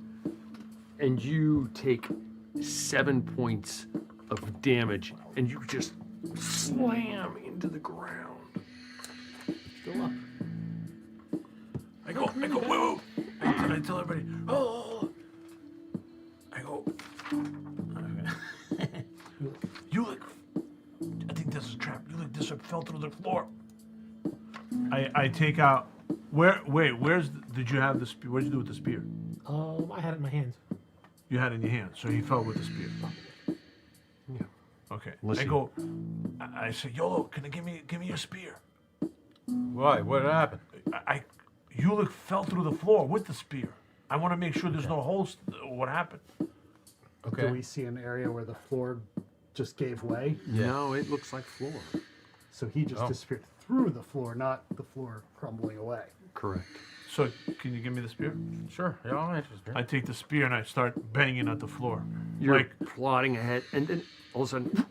and you take 7 points of damage, and you just slam into the ground. Still up. I go, whoa. I tell everybody, oh. I go, you look, I think this is a trap. You look, this fell through the floor. I take out, did you have the spear? What did you do with the spear? I had it in my hands. You had it in your hand, so he fell with the spear. Yeah. Okay. Listen. I say, Yolo, can you give me your spear? Why? What happened? You look fell through the floor with the spear. I want to make sure there's no holes. What happened? Okay. Do we see an area where the floor just gave way? No, it looks like floor. So he just disappeared through the floor, not the floor crumbling away. Correct. So can you give me the spear? Sure. Yeah, I'll answer this. I take the spear and I start banging at the floor. You're Like, plodding ahead, and then all of a sudden,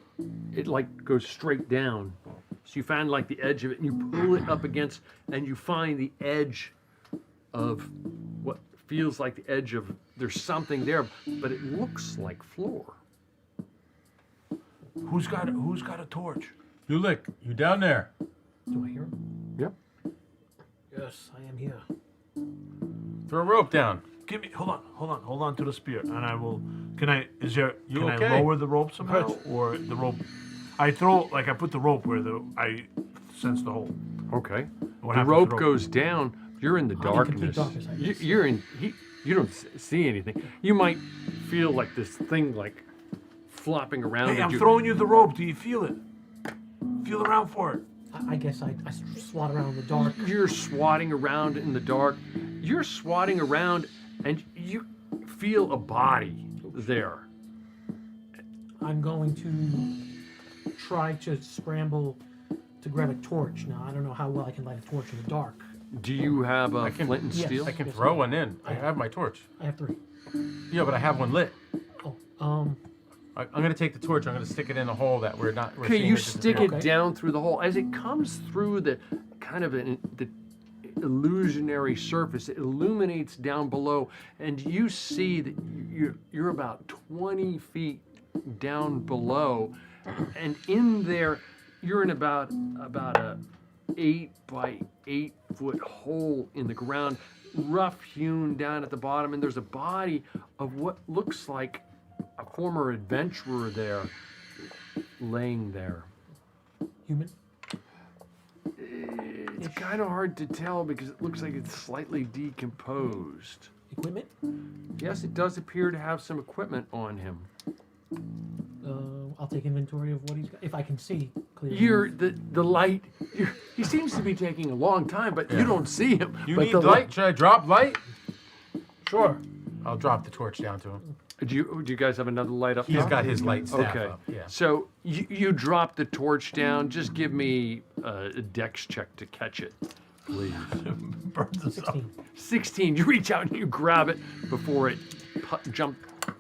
it like goes straight down. So you find like the edge of it, and you pull it up against, and you find the edge of what feels like the edge of, there's something there, but it looks like floor. who's got a torch? You lick. You down there? Do I hear him? Yep. Yes, I am here. Throw a rope down. Give me. Hold on to the spear, and I will. Can I okay? lower the rope somehow, or the rope? I put the rope where I sense the hole. Okay. What The happens rope to the rope? goes down. You're in the I'm in complete darkness. darkness, I guess. You're in. You don't see anything. You might feel like this thing like flopping around. Hey, at I'm you. throwing you the rope. Do you feel it? Feel around for it. I guess I swat around in the dark. You're swatting around in the dark. You're swatting around, and you feel a body there. I'm going to try to scramble to grab a torch. Now, I don't know how well I can light a torch in the dark. Do you have a can- flint and yes. steel? I can Yes, throw ma'am. one in. I have my torch. I have 3. Yeah, but I have one lit. Oh, I'm gonna take the torch. I'm gonna stick it in a hole that we're not. We're Okay, seeing you it stick disappear. it down through the hole. As it comes through the kind of the illusionary surface, it illuminates down below, and you see that you're about 20 feet down below, and in there, you're in about a 8 by 8 foot hole in the ground, rough hewn down at the bottom, and there's a body of what looks like a former adventurer there, laying there. human. It's kind of hard to tell because it looks like it's slightly decomposed. Equipment. Yes, it does appear to have some equipment on him. I'll take inventory of what he's got, if I can see clearly. The light. He seems to be taking a long time, but you don't see him. You but need the light. Should I drop light? Sure. I'll drop the torch down to him. Do you guys have another light up? He's top? got his light staff Okay. up. Yeah. So you drop the torch down. Just give me a dex check to catch it, please. Burns us up. 16. 16. You reach out and you grab it before it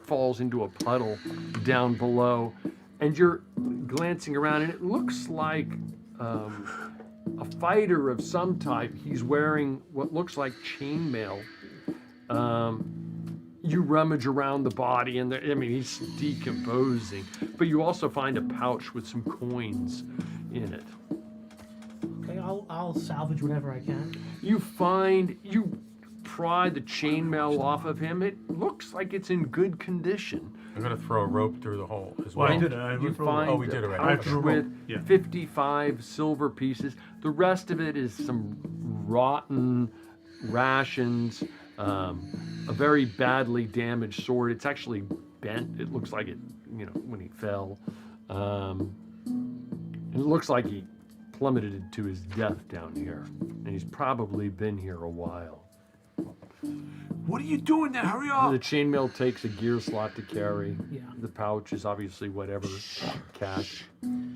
falls into a puddle down below, and you're glancing around, and it looks like a fighter of some type. He's wearing what looks like chainmail. You rummage around the body, and he's decomposing. But you also find a pouch with some coins in it. Okay, I'll salvage whatever I can. You pry the chainmail off of him. It looks like it's in good condition. I'm gonna throw a rope through the hole as Well, well. I did it. I You went through- find Oh, we did a already. pouch Okay. threw a with rope. Yeah. 55 silver pieces. The rest of it is some rotten rations, a very badly damaged sword. It's actually bent. It looks like it, when he fell. And it looks like he plummeted to his death down here. And he's probably been here a while. What are you doing there? Hurry The up! chainmail takes a gear slot to carry. Yeah. The pouch is obviously whatever cash.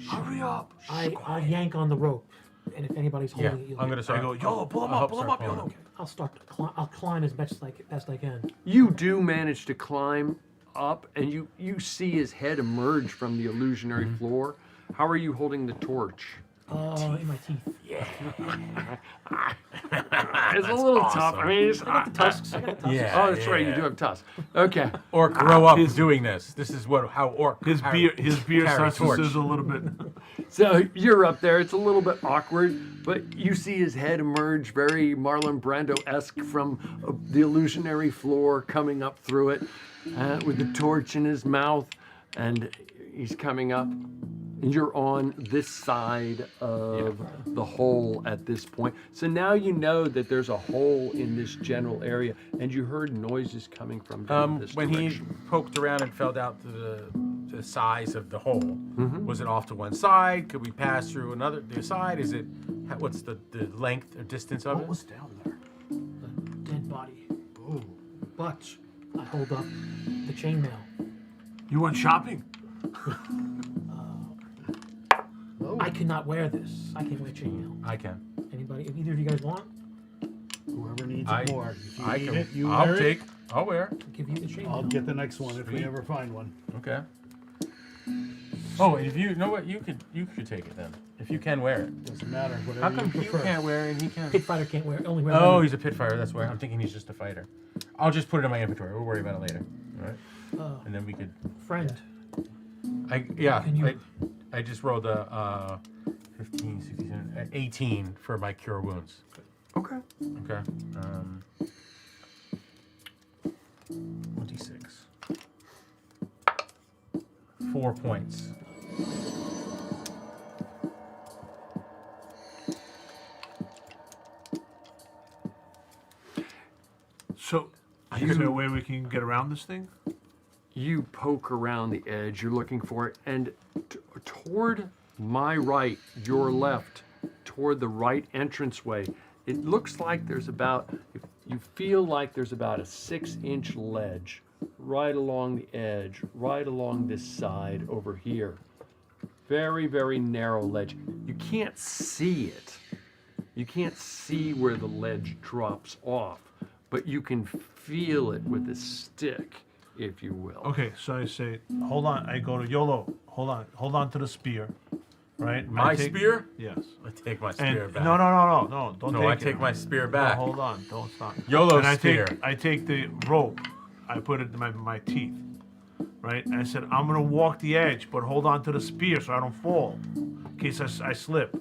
Hurry up! I'll yank on the rope, and if anybody's Yeah, holding it, I'm gonna I start. go, Yolo, pull him I'll up, pull him start up, pulling Yolo. I'll start. I'll climb as best I can. You do manage to climb up, and you see his head emerge from the illusionary floor. How are you holding the torch? In my teeth. It's a little tough. I mean, it's I got the tusks. I got the tusks. Yeah. Oh, that's right. You do have tusks. Okay. Orc grow up doing this. This is how orc. His carry- beard carry starts to torch. sizzle a little bit. So you're up there. It's a little bit awkward, but you see his head emerge, very Marlon Brando-esque from the illusionary floor, coming up through it with the torch in his mouth, and he's coming up. And you're on this side of the hole at this point. So now you know that there's a hole in this general area, and you heard noises coming from this When direction. he poked around and fell down to the size of the hole, was it off to one side? Could we pass through the side? Is it? What's the length or distance of What it? was down there? The dead body. Oh, But I hold up the chainmail. You went shopping? I cannot wear this. I can't wear chainmail. I can. Anybody? If either of you guys want, whoever needs I- it more. If you I need can. it, you I'll wear take. it. I'll wear. I'll give you the chainmail. I'll get the next one if we Sweet. ever find one. Okay. Oh, and if you know what, you could take it then. If you can wear it. Doesn't matter. How Whatever come you you prefer. can't wear it and he can? Pit fighter can't wear. Only wear. Oh, leather. he's a pit fighter. That's why I'm thinking he's just a fighter. I'll just put it in my inventory. We'll worry about it later. All right. And then we could. Friend. Can you? I just rolled a 15, 16, 18 for my cure wounds. Okay. Okay. 26. 4 points. So, is there a way we can get around this thing? You poke around the edge, you're looking for it, and toward my right, your left, toward the right entranceway, it looks like there's you feel like there's about a 6-inch ledge right along the edge, right along this side over here. Very, very narrow ledge. You can't see it. You can't see where the ledge drops off, but you can feel it with a stick, if you will. Okay, so I say, hold on. I go to Yolo. Hold on to the spear, right? My spear? Yes. I take my And spear back. no, don't No, take I it. take my spear No, back. hold on, don't stop. YOLO and spear. I take the rope. I put it in my teeth, right? And I said, I'm gonna walk the edge, but hold on to the spear so I don't fall, in case I slip.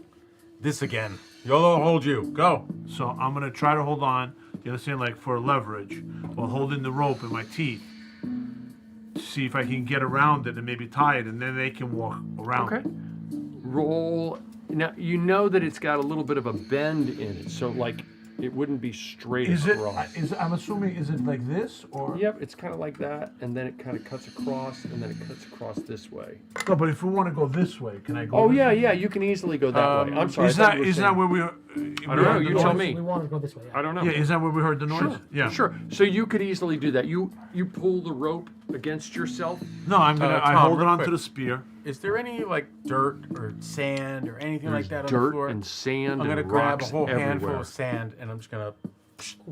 This again. YOLO, hold you. Go. So I'm gonna try to hold on. You understand, like for leverage, while holding the rope in my teeth. To see if I can get around it and maybe tie it, and then they can walk around. Okay. Roll. Now, you know that it's got a little bit of a bend in it, so like it wouldn't be straight Is it? across. I'm assuming. Is it like this or? Yep, it's kind of like that, and then it kind of cuts across, and then it cuts across this way. No, but if we want to go this way, can I go? Oh this yeah, way? yeah, you can easily go that way. I'm sorry. I Is thought that you were is that saying- where we? I don't know. You tell me. We want to go this way. I don't know. Yeah, is that where we heard the noise? Sure. Yeah. Sure. So you could easily do that. You pull the rope against yourself. No, I'm gonna. I Tom, hold it real onto quick. the spear. Is there any like dirt or sand or anything like that on the Dirt floor? and sand I'm gonna and grab a rocks whole handful everywhere. of sand and I'm just gonna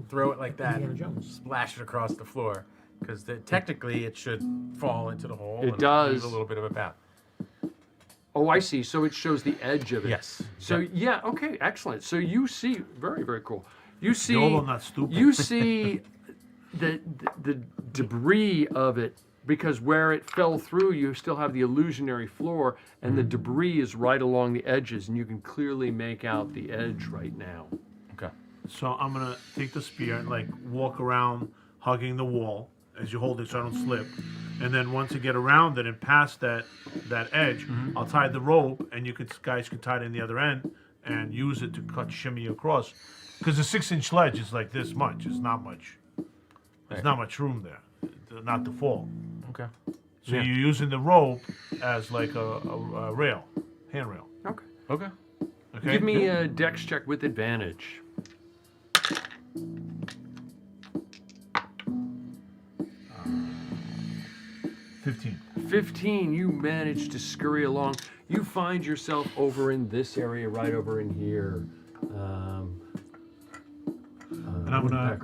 throw it like that, Indiana and Jones. splash it across the floor, because technically it should fall into the hole. It and does. leave a little bit of a path. Oh, I see. So it shows the edge of it. Yes. So yeah, okay, excellent. So you see, very, very cool. You see, YOLO, not stupid. you see the debris of it, because where it fell through, you still have the illusionary floor, and the debris is right along the edges, and you can clearly make out the edge right now. Okay. So I'm gonna take the spear and like walk around, hugging the wall, as you hold it so I don't slip. And then once I get around it and past that edge, I'll tie the rope, and guys can tie it in the other end and use it to shimmy across. Because the 6-inch ledge is like this much. It's not much. There's not much room there, not to fall. Okay. So you're using the rope as like a rail, handrail. Okay. Okay. Okay. Give me a dex check with advantage. 15. 15, you manage to scurry along. You find yourself over in this area, right over in here. And I'm gonna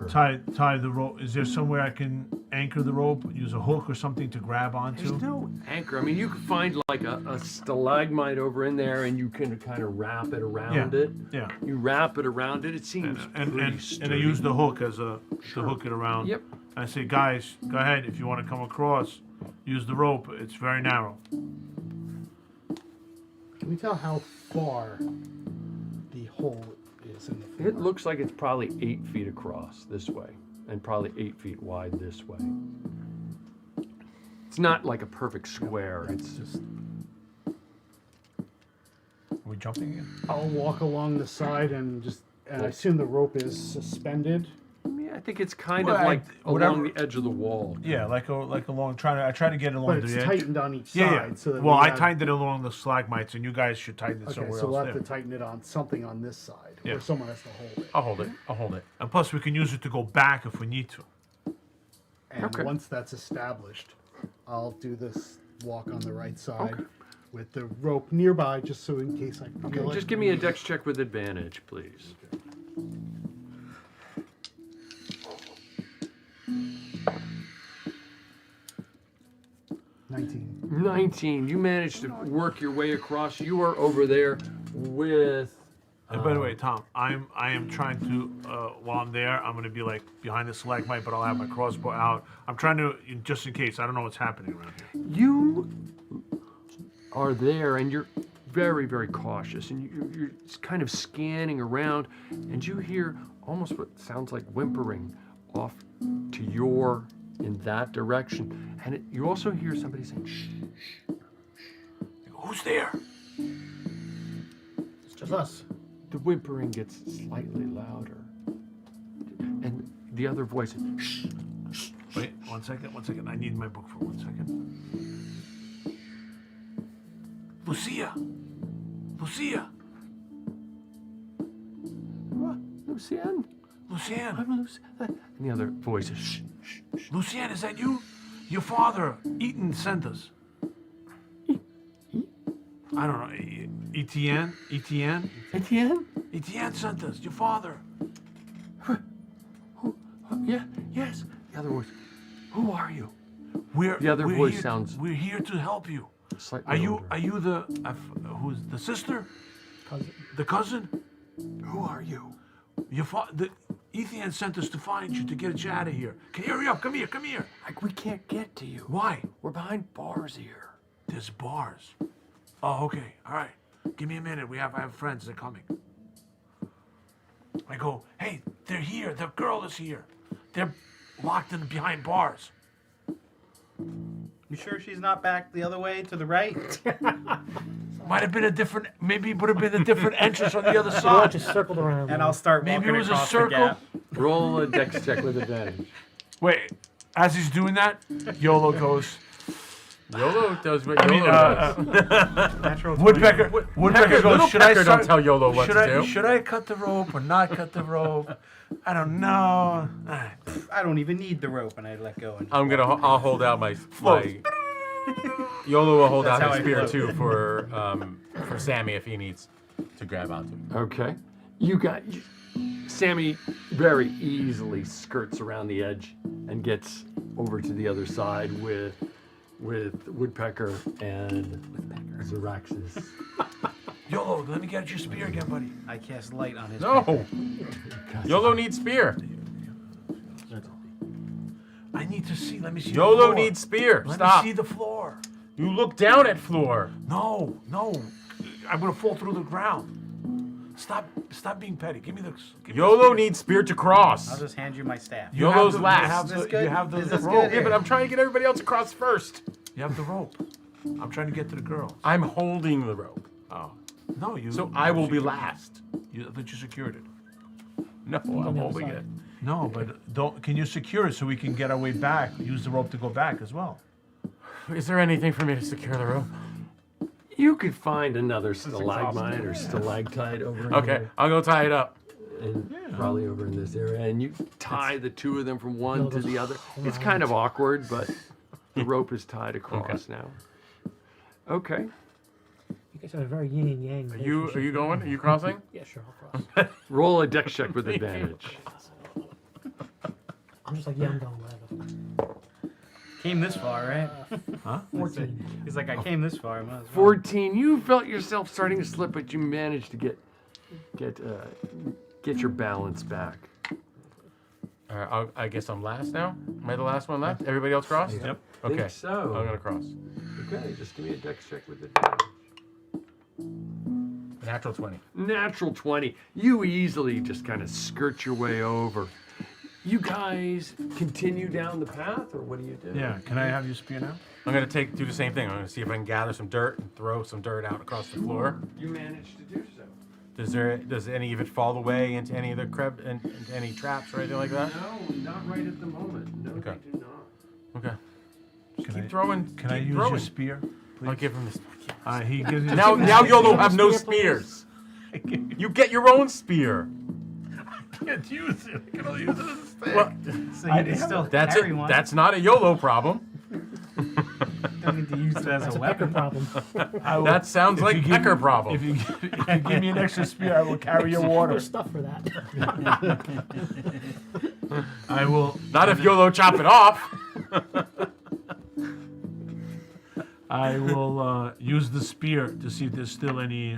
tie the rope. Is there somewhere I can anchor the rope? Use a hook or something to grab onto? There's no anchor. I mean, you can find like a stalagmite over in there, and you can kind of wrap it around it. Yeah. You wrap it around it. It seems And pretty I sturdy. use the hook as to hook it around. Yep. I say, guys, go ahead. If you want to come across, use the rope. It's very narrow. Can we tell how far the hole is in the floor? It looks like it's probably 8 feet across this way, and probably 8 feet wide this way. It's not like a perfect square. It's just. Are we jumping again? I'll walk along the side and I assume the rope is suspended. I think it's kind Well, of like whatever- along the edge of the wall. Yeah, like a long. I try to get it along But the it's edge. tightened on each Yeah, side. yeah. So that Well, we I have- tightened it along the stalagmites, and you guys should tighten it Okay, somewhere so we'll else have there. to tighten it on something on this side, Yeah. or someone has to hold it. I'll hold it. I'll hold it. And plus, we can use it to go back if we need to. And Okay. once that's established, I'll do this walk on the right side Okay. with the rope nearby, just so in case I feel Okay, like just give me a dex check with advantage, please. $19. 19. You managed to work your way across. You are over there with. And by the way, Tom, I am trying to while I'm there, I'm gonna be like behind the stalagmite, but I'll have my crossbow out. I'm trying to just in case. I don't know what's happening around here. You are there, and you're very, very cautious, and you're kind of scanning around, and you hear almost what sounds like whimpering off to in that direction, and you also hear somebody saying, "Shh." Who's there? It's just us. The whimpering gets slightly louder, and the other voice is, "Shh." Wait, 1 second. 1 second. I need my book for 1 second. Lucia. What? Lucienne? Lucienne. I'm Lucienne. And the other voice is, "Shh, shh, shh." Lucienne, is that you? Your father, Eaton, sent us. I don't know. Etienne? Etienne? Etienne sent us. Your father. Yeah, yes. The other voice, "Who are you?" We're, The other we're voice here sounds- We're here to help you. Slightly Are you? older. Are you the? Who's the sister? Cousin. The cousin? Who are you? Your father. Etienne sent us to find you to get you out of here. Can you hurry up? Come here. Come here. Like, we can't get to you. Why? We're behind bars here. There's bars. Oh, okay. All right. Give me a minute. I have friends. They're coming. I go, hey, they're here. The girl is here. They're locked in behind bars. You sure she's not back the other way to the right? Might have been a different. Maybe it would have been a different entrance on the other I side. just circled around. And I'll start Maybe walking it was a across circle. the gap. Roll a dex check with advantage. Wait. As he's doing that, Yolo goes. YOLO does what I mean, YOLO does. Natural 20. Woodpecker. Woodpecker goes. Little Should I Pecker start? don't tell YOLO what should to I do. should I cut the rope or not cut the rope? I don't know. I don't even need the rope, and I let go. And I'll hold out my YOLO will hold That's out how his I spear float. too for Sammy if he needs to grab onto. Okay. Sammy very easily skirts around the edge and gets over to the other side with Woodpecker and Zaraxis. Yolo, let me get your spear again, buddy. I cast light on his. No, YOLO needs spear. I need to see. Let me see. the YOLO floor. needs spear. Let Stop. me see the floor. You look down at floor. No. I'm gonna fall through the ground. Stop being petty. Give me the. Give me the YOLO spear. needs spear to cross. I'll just hand you my staff. You have YOLO's the- last. You have Is the, this good? You have the Is this rope. good? Yeah, but I'm trying to get everybody else across first. You have the rope. I'm trying to get to the girl. I'm holding the rope. Oh. No, you. So I will be last. I thought you secured it. No, I'm on the other holding side. it. No, but don't. Can you secure it so we can get our way back? Use the rope to go back as well. Is there anything for me to secure the rope? You could find another stalagmite or stalactite over in Okay, here, I'll go tie it up. and probably over in this area, and you tie the two of them from one No, to those- the other. It's kind of awkward, but the rope is tied across now. Okay. You guys have a very yin and yang. Are you going? Are you crossing? Yeah, sure, I'll cross. Roll a dex check with advantage. I'm just like, yeah, I'm going whatever. Came this far, right? Huh? 14. He's like, I came this far. I might as well. 14. You felt yourself starting to slip, but you managed to get your balance back. All right, I guess I'm last now. Am I the last one left? Everybody else crossed? Yep. Okay. Think so. I'm gonna cross. Okay, just give me a dex check with advantage. Natural 20. Natural 20. You easily just kind of skirt your way over. You guys continue down the path, or what do you do? Yeah. Can I have your spear now? I'm gonna do the same thing. I'm gonna see if I can gather some dirt and throw some dirt out across the floor. You managed to do so. Does any of it fall away into any of the into any traps or anything like that? No, not right at the moment. No, Okay. they do not. Okay. Can Keep I, throwing. Can I keep use throwing. your spear? I'll give him this. He gives you Now YOLO have no Spear, please. spears. You get your own spear. I can't use it. I can only use it as a stick. Well, So you can still that's carry it. one. That's not a YOLO problem. Don't need to use it as That's a a pecker weapon. problem. I will- That sounds if like you give pecker me- problem. If you give me an extra spear, I will carry your water. There's stuff for that. I will. Not if YOLO chop it off. I will use the spear to see if there's still any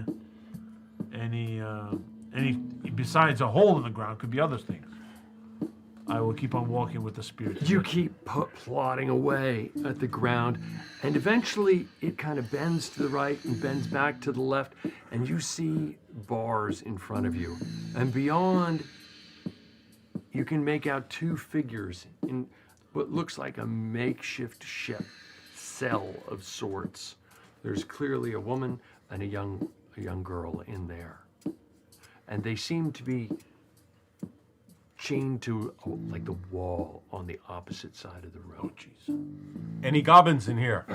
besides a hole in the ground. Could be other things. I will keep on walking with the spear. You keep plodding away at the ground, and eventually it kind of bends to the right and bends back to the left, and you see bars in front of you. And beyond, you can make out two figures in what looks like a makeshift ship, cell of sorts. There's clearly a woman and a young girl in there. And they seem to be chained to like the wall on the opposite side of the road. Jeez. Any goblins in here?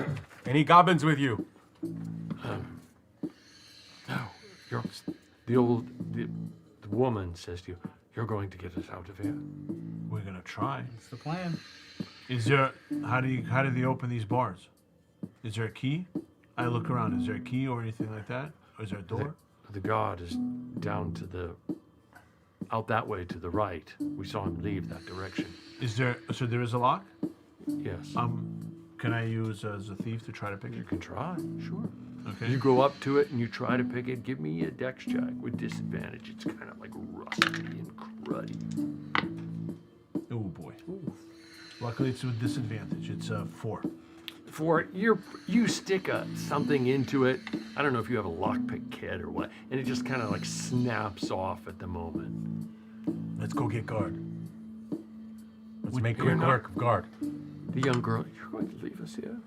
Any goblins with you? No, the woman says to you, "You're going to get us out of here." We're gonna try. That's the plan. Is there? How do they open these bars? Is there a key? I look around. Is there a key or anything like that? Or is there a door? The guard is down to out that way to the right. We saw him leave that direction. Is there? So there is a lock. Yes. Can I use as a thief to try to pick You it? can try, sure. Okay. You go up to it and you try to pick it. Give me a dex check with disadvantage. It's kind of like rusty and cruddy. Oh boy. Luckily, it's with disadvantage. It's 4. For you stick something into it. I don't know if you have a lockpick kit or what, and it just kind of like snaps off at the moment. Let's go get guard. Let's make you're quick not- work of guard. The young girl, you're going to leave us here?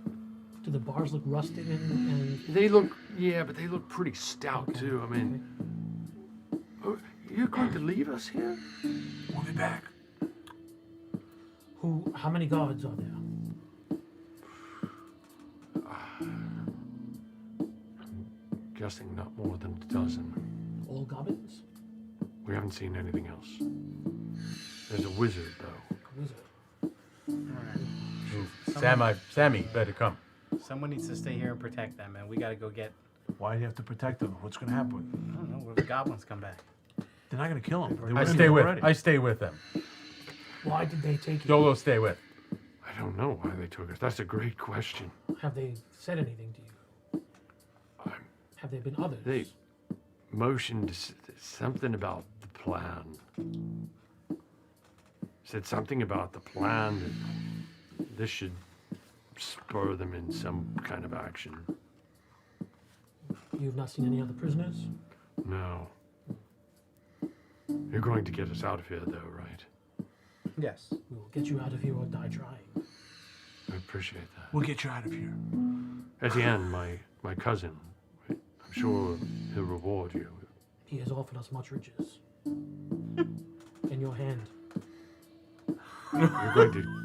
Do the bars look rusted and They look, yeah, but they look pretty stout too. I mean, oh, you're going to leave us here? We'll be back. how many guards are there? Guessing not more than a dozen. All goblins? We haven't seen anything else. There's a wizard though. Alright. Sammy, better come. Someone needs to stay here and protect them, and we gotta go get. Why do you have to protect them? What's gonna happen? I don't know. What if the goblins come back? They're not gonna kill them. I stay with them. Why did they take you? YOLO, stay with. I don't know why they took us. That's a great question. Have they said anything to you? Have there been others? They motioned something about the plan. Said something about the plan that this should spur them in some kind of action. You've not seen any other prisoners? No. You're going to get us out of here, though, right? Yes. We will get you out of here or die trying. I appreciate that. We'll get you out of here. Etienne, my cousin, I'm sure he'll reward you. He has offered us much riches. In your hand. You're going to...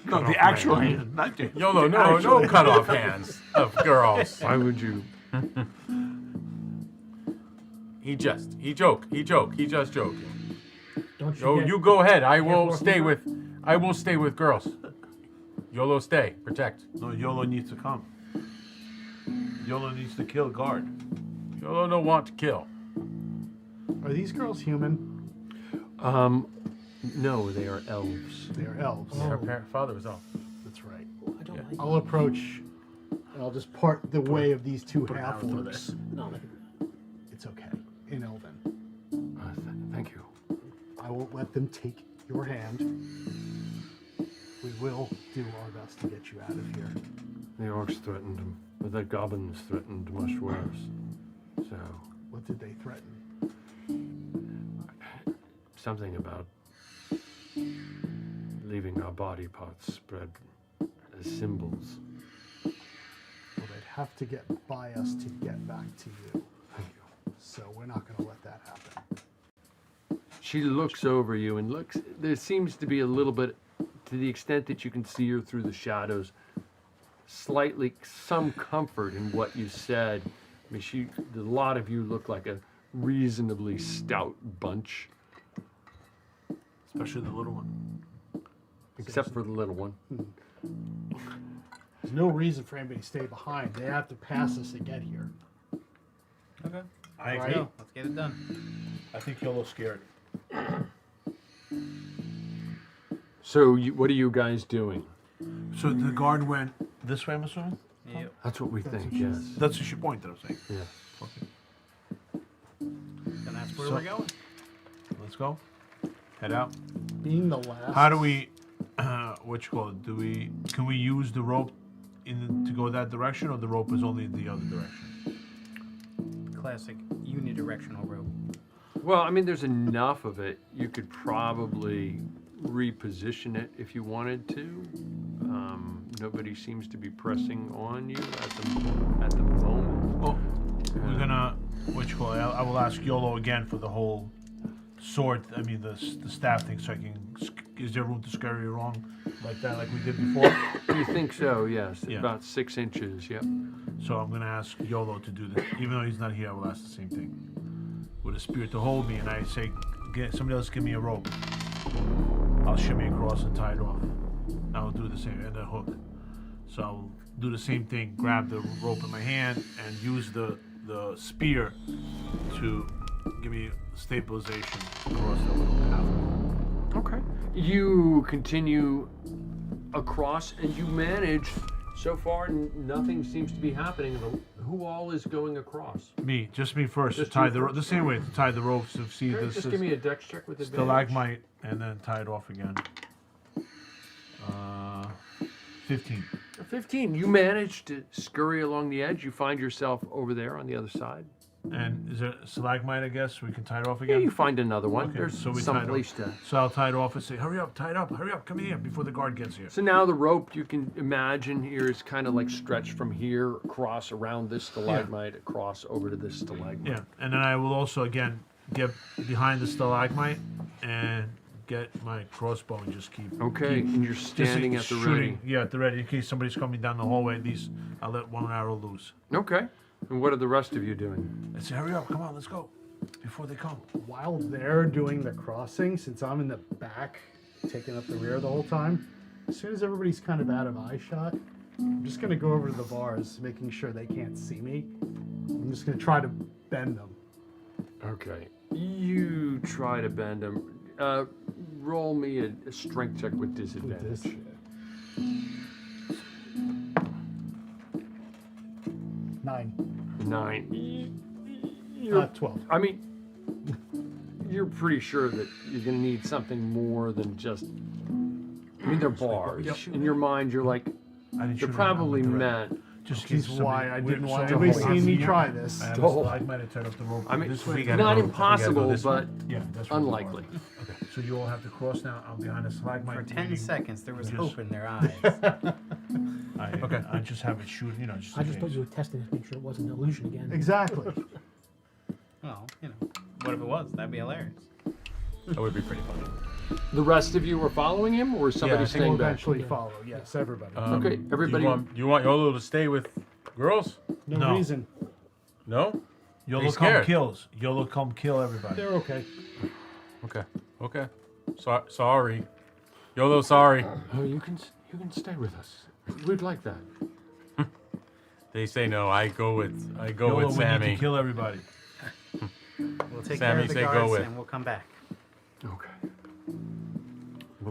No, off the my actual hand. hand, not the... YOLO, no cut off hands of girls. Why would you... He just joking. Don't you No, get you go ahead. I will Therefore, stay Hoover? with girls. YOLO, stay, protect. No, YOLO needs to come. YOLO needs to kill guard. YOLO don't want to kill. Are these girls human? No, they are elves. They're elves. Oh. Her father was off. That's right. I don't like I'll approach, and I'll just part the way of these two half through orcs. No, like, It's okay. In Elven. Thank you. I won't let them take your hand. We will do our best to get you out of here. The orcs threatened him, but the goblins threatened much worse. So, What did they threaten? something about leaving our body parts spread as symbols. Well, they'd have to get by us to get back to you. Thank you. So we're not going to let that happen. She looks over you and looks. There seems to be a little bit, to the extent that you can see her through the shadows, slightly some comfort in what you said. I mean, a lot of you look like a reasonably stout bunch, Especially the little one. except for the little one. There's no reason for anybody to stay behind. They have to pass us to get here. Okay. I Right. agree. Let's get it done. I think YOLO's scared. So, what are you guys doing? So the guard went this way, I'm assuming? Yep. That's what we think. what she Yes. That's what she pointed, I was saying. Yeah. Okay. And that's where So- we're going. Let's go. Head out. Being the last. How do we, what you call it? Can we use the rope to go that direction, or the rope is only in the other direction? Classic unidirectional rope. Well, I mean, there's enough of it. You could probably reposition it if you wanted to. Nobody seems to be pressing on you at the moment. Well, we're gonna, what you call it? I will ask YOLO again for the whole sword. I mean, the staff thing. So I can. Is there room to scurry along like that, like we did before? You think so? Yes. Yeah. About 6 inches. Yep. So I'm gonna ask YOLO to do this. Even though he's not here, I will ask the same thing. With a spirit to hold me, and I say, somebody else give me a rope. I'll shimmy across and tie it off. I'll do the same, and a hook. So I'll do the same thing, grab the rope in my hand, and use the spear to give me stabilization across the little path. Okay. You continue across, and you manage. So far, nothing seems to be happening. Who all is going across? Me, just me first, Just to tie you the first? the same way to tie the ropes to see Okay, this just is give me a dex check with advantage. stalagmite, and then tie it off again. 15. 15. You manage to scurry along the edge. You find yourself over there on the other side. And is there a stalagmite, I guess? We can tie it off Yeah, again? you find another one. Okay, There's so we some tied it place off. to. So I'll tie it off and say, hurry up, tie it up, hurry up, come here before the guard gets here. So now the rope, you can imagine here, is kind of like stretched from here across around this stalagmite, across over to this stalagmite. Yeah, and then I will also, again, get behind the stalagmite and get my crossbow and just keep... Okay, keep and you're just standing at the shooting, ready. Yeah, at the ready. In case somebody's coming down the hallway, at least I'll let one arrow loose. Okay. And what are the rest of you doing? I say, hurry up, come on, let's go, before they come. While they're doing the crossing, since I'm in the back, taking up the rear the whole time, as soon as everybody's kind of out of eye shot, I'm just going to go over to the bars, making sure they can't see me. I'm just going to try to bend them. Okay. You try to bend them. Roll me a strength check with With this disadvantage. shit. 9. 9. 12. I mean, you're pretty sure that you're going to need something more than just. I mean, they're bars. Yep. In your mind, you're like, I didn't they're shoot probably them, I went meant Just Which is in case why somebody- I didn't so want hold anybody on. seeing me Yeah. try this. I have a Oh. stalagmite, I tied up the rope. I mean, this we way. gotta not go- we gotta go impossible, this but Yeah, that's where we are. unlikely. Okay, so you all have to cross now. I'm behind the stalagmite. For 10 meaning seconds, there was just- hope in their eyes. Okay. I just have it shoot, just I in just thought case. you were testing to make sure it wasn't an illusion again. Exactly. Well, what if it was? That'd be hilarious. That would be pretty funny. The rest of you were following him, or somebody I think We'll staying back? eventually follow. Yes, everybody. Okay, everybody- Do you want Yolo to stay with girls? no no. reason. No? YOLO He's come scared. kills. YOLO come kill everybody. They're okay. Okay. Sorry. Yolo, sorry. Oh, you can stay with us. We'd like that. They say no. I go with YOLO, we need Sammy. to kill everybody. We'll take Sammy care of the say go guards with. and we'll come back. Okay.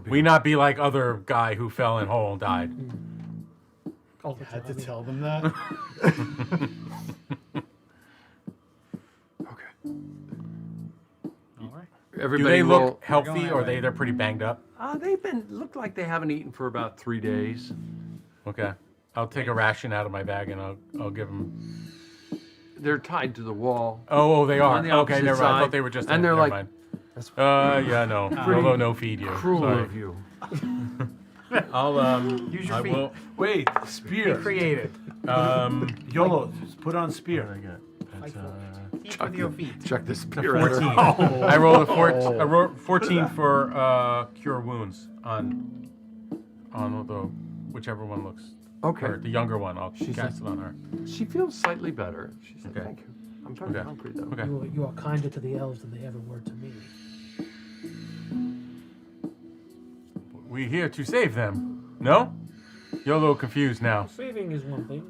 We not be like other guy who fell in hole and died. Oh, I had to tell them that. Okay. All right. Do Everybody they roll. look healthy, going that or way. they're pretty banged up? They've been look like they haven't eaten for about 3 days. Okay. I'll take a ration out of my bag and I'll give them. They're tied to the wall. Oh, they are. On the Okay, opposite never mind. I side. thought they were just. And they're never like, mind. That's Yeah, no. Yolo, no feed you. cruel Sorry. of you. I'll Use your I feet. will. Wait, Be spear. creative. YOLO, just put on What spear. did I get? That's, Eat with your feet. Check this a spear out. 14. I rolled a 14. I rolled 14 for cure wounds on the whichever one looks. Okay. Or the younger one. I'll She cast said- it on her. She feels slightly better. She said, Okay. "Thank you. I'm very Okay. hungry though." Okay. You are kinder to the elves than they ever were to me. We here to save them. No? You're a little confused now. Saving is one thing.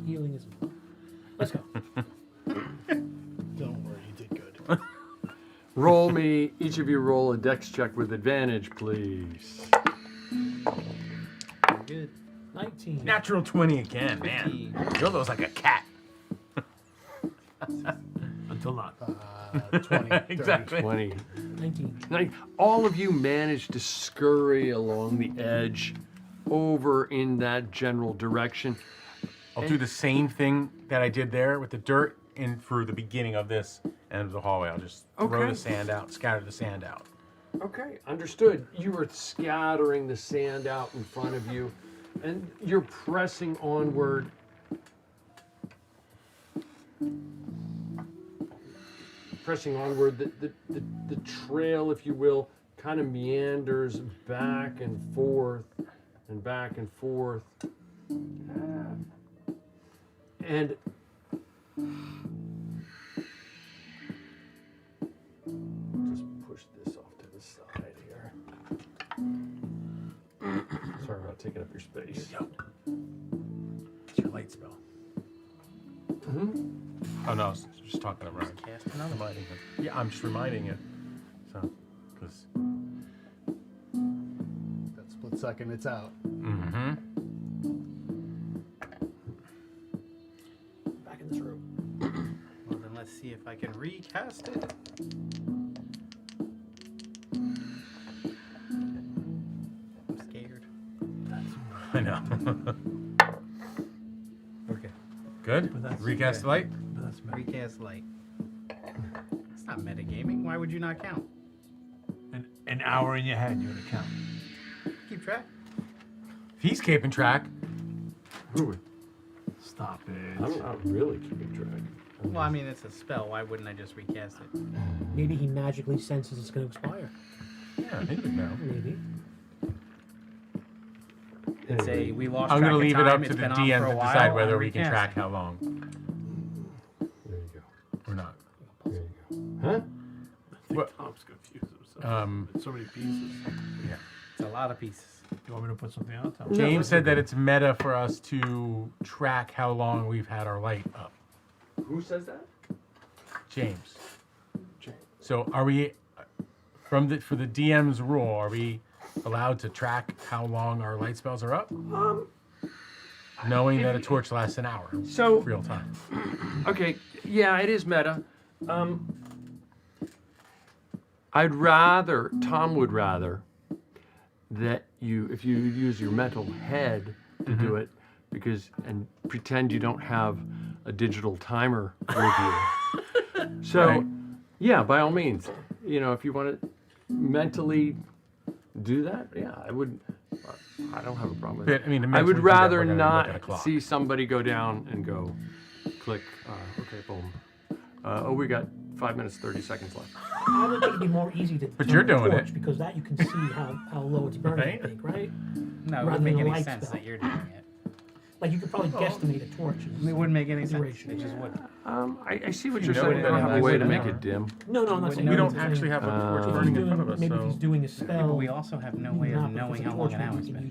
Healing is another. Let's go. Don't worry, you did good. Roll me. Each of you roll a dex check with advantage, please. Good. 19. Natural 20 again, 15. man. Yolo's like a cat. Until not. 20. 30. Exactly. 20. 19. Now, all of you managed to scurry along the edge over in that general direction. I'll do the same thing that I did there with the dirt in through the beginning of this end of the hallway. I'll just throw Okay. the sand out, scatter the sand out. Okay, understood. You are scattering the sand out in front of you, and you're pressing onward. Pressing onward, the trail, if you will, kind of meanders back and forth and back and forth. And just push this off to the side here. Sorry about taking up your space. It's your light spell. Oh no, I was just talking to Ryan. Cast another. Reminding him. Yeah, I'm just reminding you. So, because. That split second, it's out. Mm-hmm. Back in this room. Well, then let's see if I can recast it. I'm scared. I know. Okay. Good. But that's Recast okay. light. But that's me. Recast light. It's not metagaming. Why would you not count? An hour in your head, you're gonna count. Keep track. If he's keeping track. Ooh, Stop I'm it. not really keeping track. Well, I mean, it's a spell. Why wouldn't I just recast it? Maybe he magically senses it's going to expire. Yeah, he would know. Maybe. And say we lost I'm track gonna of leave it time, up to it's the been on DM for a to while, decide whether I'm we can recasting. track how long There you go. or not. There you go. Huh? What? Tom's confused himself. It's so many pieces. It's a lot of pieces. You want me to put something out? Tom? James said that it's meta for us to track how long we've had our light up. Who says that? James. James. So are we for the DM's rule, are we allowed to track how long our light spells are up? Knowing that a torch lasts an hour. So, Real time. okay, yeah, it is meta. Tom would rather that if you use your mental head to do it, and pretend you don't have a digital timer with you. So, Right. yeah, by all means, if you want to mentally do that, yeah, I would. I don't have a problem with But, it. I mean, to I would mentally do that, rather we're gonna look at a not clock. see somebody go down and go, click. Okay, boom. We got 5 minutes 30 seconds left. I would think it'd be more easy to. But turn you're the doing torch it. because that you can see how low it's burning. Right? I think, right? No, it Rather wouldn't make than a any light sense spell. that you're doing it. Like you could probably guesstimate a torch. It wouldn't make any sense. Duration. It just wouldn't. I see what You you're know saying. it I don't have a in way less to than make an it hour. dim. No, I'm not saying. We that. don't I'm actually saying have a torch if he's burning in doing- front of us, Maybe so if he's doing a Yeah, spell. but we also have no way not, of but if knowing it's a how torch, long an maybe hour's you can been.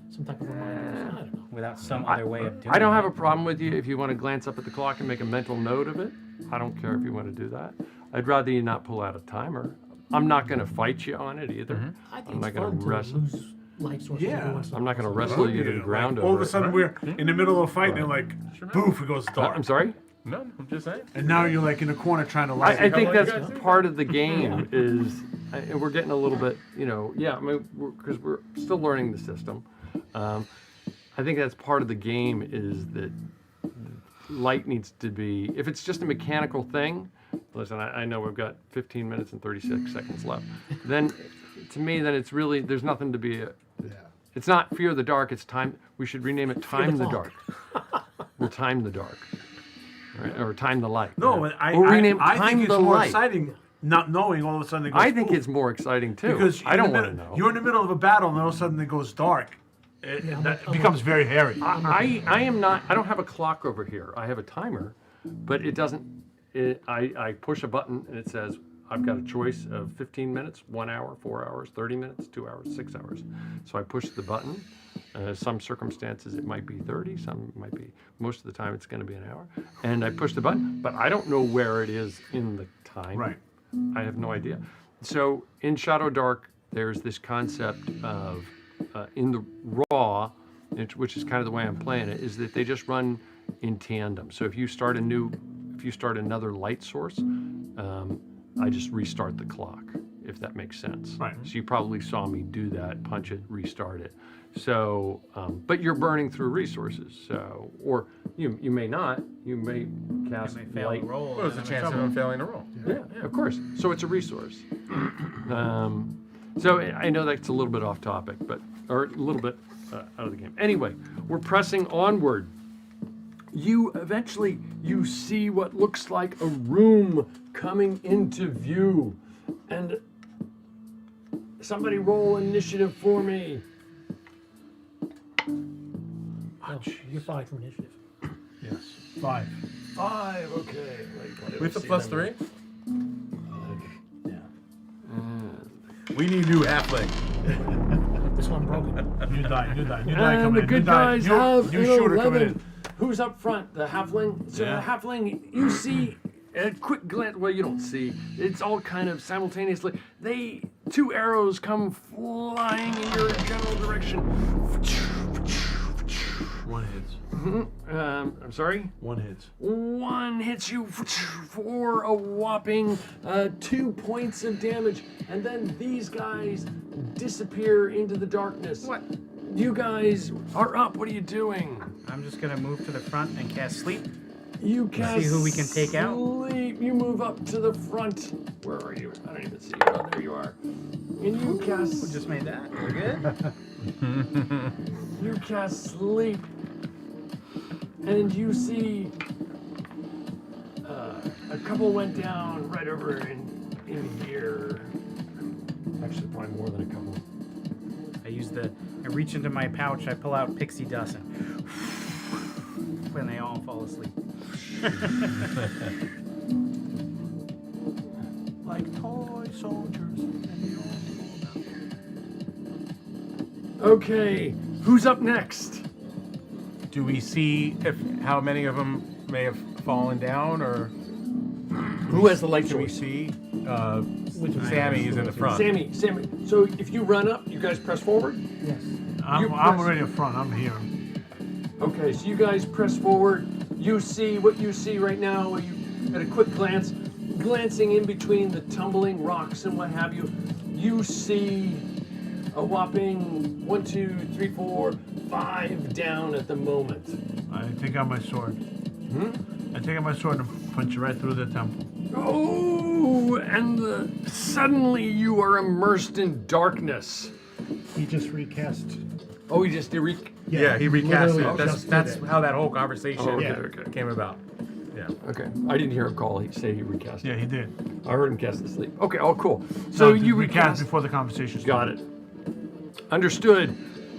use some type of reminder. I don't know. Without some other way of doing I don't it. have a problem with you if you want to glance up at the clock and make a mental note of it. I don't care if you want to do that. I'd rather you not pull out a timer. I'm not going to fight you on it either. I I'm think not it's going fun to to wrestle. lose light sources Yeah. every once in a I'm not going to while. wrestle you to the ground All of over a it. sudden, we're in the middle of a fight, and like, poof, it goes dark. I'm sorry? No, I'm just saying. And now you're like in a corner trying to light I it. think long you that's guys do? part of the game is, and we're getting a little bit, I mean, because we're still learning the system. I think that's part of the game is that light needs to be, if it's just a mechanical thing, listen, I know we've got 15 minutes and 36 seconds left. Then, to me, then it's really, there's nothing to be, Yeah. it's not Fear the Dark, it's time, we should rename it Time the Clock. Dark. We'll time the dark. Right? Or time the light. No, Or rename I Time think it's the more Light. exciting not knowing all of a sudden it goes I think poof. it's more exciting too. Because I don't want to know. You're in the middle of a battle, and all of a sudden it goes dark. That becomes very hairy. I am not. I don't have a clock over here. I have a timer, but it doesn't. I push a button and it says I've got a choice of 15 minutes, 1 hour, 4 hours, 30 minutes, 2 hours, 6 hours. So I push the button. Some circumstances it might be 30. Some might be. Most of the time it's going to be an hour. And I push the button, but I don't know where it is in the time. Right. I have no idea. So in Shadowdark, there's this concept of in the raw, which is kind of the way I'm playing it, is that they just run in tandem. So if you start another light source, I just restart the clock, if that makes sense. Right. So you probably saw me do that, punch it, restart it. So, but you're burning through resources. So, or you may not. You may cast May fail light. to roll. Well, there's a and chance of trouble. him failing to roll. Yeah, of course. So it's a resource. So I know that's a little bit off topic, or a little bit out of the game. Anyway, we're pressing onward. You eventually see what looks like a room coming into view, and somebody roll initiative for me. Oh, you're 5 for initiative. Yes. 5. 5. Okay. With the plus 3? Yeah. We need new halfling. This one broken. New die And coming the in. good New die. guys New have an shooter coming 11. in. Who's up front? The halfling? So Yeah. the halfling, you see at a quick glance, well, you don't see. It's all kind of simultaneously. 2 arrows come flying in your general direction. One hits. I'm sorry? One hits. One hits you for a whopping 2 points of damage, and then these guys disappear into the darkness. What? You guys are up. What are you doing? I'm just gonna move to the front and cast sleep. You cast who we can take out? Sleep. You move up to the front. Where are you? I don't even see you. Oh, there you are. And you cast. We just made that. We're good. You cast sleep, and you see a couple went down right over in here. Actually, probably more than a couple. I reach into my pouch, I pull out pixie dust, and when they all fall asleep. Like toy soldiers. And they all fall down. Okay, who's up next? Do we see how many of them may have fallen down, or Who has the light do we source? see? Sammy is in the front. Sammy. So if you run up, you guys press forward. Yes. I'm press- already up front. I'm here. Okay, so you guys press forward. You see what you see right now. You at a quick glance, glancing in between the tumbling rocks and what have you, you see a whopping 1, 2, 3, 4, 5 down at the moment. I take out my sword. I take out my sword and punch it right through the temple. Oh, and suddenly you are immersed in darkness. He just recast. Oh, he just did Yeah, he recast literally it. That's just did that's it. how that whole conversation Oh, okay, Yeah. okay. came about. Yeah. Okay, I didn't hear him call. He say he recast. Yeah, he did. I heard him cast asleep. Okay, oh cool. So No, you recast before the conversation Got started. it. Understood.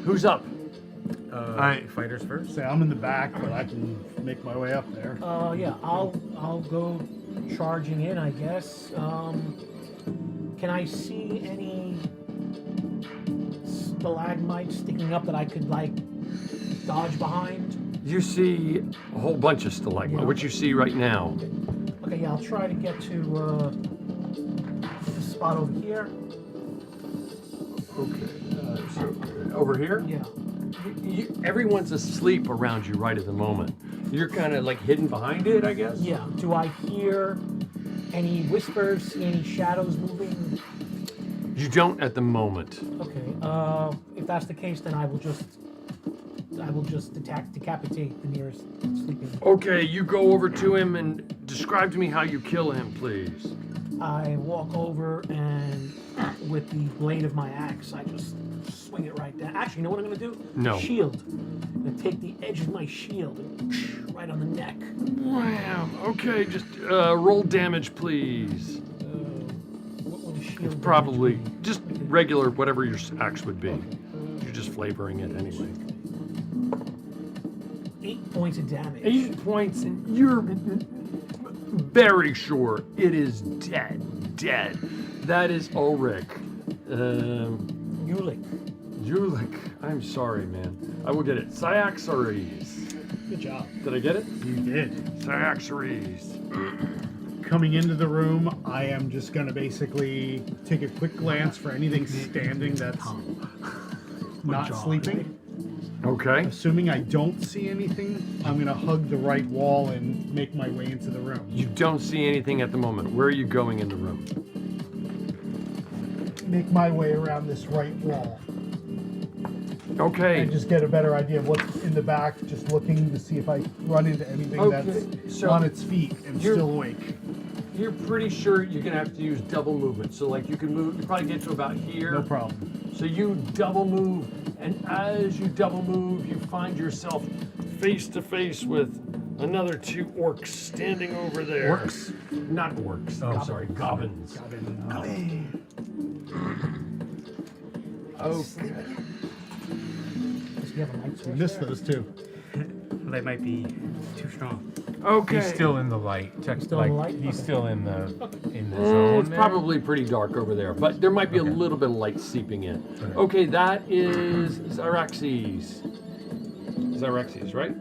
Who's up? Fighters first. Say I'm in the back, but I can make my way up there. Yeah, I'll go charging in, I guess. Can I see any stalagmites sticking up that I could like dodge behind? You see a whole bunch of stalagmites. Yeah. What you see right now? Okay, yeah, I'll try to get to this spot over here. Okay. So over here? Yeah. Everyone's asleep around you right at the moment. You're kind of like hidden behind it, I guess? Yeah. Do I hear any whispers, see any shadows moving? You don't at the moment. Okay. If that's the case, then I will just decapitate the nearest sleeping. Okay, you go over to him and describe to me how you kill him, please. I walk over and with the blade of my axe, I just swing it right down. Actually, you know what I'm gonna do? No. Shield. I'm gonna take the edge of my shield and right on the neck. Wow. Okay, just roll damage, please. What would a shield It's damage probably be? just regular, whatever your axe would be. You're just flavoring it anyway. 8 points of damage. 8 points, and you're very sure it is dead. Dead. That is Ulrich. Ulick. Ulick. I'm sorry, man. I will get it. Cyaxares. Good job. Did I get it? You did. Cyaxares. Coming into the room, I am just gonna basically take a quick glance for anything standing that's not sleeping. Okay. Assuming I don't see anything, I'm gonna hug the right wall and make my way into the room. You don't see anything at the moment. Where are you going in the room? Make my way around this right wall Okay. and just get a better idea of what's in the back, just looking to see if I run into anything Okay, that's so on its feet and you're- still awake. You're pretty sure you're gonna have to use double movement. So like you can move, you probably get to about here. No problem. So you double move, and as you double move, you find yourself face to face with another 2 orcs standing over there. Orcs? Not orcs. I'm sorry, goblins. Okay. Does he have a light You source missed there? those two. They might be too strong. Okay. He's still in the light. Still in the light? He's Okay. still in the zone. It's there. probably pretty dark over there, but there might be a Okay. little bit of light seeping in. Okay, that is Zyraxes. Zyraxes, right?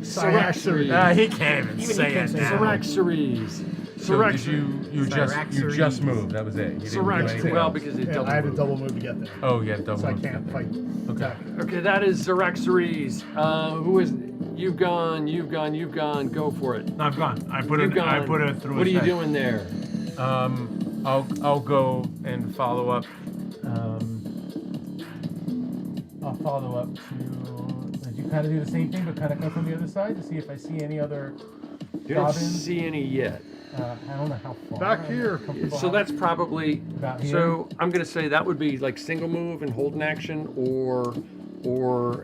Cyaxares. He can't even Even say he can't it say now. Cyraxares. So did you just moved? That was it. You didn't do Cyraxares. anything Well, else? because it Yeah, double I had to moved. double move to get there, Oh, yeah, double. so I moved. can't fight. Okay. Okay, that is Zyraxares. Who is? You've gone. Go for it. No, I've gone. I put You've it. I gone. put it through. What are his you head. doing there? I'll go and follow up. I'll follow up to. Did you kind of do the same thing, but kind of come from the other side to see if I see any other You don't goblins? see any yet. I don't know how far. Back I'm here. comfortable So how- that's probably. About here? So I'm gonna say that would be like single move and hold an action, or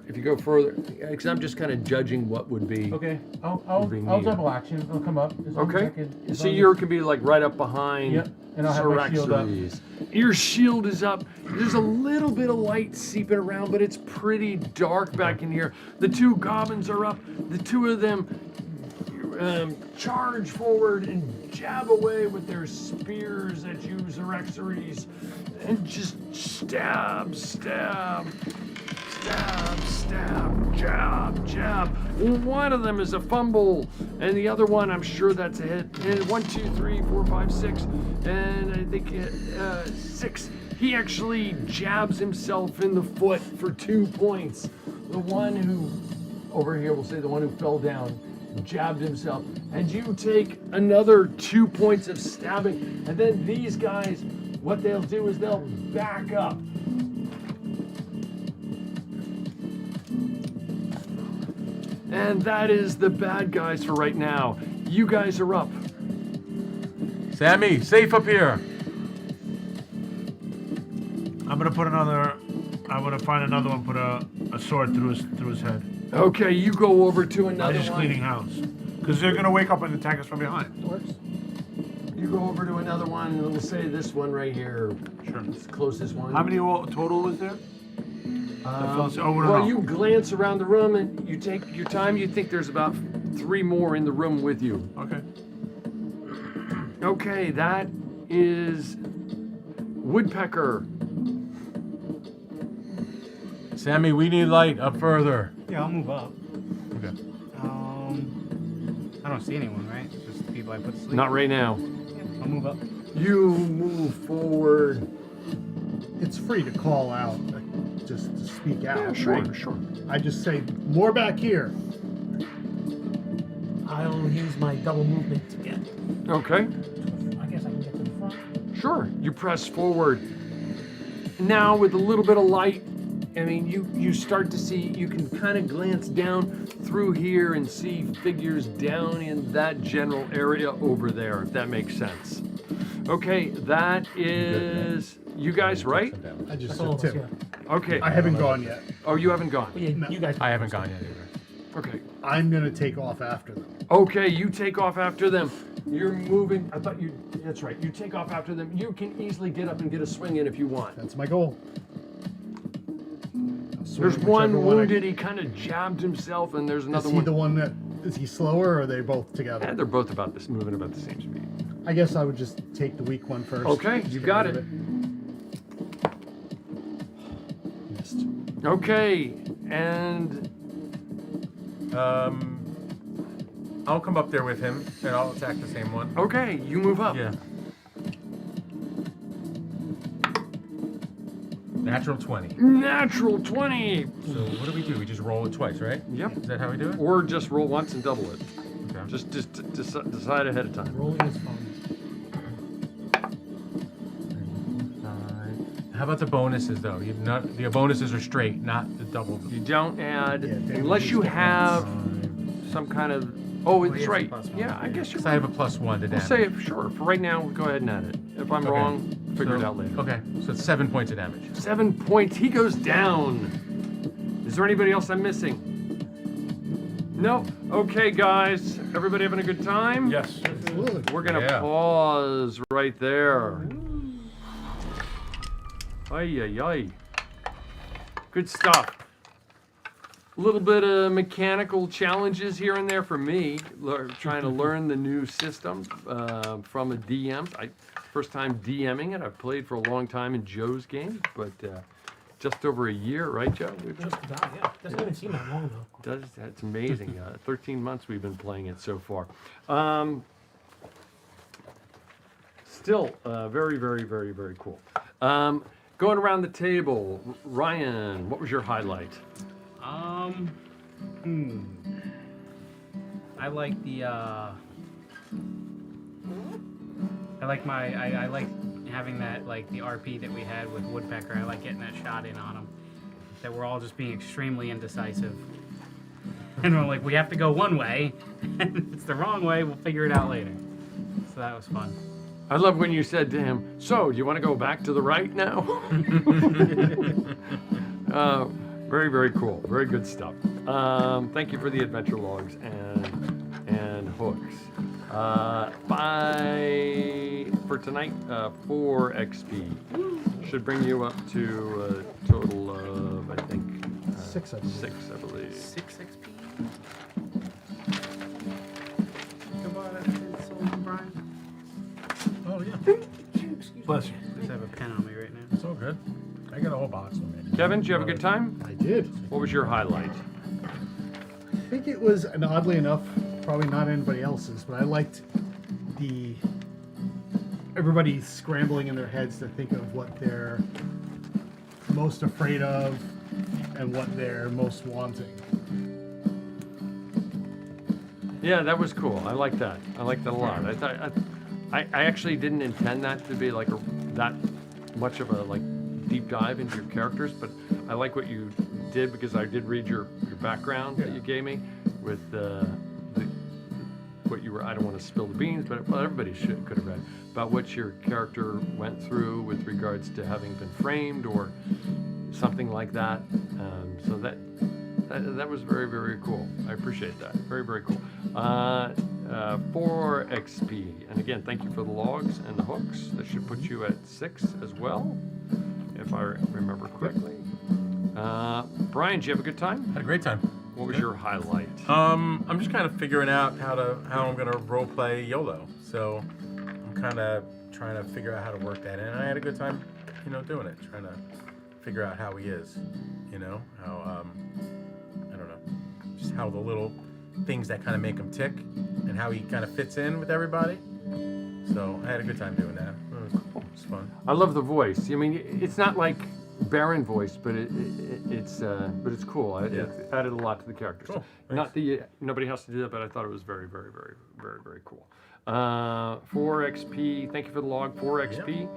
if you go further, because I'm just kind of judging what would be. Okay. I'll being I'll near. double action. I'll come up. As long as I Okay. can, as So long you as- can be like right up behind. Yep, and I'll have my shield up. Cyraxares. Your shield is up. There's a little bit of light seeping around, but it's pretty dark back in here. The 2 goblins are up. The 2 of them charge forward and jab away with their spears at you, Cyraxares, and just stab, jab. One of them is a fumble, and the other one, I'm sure that's a hit. And 1, 2, 3, 4, 5, 6, and I think 6. He actually jabs himself in the foot for 2 points. The one who, over here, we'll say the one who fell down, jabbed himself, and you take another 2 points of stabbing. And then these guys, what they'll do is they'll back up. And that is the bad guys for right now. You guys are up. Sammy, safe up here. I'm gonna find another one. Put a sword through his head. Okay, you go over to I'm another just one. cleaning house because they're gonna wake up and attack us from behind. Works. You go over to another one, and we'll say this one right here. Sure. It's the closest one. How many total was there? Well, you glance around the room and you take your time. You think there's about 3 more in the room with you. Okay. Okay, that is Woodpecker. Sammy, we need light up further. Yeah, I'll move up. Okay. I don't see anyone, right? Just the people I put to sleep. Not right now. Yeah, I'll move up. You move forward. It's free to call out, just to speak out. Yeah, sure, right? sure. I just say, more back here. I'll use my double movement to get. Okay, I guess I can get to the front. sure. You press forward. Now, with a little bit of light, I mean, you start to see, you can kind of glance down through here and see figures down in that general area over there, if that makes sense. Okay, that is you guys, right? I just That's all said of us, two. yeah. Okay. I haven't gone yet. Oh, you haven't gone. Well, yeah, No. you guys. I haven't gone yet either. Okay. I'm gonna take off after them. Okay, you take off after them. You're moving. I thought you. That's right. You take off after them. You can easily get up and get a swing in if you want. That's my goal. There's one wounded. He kind of jabbed himself, and there's Is another he one. the one that is he slower, or are they both Yeah, together? they're both about this, moving about the same speed. I guess I would just take the weak one first. Okay, Just you get got rid it. of Missed. Okay, and I'll come up there with him and I'll attack the same one. okay, you move up. Yeah. Natural 20. Natural 20. So what do? We just roll it twice, right? Yep. Is that how we do it? Or just roll once and double it. Okay. Just decide ahead of time. Rolling is fun. How about the bonuses though? The bonuses are straight, not the double. You don't add Yeah, damage unless is you different. have some kind of. Oh, it's it's a right. +1. Yeah, I guess you. Because I have a +1 to We'll damage. say it. Sure. For right now, go ahead and add it. If I'm Okay. wrong, figure it So- out later. Okay, so it's 7 points of damage. 7 points. He goes down. Is there anybody else I'm missing? No. Okay, guys. Everybody having a good time? Yes. Absolutely. We're gonna Yeah. pause right there. Ay, ay, ay. Good stuff. A little bit of mechanical challenges here and there for me, trying to learn the new system from a DM. First time DMing it. I've played for a long time in Joe's game, but just over a year, right, Joe? Just about, yeah. Doesn't even seem that long though. That's amazing. 13 months we've been playing it so far. Still very, very, very, very cool. Going around the table, Ryan, what was your highlight? I like the I like having that, like the RP that we had with Woodpecker. I like getting that shot in on him. That we're all just being extremely indecisive. And we're like, we have to go one way, and if it's the wrong way, we'll figure it out later. So that was fun. I love when you said to him, "So, do you want to go back to the right now?" Very, very cool. Very good stuff. Thank you for the adventure logs and hooks. For tonight, 4 XP. Should bring you up to a total of, I think, 6, I believe. 6, I believe. 6 XP. Goodbye, Brian. Oh yeah. Bless you. Just have a pen on me right now. It's all good. I got a whole box of it. Kevin, did you have a good time? I did. What was your highlight? I think it was, and oddly enough, probably not anybody else's, but I liked everybody scrambling in their heads to think of what they're most afraid of and what they're most wanting. Yeah, that was cool. I like that. I like that a lot. I actually didn't intend that to be like that much of a deep dive into your characters, but I like what you did because I did read your background that you gave me with what you were. I don't want to spill the beans, but well, everybody could have read about what your character went through with regards to having been framed or something like that. So that was very, very cool. I appreciate that. Very, very cool. 4 XP. And again, thank you for the logs and the hooks. That should put you at 6 as well, if I remember correctly. Brian, did you have a good time? Had a great time. What was your highlight? I'm just kind of figuring out how I'm gonna role play YOLO. So I'm kind of trying to figure out how to work that in. I had a good time, doing it. Trying to figure out how he is, how I don't know, just how the little things that kind of make him tick, and how he kind of fits in with everybody. So I had a good time doing that. It was fun. I love the voice. I mean, it's not like Baron voice, but it's cool. It added a lot to the character. Cool. So not nobody has to do that, but I thought it was very, very, very, very, very cool. 4 XP. Thank you for the log. 4 XP.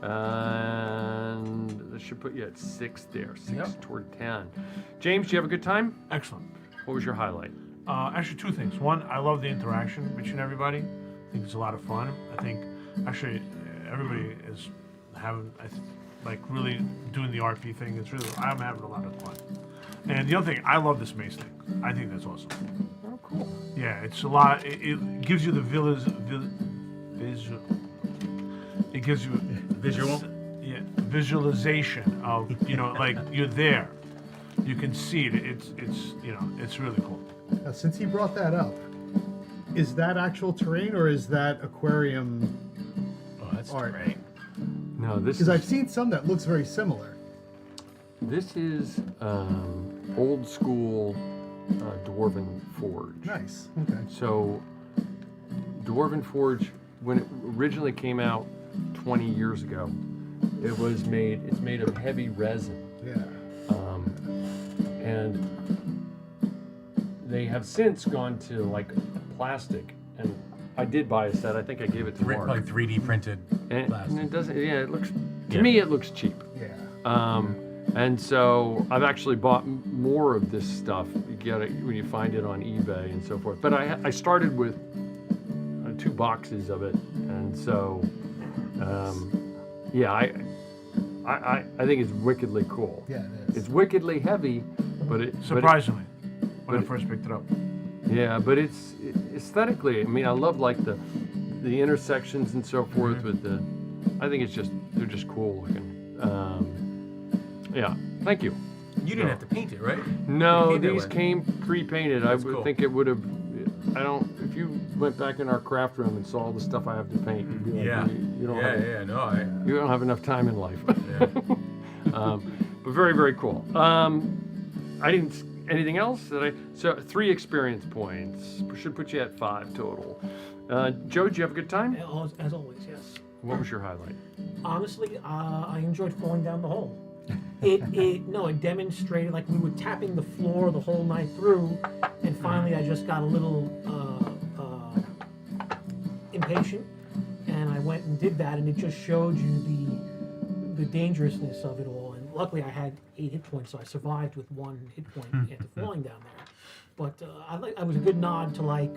And that should put you at 6 there. 6 toward 10. James, did you have a good time? Excellent. What was your highlight? Actually, 2 things. One, I love the interaction between everybody. I think it's a lot of fun. I think actually everybody is having, really doing the RP thing. I'm having a lot of fun. And the other thing, I love this mace thing. I think that's awesome. Oh, cool. Yeah, it's a lot. It gives you the visual. It gives you Visual? visualization of like you're there. You can see it. It's really cool. Now, since he brought that up, is that actual terrain or is that aquarium Oh, that's art? great. No, this Because is I've seen some that looks very similar. this is old school Dwarven Forge. Nice. Okay. So, Dwarven Forge, when it originally came out 20 years ago, it's made of heavy resin. Yeah. And they have since gone to like plastic. And I did buy a set. I think I gave it to Mark. Like 3D printed and plastic. it doesn't, yeah, it looks, to Yeah. me, it looks cheap. Yeah. And so I've actually bought more of this stuff. You get it when you find it on eBay and so forth. But I started with 2 boxes of it, and so yeah, I think it's wickedly cool. Yeah, it is. It's wickedly heavy, but Surprisingly, when I first picked it up. yeah, but it's aesthetically. I mean, I love like the intersections and so forth with the. I think they're just cool looking. Yeah, thank you. You didn't have to paint it, right? No, You came that these way. came pre-painted. I That's would cool. think it would have. I don't. If you went back in our craft room and saw all the stuff I have to paint, you'd be like, Yeah. you don't have. No, You don't have enough time in life. Yeah. But very, very cool. I didn't. Anything else that I? So 3 experience points should put you at 5 total. Joe, did you have a good time? As always, yes. What was your highlight? Honestly, I enjoyed falling down the hole. It demonstrated like we were tapping the floor the whole night through, and finally I just got a little impatient, and I went and did that, and it just showed you the dangerousness of it all. And luckily I had 8 hit points, so I survived with 1 hit point after falling down there. But I was a good nod to like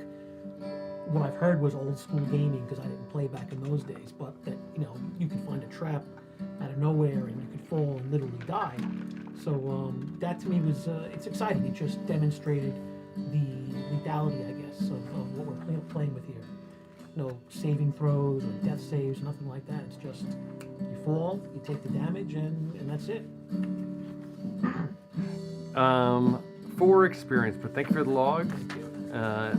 what I've heard was old school gaming, because I didn't play back in those days, but that you could find a trap out of nowhere and you could fall and literally die. So that to me was it's exciting. It just demonstrated the lethality, I guess, of what we're playing with here. No saving throws or death saves, nothing like that. It's just you fall, you take the damage, and that's it. 4 experience, but thank you for the log.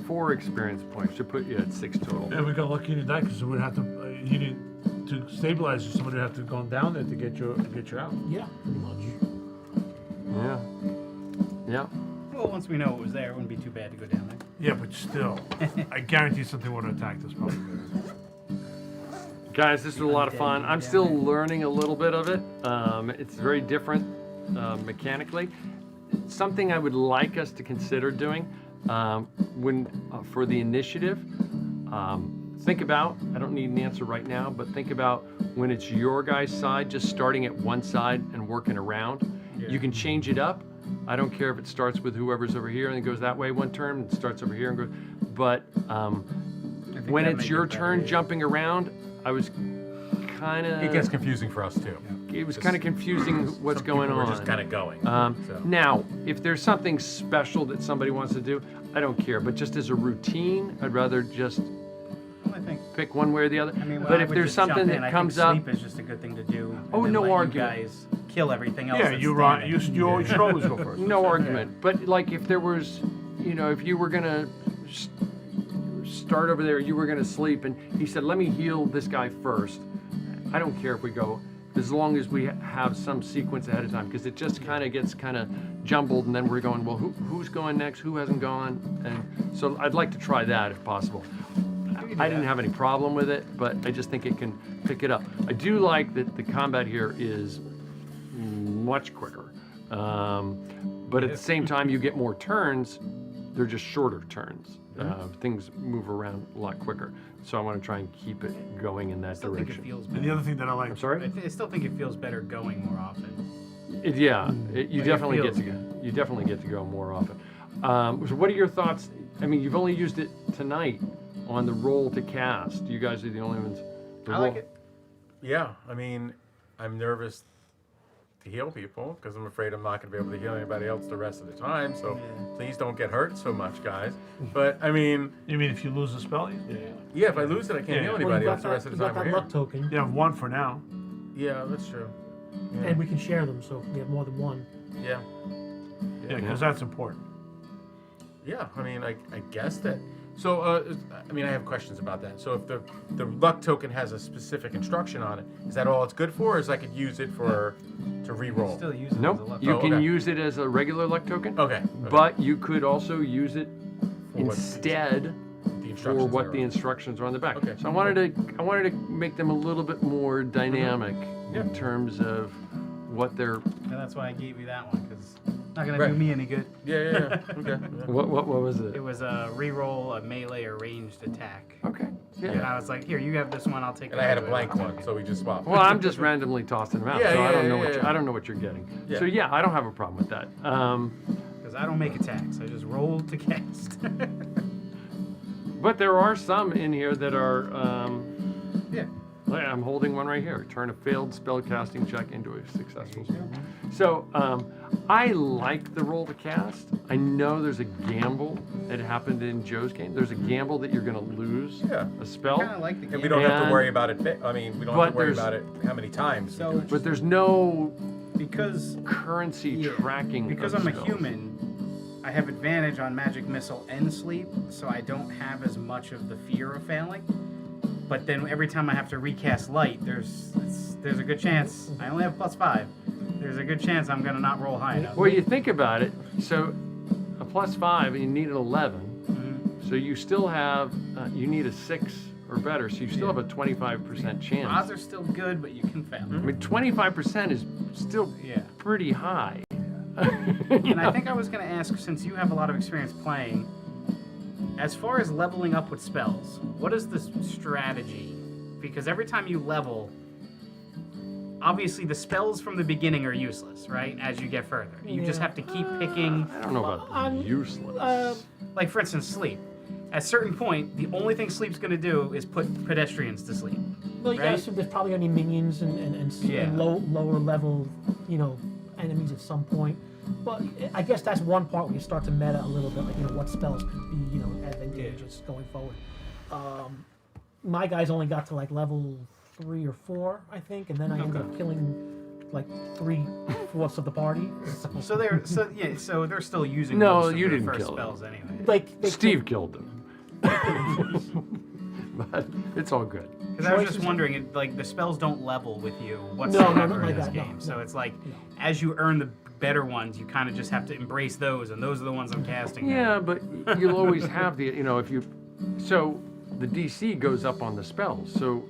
4 experience points should put you at 6 total. Yeah, we got lucky you didn't die because we'd have to. You didn't to stabilize you. Somebody would have to go down there to get you out. Yeah, pretty much. Yeah. Yeah. Well, once we know it was there, it wouldn't be too bad to go down there. Yeah, but still, I guarantee something would have attacked us probably. Guys, this was a lot of fun. I'm still learning a little bit of it. It's very different mechanically. Something I would like us to consider doing for the initiative. Think about, I don't need an answer right now, but think about when it's your guys' side, just starting at one side and working around. Yeah. You can change it up, I don't care if it starts with whoever's over here and it goes that way one turn, and starts over here and goes. But when that it's may your get better, turn yeah. jumping around, I was kind It gets of. confusing for us too. It was kind of confusing what's Some going people on. We're just kind of going. So. Now, if there's something special that somebody wants to do, I don't care. But just as a routine, I'd rather just I think. pick one way or the other. I mean, but I if would there's just jump something in. that I comes think up, sleep is just a good thing to do. and Oh, then no let argument. You guys kill everything else. Yeah, that's you're right. standing. You should always go first. no argument. But like if there was, if you were gonna start over there, you were gonna sleep, and he said, "Let me heal this guy first." I don't care if we go, as long as we have some sequence ahead of time, because it just kind of gets kind of jumbled, and then we're going, well, who's going next? Who hasn't gone? And so I'd like to try that if possible. I didn't have any problem with it, but I just think it can pick it up. I do like that the combat here is much quicker, but at the same time, you get more turns. They're just shorter turns. Things move around a lot quicker. So I want to try and keep it going in that I still think direction. it feels And the better. other thing that I like, I'm sorry? I still think it feels better going more often. You Like, definitely it get to feels go. You definitely get to go more often. So what are your thoughts? I mean, you've only used it tonight on the roll to cast. You guys are the only ones. The I like roll- it. Yeah, I mean, I'm nervous to heal people because I'm afraid I'm not going to be able to heal anybody else the rest of the time. So please don't get hurt so much, guys. But I mean, you mean if you lose a spell, yeah, if I lose it, I can't Yeah. heal Well, anybody you else got the rest that, of you the time got we're that here. luck token, you have one for now. Yeah, that's true. Yeah. and we can share them, so we have more than one. Yeah. Yeah, because that's important. Yeah, I mean, I guess that. So, I mean, I have questions about that. So, if the luck token has a specific instruction on it, is that all it's good for, or is I could use it for to re-roll? Still use it as a Nope. luck. You Oh, can okay. use it as a regular luck token, Okay. but you could also use it For what- instead the for instructions what are the on. instructions are on the back. Okay. So I wanted to make them a little bit more dynamic Yeah. in terms of what they're. And that's why I gave you that one, because it's not going Right. to do me any good. Yeah. Okay. Yeah. What was it? It was a reroll, a melee or ranged attack. Okay. Yeah. And I was like, here, you have this one, I'll take it. And I had a away. blank one, so we just swapped. Well, I'm just randomly tossing them out, Yeah, so I yeah, don't know yeah, what yeah. I don't know what you're getting. Yeah. So yeah, I don't have a problem with that. Because I don't make attacks, I just roll to cast. But there are some in here that are. yeah. Like, I'm holding one right here. Turn a failed spellcasting check into a successful spell. So I like the roll to cast. I know there's a gamble that happened in Joe's game. There's a gamble that you're going to lose Yeah. a spell. I kind of like the game. And we don't have to And- worry about it. I mean, we don't But have to worry there's- about it how many times. So, But there's no because currency Yeah, tracking. because of I'm a spells. human, I have advantage on magic missile and sleep, so I don't have as much of the fear of failing. But then every time I have to recast light, there's a good chance I only have +5. There's a good chance I'm gonna not roll high enough. Well, you think about it. So a +5, and you need an 11. Mhm. So you still have you need a 6 or better. So you still have a 25% chance. Odds are still good, but you can fail. I mean, 25% is still Yeah. pretty high. And I think I was going to ask, since you have a lot of experience playing, as far as leveling up with spells, what is the strategy? Because every time you level, obviously the spells from the beginning are useless, right? As you get further, you just Yeah. have to keep picking. I don't know about useless. Like for instance, sleep. At a certain point, the only thing sleep's going to do is put pedestrians to sleep. Well, you gotta Right? assume there's probably any minions Yeah. and lower level, enemies at some point. But I guess that's one part where you start to meta a little bit, like what spells could be, advantageous going forward. My guys only got to like level 3 or 4, I think, and then I ended up killing like 3/4 of the party. So they're still using No, most of you their didn't first kill them. spells anyway. Like they Steve killed them. But it's all good. Because I was Choices- just wondering, like the spells don't level with you no, whatsoever not in like this that, game. no, So no. it's like as you earn the better ones, you kind of just have to embrace those, and those are the ones I'm casting. now. Yeah, but you'll always have the, if you, so the DC goes up on the spells. So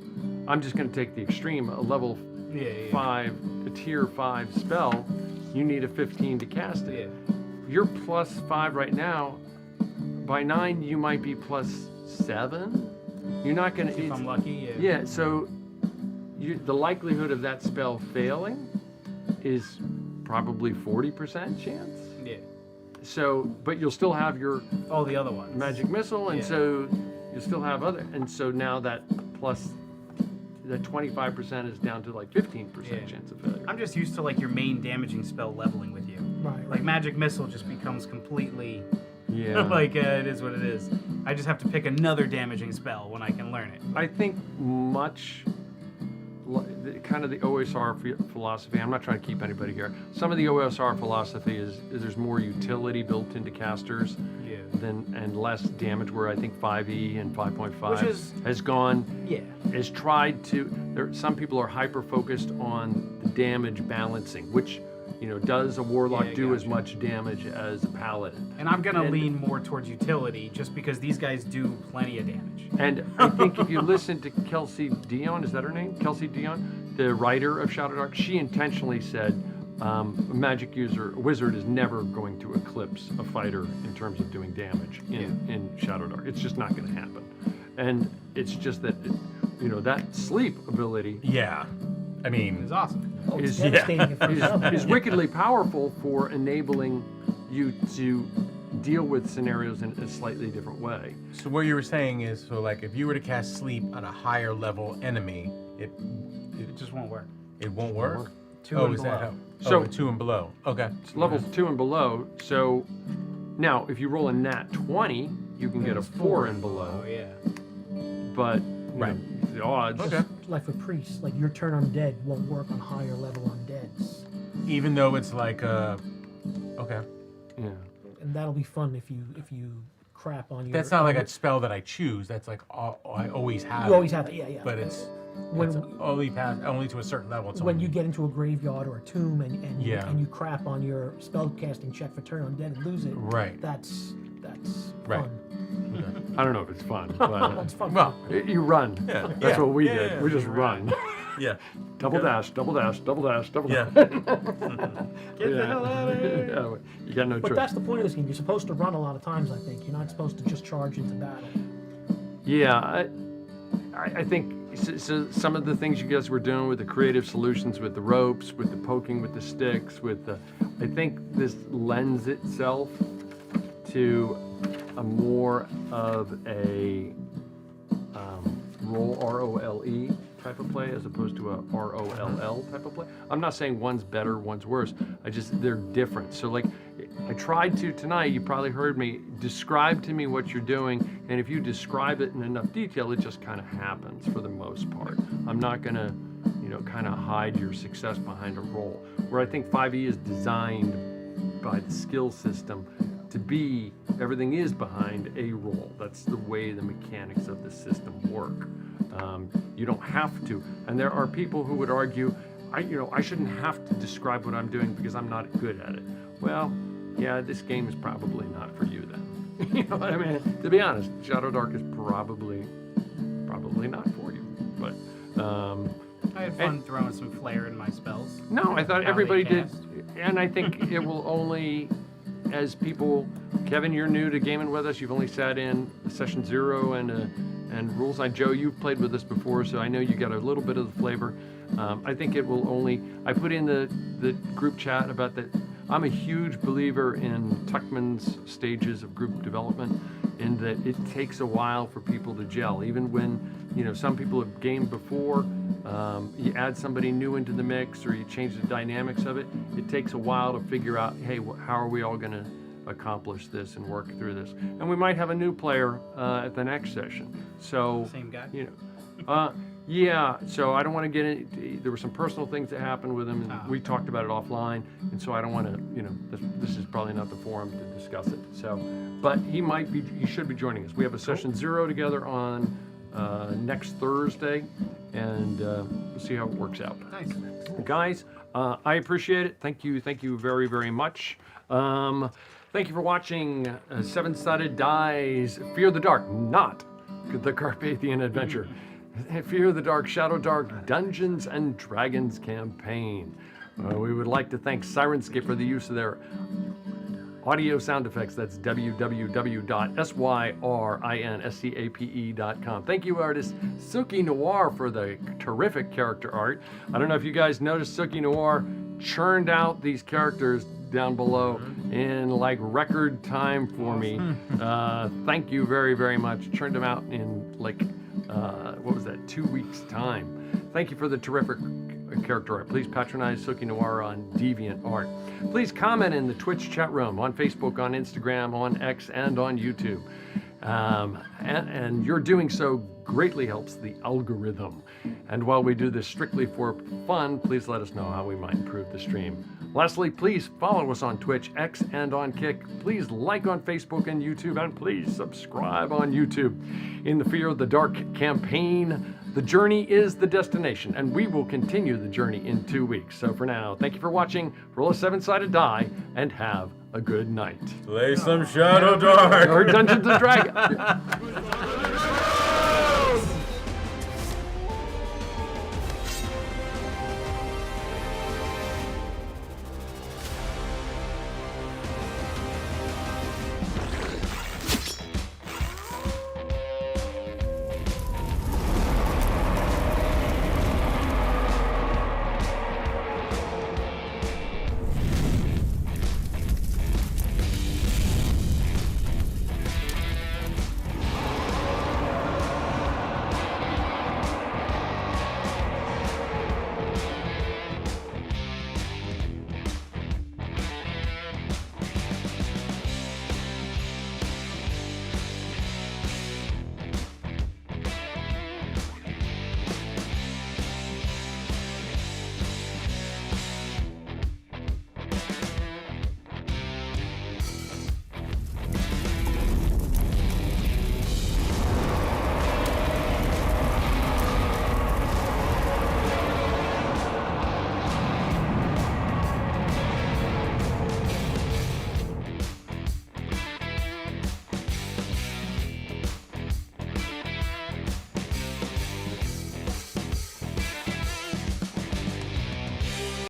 I'm just going to take the extreme, a level Yeah. 5, a tier 5 spell, you need a 15 to cast it. Yeah. You're +5 right now. By 9, you might be +7. You're not going If I'm to. lucky. Yeah. Yeah, so the likelihood of that spell failing is probably 40% chance. Yeah. but you'll still have your Oh, the other ones. magic missile, and Yeah. so you still have other, and so now that plus that 25% is down to like 15% Yeah. chance of failure. I'm just used to like your main damaging spell leveling with you. Right. Like magic missile just becomes completely Yeah. like it is what it is. I just have to pick another damaging spell when I can learn it. I think much kind of the OSR philosophy. I'm not trying to keep anybody here. Some of the OSR philosophy is there's more utility built into casters Yeah. and less damage. Where I think 5e and 5.5 Which is- has gone. Yeah. Has tried to. Some people are hyper focused on the damage balancing, which does a warlock Yeah, do as gotcha. much damage as a paladin. And I'm gonna And- lean more towards utility just because these guys do plenty of damage. And I think if you listen to Kelsey Dion, is that her name? Kelsey Dion, the writer of Shadowdark, she intentionally said a wizard is never going to eclipse a fighter in terms of doing damage in Shadowdark. It's just not going to happen. And it's just that, that sleep ability Yeah. I mean, It's awesome. Oh, it's is- devastating at first level. is wickedly powerful for enabling you to deal with scenarios in a slightly different way. so what you were saying is, so like if you were to cast sleep on a higher level enemy, It just won't work. it won't work. Two Oh, and is below. that how? So- Oh, 2 and below. Okay. It's levels 2 and below. So now, if you roll a nat 20, you can get a There's 4 and below. Oh yeah. But Right. the odds. Okay. Like for priests, like your turn undead won't work on higher level undeads. Even though it's like okay. Yeah. And that'll be fun if you crap on your. That's not like a spell that I choose. That's like I always have. You always have it, yeah. But it's when only to a certain level. It's when only, you get into a graveyard or a tomb and Yeah. and you crap on your spell casting check for turn undead and lose it. Right. That's Right. fun. I don't know if it's fun, Well, but it's fun. Well, you run. Yeah. That's Yeah. what we Yeah, did. yeah, We just run. yeah. Double dash, double dash, double dash, double Yeah. dash. Get the hell out of here. Yeah, you got no But choice. that's the point of this game. You're supposed to run a lot of times. I think you're not supposed to just charge into battle. Yeah, I think so some of the things you guys were doing with the creative solutions, with the ropes, with the poking with the sticks, I think this lends itself to a more of a roll ROLE type of play as opposed to a ROLL type of play. I'm not saying one's better, one's worse. They're different. So like I tried to tonight, you probably heard me, describe to me what you're doing, and if you describe it in enough detail, it just kind of happens for the most part. I'm not gonna, kind of hide your success behind a roll. Where I think 5e is designed by the skill system to be, everything is behind a roll. That's the way the mechanics of the system work. You don't have to. And there are people who would argue, I shouldn't have to describe what I'm doing because I'm not good at it. Well, yeah, this game is probably not for you then. You know what I mean? To be honest, Shadowdark is probably not for you. But I had fun throwing some flair in my spells. no, I thought How they everybody did, cast. and I think it will only, as people, Kevin, you're new to gaming with us. You've only sat in session 0 and Rules Night. Joe, you've played with us before, so I know you got a little bit of the flavor. I think it will only. I put in the group chat about that. I'm a huge believer in Tuckman's stages of group development, in that it takes a while for people to gel. Even when some people have gamed before, you add somebody new into the mix or you change the dynamics of it. It takes a while to figure out, hey, how are we all going to accomplish this and work through this? And we might have a new player at the next session. So Same guy? yeah, so I don't want to get in. There were some personal things that happened with him, and we talked about it offline. And so I don't want to, this is probably not the forum to discuss it. So, but he should be joining us. We have a session 0 together on next Thursday, and we'll see how it works out. Nice. Guys, I appreciate it. Thank you very, very much. Thank you for watching Seven-Sided Die's Fear the Dark, not the Carpathian Adventure. Fear the Dark, Shadowdark Dungeons and Dragons campaign. We would like to thank Sirenscape for the use of their audio sound effects. That's www.syrinscape.com. Thank you, artist Suki Noir, for the terrific character art. I don't know if you guys noticed, Suki Noir churned out these characters down below in like record time for me. Thank you very, very much. Churned them out in like, what was that, 2 weeks' time. Thank you for the terrific character art. Please patronize Suki Noir on DeviantArt. Please comment in the Twitch chat room, on Facebook, on Instagram, on X, and on YouTube. And your doing so greatly helps the algorithm. And while we do this strictly for fun, please let us know how we might improve the stream. Lastly, please follow us on Twitch, X, and on Kick. Please like on Facebook and YouTube, and please subscribe on YouTube. In the Fear of the Dark campaign, the journey is the destination, and we will continue the journey in 2 weeks. So for now, thank you for watching. Roll a 7-sided die, and have a good night. Play some Shadowdark. Or Dungeons and Dragons.